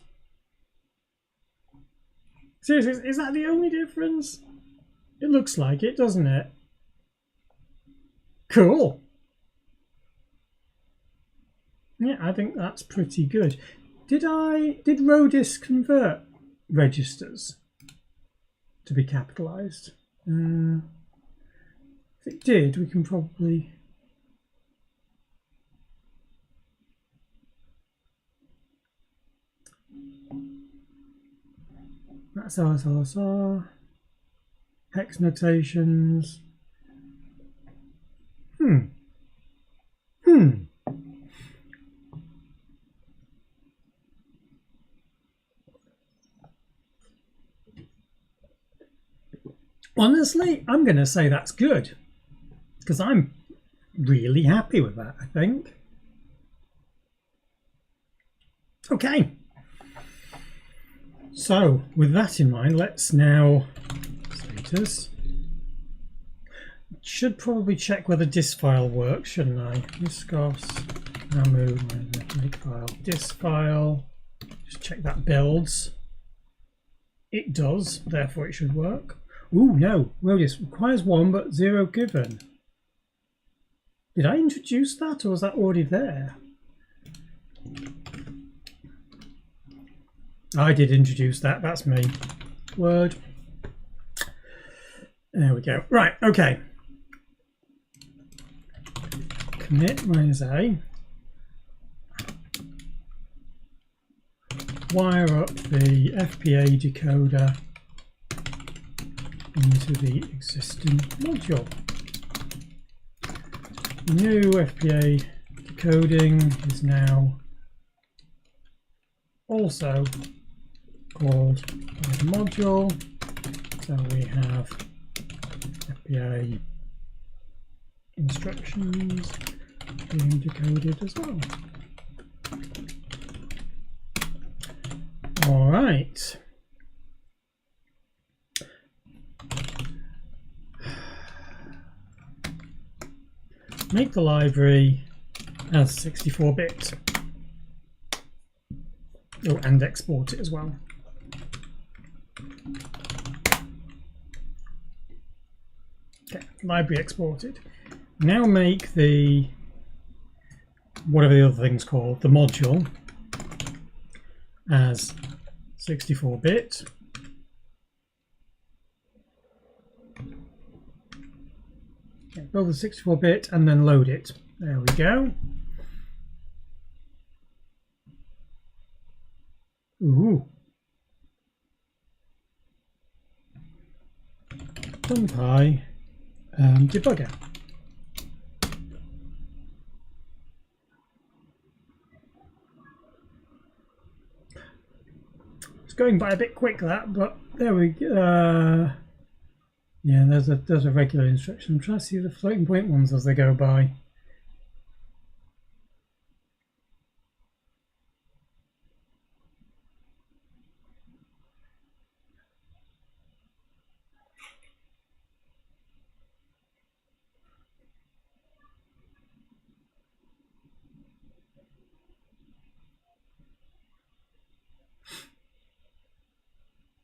Seriously, is that the only difference? It looks like it, doesn't it? Cool. Yeah, I think that's pretty good. Did Rodis convert registers to be capitalized? If it did, we can probably... That's RSR, hex notations. Honestly, I'm going to say that's good, because I'm really happy with that, I think. Okay. So, with that in mind, let's now status. Should probably check whether dis file works, shouldn't I? RISC OS make file dis file. Just check that builds. It does, therefore it should work. Ooh, no, Rodis requires 1 but 0 given. Did I introduce that, or was that already there? I did introduce that, that's me. Word. There we go. Right, okay. Commit -a. Wire up the FPA decoder into the existing module. New FPA decoding is now also called the module, so we have FPA instructions being decoded as well. All right. Make the library as 64-bit. Oh, and export it as well. Okay, library exported. Now make the, whatever the other thing's called, the module as 64-bit. Okay, build the 64-bit and then load it. There we go. Ooh. NumPy debugger. It's going by a bit quick that, but there we go. Yeah, there's a regular instruction. I'm trying to see the floating point ones as they go by.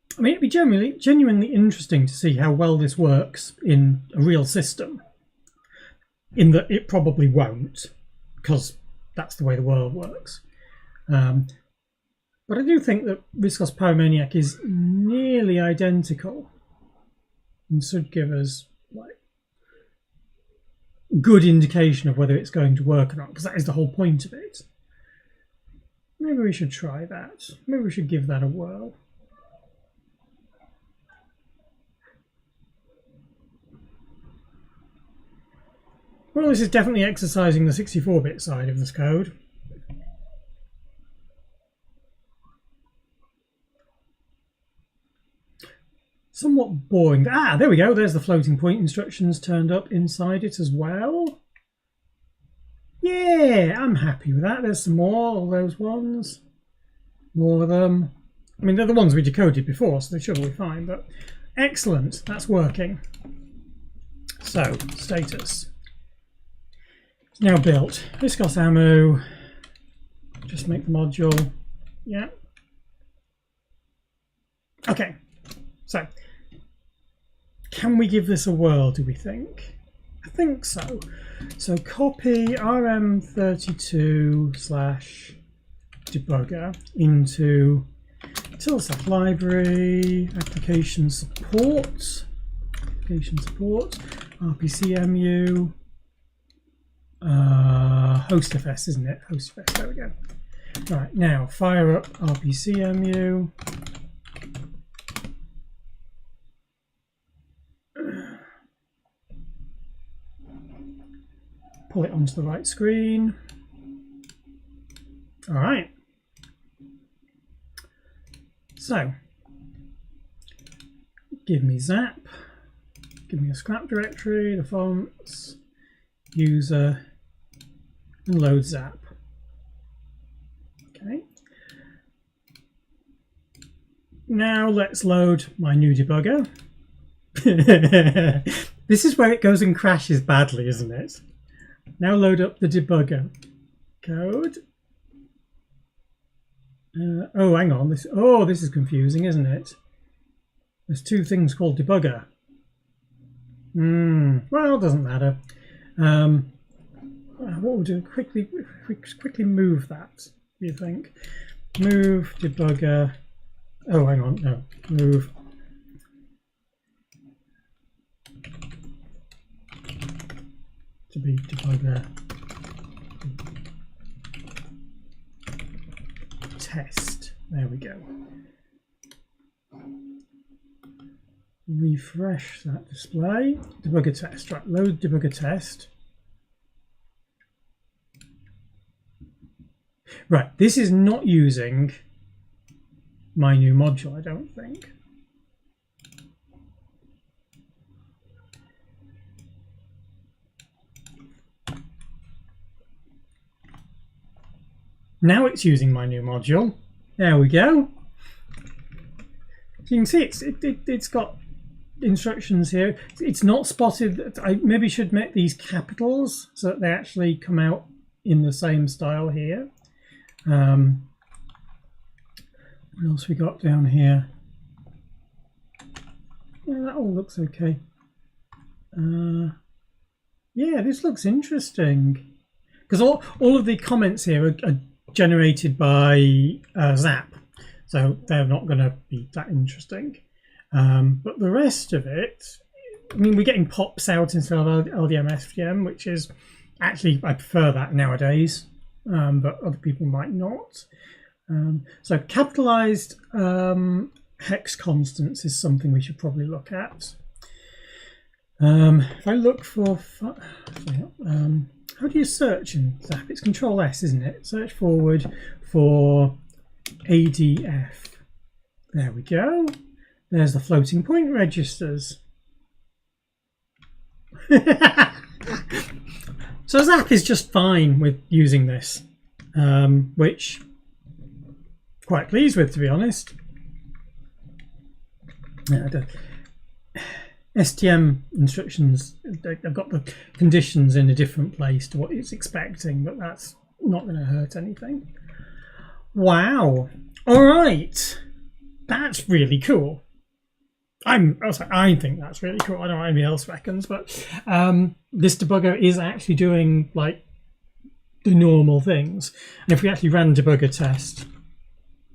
I mean, it'd be genuinely interesting to see how well this works in a real system. In that it probably won't, because that's the way the world works. But I do think that RISC OS Pyromaniac is nearly identical and should give us like good indication of whether it's going to work or not, because that is the whole point of it. Maybe we should try that. Maybe we should give that a whirl. Well, this is definitely exercising the 64-bit side of this code. Somewhat boring. Ah, there we go. There's the floating point instructions turned up inside it as well. Yeah, I'm happy with that. There's some more of those ones. More of them. I mean, they're the ones we decoded before, so they should all be fine, but excellent. That's working. So, status. It's now built. RISC OS EMU. Just make the module. Yeah. Okay. So, can we give this a whirl, do we think? I think so. So copy rm32/debugger into tilsat library, application support, RPCEmu, hostfs, isn't it? Hostfs, there we go. Right, now fire up RPCEmu. Pull it onto the right screen. All right. So, give me zap, give me a scrap directory, the fonts, user, and load zap. Okay. Now let's load my new debugger. This is where it goes and crashes badly, isn't it? Now load up the debugger code. Oh, hang on. This is confusing, isn't it? There's two things called debugger. Well, it doesn't matter. What we'll do, quickly move that, do you think? Move debugger. Oh, hang on. No, move. To be debugger test. There we go. Refresh that display. Debugger test. Right, load debugger test. Right, this is not using my new module, I don't think. Now it's using my new module. There we go. So you can see it's got instructions here. It's not spotted. I maybe should make these capitals so that they actually come out in the same style here. What else we got down here? Yeah, that all looks okay. Yeah, this looks interesting. Because all of the comments here are generated by Zap. So they're not going to be that interesting. But the rest of it, I mean, we're getting pops out instead of LDM, SVM, which is actually, I prefer that nowadays, but other people might not. So capitalized hex constants is something we should probably look at. If I look for, how do you search in Zap? It's Control S, isn't it? Search forward for ADF. There we go. There's the floating point registers. So Zap is just fine with using this, which I'm quite pleased with, to be honest. STM instructions, I've got the conditions in a different place to what it's expecting, but that's not going to hurt anything. Wow. All right. That's really cool. I think that's really cool. I don't know what anybody else reckons, but this debugger is actually doing like the normal things. And if we actually ran debugger test,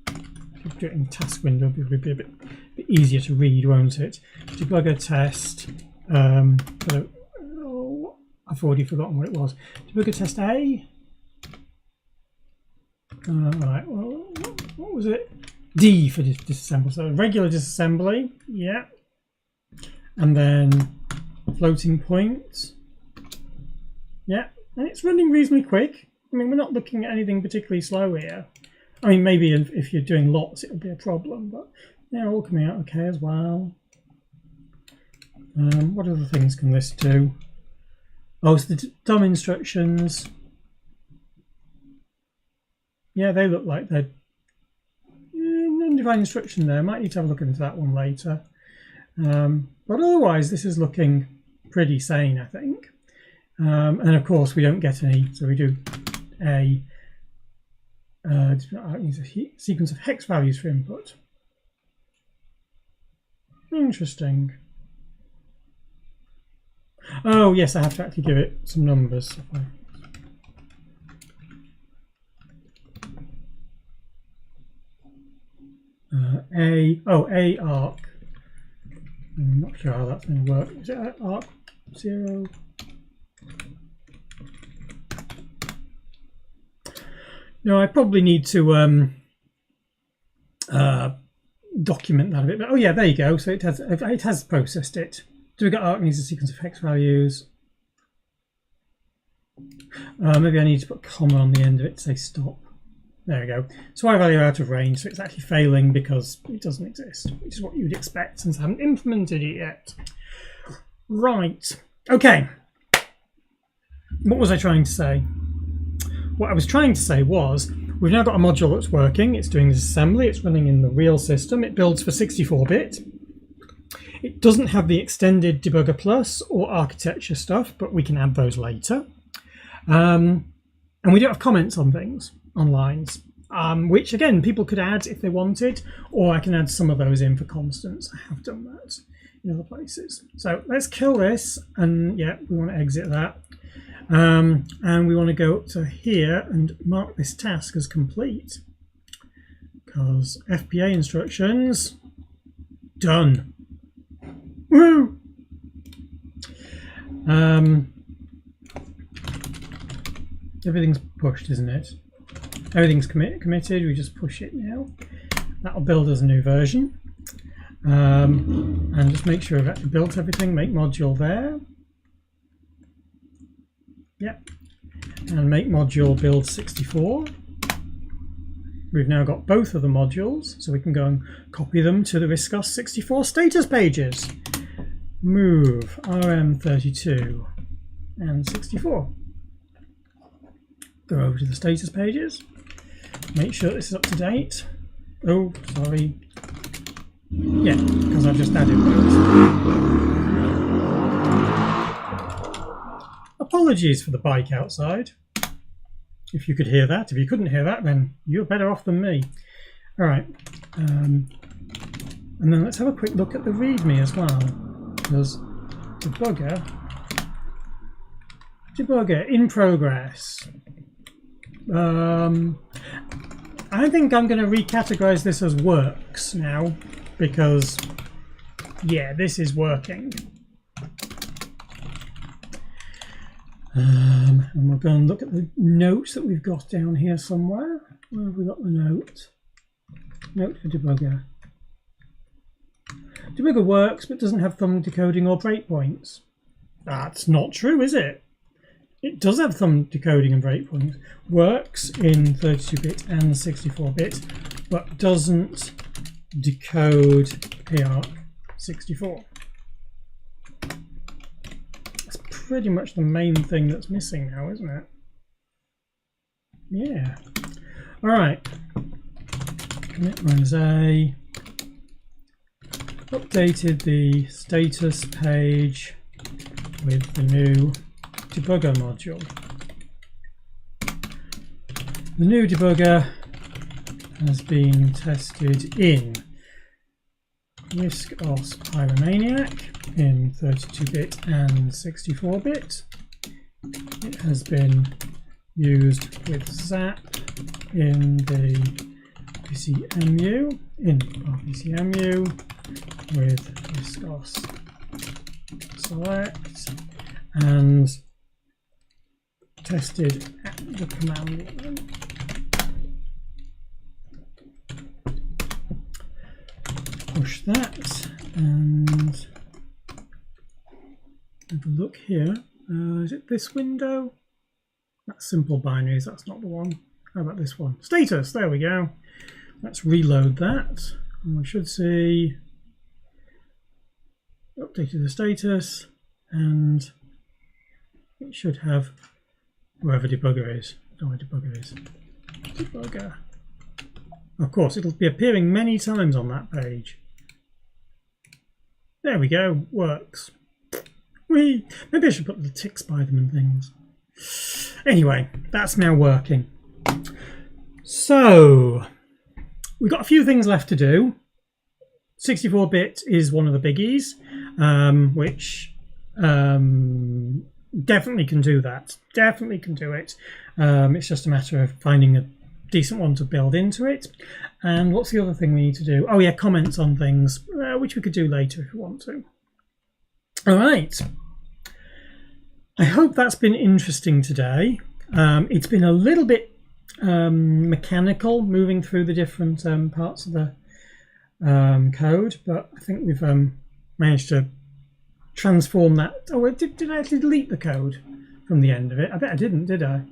if you do it in task window, it would be a bit easier to read, won't it? Debugger test. I've already forgotten what it was. Debugger test A. Right. Well, what was it? D for disassembly. So regular disassembly, yeah. And then floating point, yeah. And it's running reasonably quick. I mean, we're not looking at anything particularly slow here. I mean, maybe if you're doing lots, it'll be a problem, but they're all coming out okay as well. What other things can this do? Oh, it's the dumb instructions. Yeah, they look like they're undefined instruction there. Might need to have a look into that one later. But otherwise, this is looking pretty sane, I think. And of course, we don't get any, so we do a sequence of hex values for input. Interesting. Oh yes, I have to actually give it some numbers. A arc. I'm not sure how that's going to work. Is it arc 0? No, I probably need to document that a bit. But oh yeah, there you go. So it has processed it. Debugger arc needs a sequence of hex values. Maybe I need to put a comma on the end of it to say stop. There we go. So I value out of range, so it's actually failing because it doesn't exist, which is what you would expect since I haven't implemented it yet. Right. Okay. What was I trying to say? What I was trying to say was we've now got a module that's working. It's doing disassembly. It's running in the real system. It builds for 64-bit. It doesn't have the extended Debugger Plus or architecture stuff, but we can add those later. And we don't have comments on things, on lines, which again, people could add if they wanted, or I can add some of those in for constants. I have done that in other places. So let's kill this, and yeah, we want to exit that. And we want to go up to here and mark this task as complete, because FPA instructions, done. Woo! Everything's pushed, isn't it? Everything's committed. We just push it now. That'll build us a new version. And just make sure we've actually built everything. Make module there. Yep. And make module build 64. We've now got both of the modules, so we can go and copy them to the RISC OS 64 status pages. Move RM32 and 64. Go over to the status pages. Make sure this is up to date. Oh, sorry. Yeah, because I've just added those. Apologies for the bike outside. If you could hear that. If you couldn't hear that, then you're better off than me. All right. And then let's have a quick look at the README as well. Because debugger in progress. I think I'm going to recategorize this as works now, because yeah, this is working. And we're going to look at the notes that we've got down here somewhere. Where have we got the note? Note for debugger. Debugger works but doesn't have thumb decoding or breakpoints. That's not true, is it? It does have thumb decoding and breakpoints. Works in 32-bit and 64-bit, but doesn't decode ARC64. That's pretty much the main thing that's missing now, isn't it? Yeah. All right. Commit runs A. Updated the status page with the new debugger module. The new debugger has been tested in RISC OS Pyromaniac in 32-bit and 64-bit. It has been used with ZAP in the RPCEmu, with RISC OS select, and tested at the command line. Push that and have a look here. Is it this window? That's simple binaries, that's not the one. How about this one? Status, there we go. Let's reload that. And we should see updated the status, and it should have wherever debugger is. I don't know where debugger is. Debugger. Of course, it'll be appearing many times on that page. There we go, works. Maybe I should put the ticks by them and things. Anyway, that's now working. So, we've got a few things left to do. 64-bit is one of the biggies, which definitely can do that. Definitely can do it. It's just a matter of finding a decent one to build into it. And what's the other thing we need to do? Oh yeah, comments on things, which we could do later if we want to. All right. I hope that's been interesting today. It's been a little bit mechanical, moving through the different parts of the code, but I think we've managed to transform that. Oh, did I actually delete the code from the end of it? I bet I didn't, did I?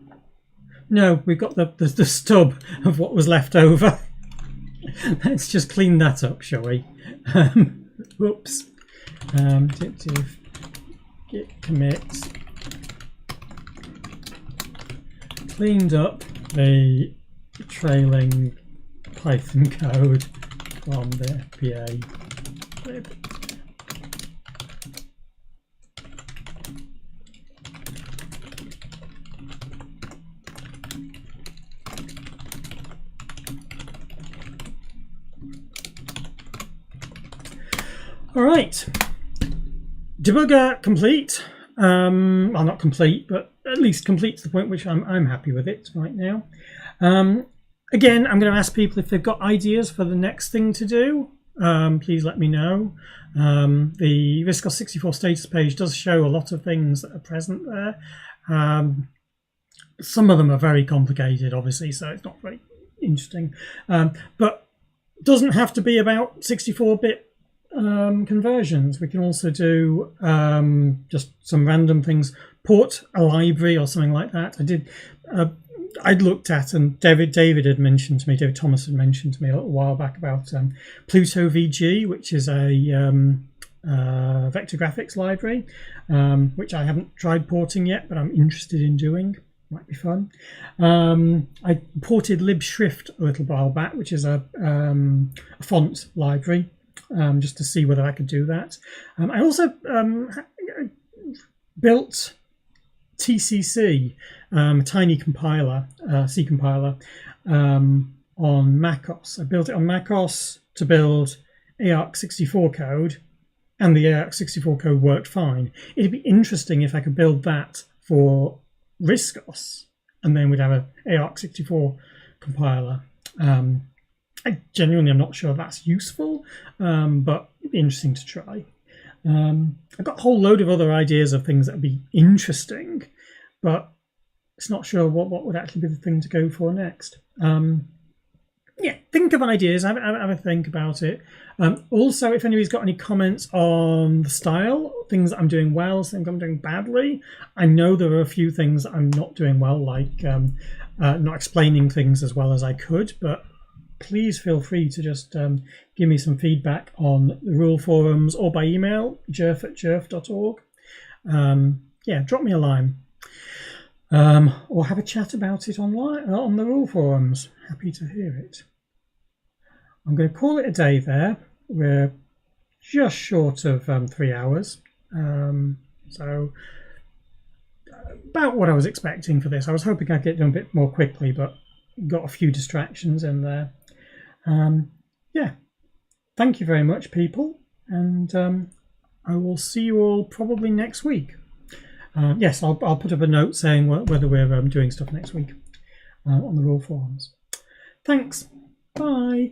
No, we've got the stub of what was left over. Let's just clean that up, shall we? Whoops. Div git commit. Cleaned up the trailing Python code from the PA lib. All right, debugger complete. Well, not complete, but at least complete to the point which I'm happy with it right now. Again, I'm going to ask people if they've got ideas for the next thing to do. Please let me know. The RISC OS 64 status page does show a lot of things that are present there. Some of them are very complicated, obviously, so it's not very interesting. But it doesn't have to be about 64-bit conversions. We can also do just some random things, port a library or something like that. I'd looked at, and David had mentioned to me, David Thomas had mentioned to me a little while back about Pluto VG, which is a vector graphics library, which I haven't tried porting yet, but I'm interested in doing. Might be fun. I ported libshrift a little while back, which is a font library, just to see whether I could do that. I also built TCC, a tiny compiler, C compiler, on macOS. I built it on macOS to build ARC64 code, and the ARC64 code worked fine. It'd be interesting if I could build that for RISC OS, and then we'd have an ARC64 compiler. I genuinely am not sure that's useful, but it'd be interesting to try. I've got a whole load of other ideas of things that would be interesting, but it's not sure what would actually be the thing to go for next. Yeah, think of ideas, have a think about it. Also, if anybody's got any comments on the style, things that I'm doing well, things I'm doing badly, I know there are a few things that I'm not doing well, like not explaining things as well as I could, but please feel free to just give me some feedback on the rule forums or by email, gerph@gerph.org. Yeah, drop me a line. Or have a chat about it online on the rule forums. Happy to hear it. I'm going to call it a day there. We're just short of 3 hours. So about what I was expecting for this. I was hoping I'd get done a bit more quickly, but got a few distractions in there. Yeah, thank you very much, people, and I will see you all probably next week. Yes, I'll put up a note saying whether we're doing stuff next week on the rule forums. Thanks. Bye.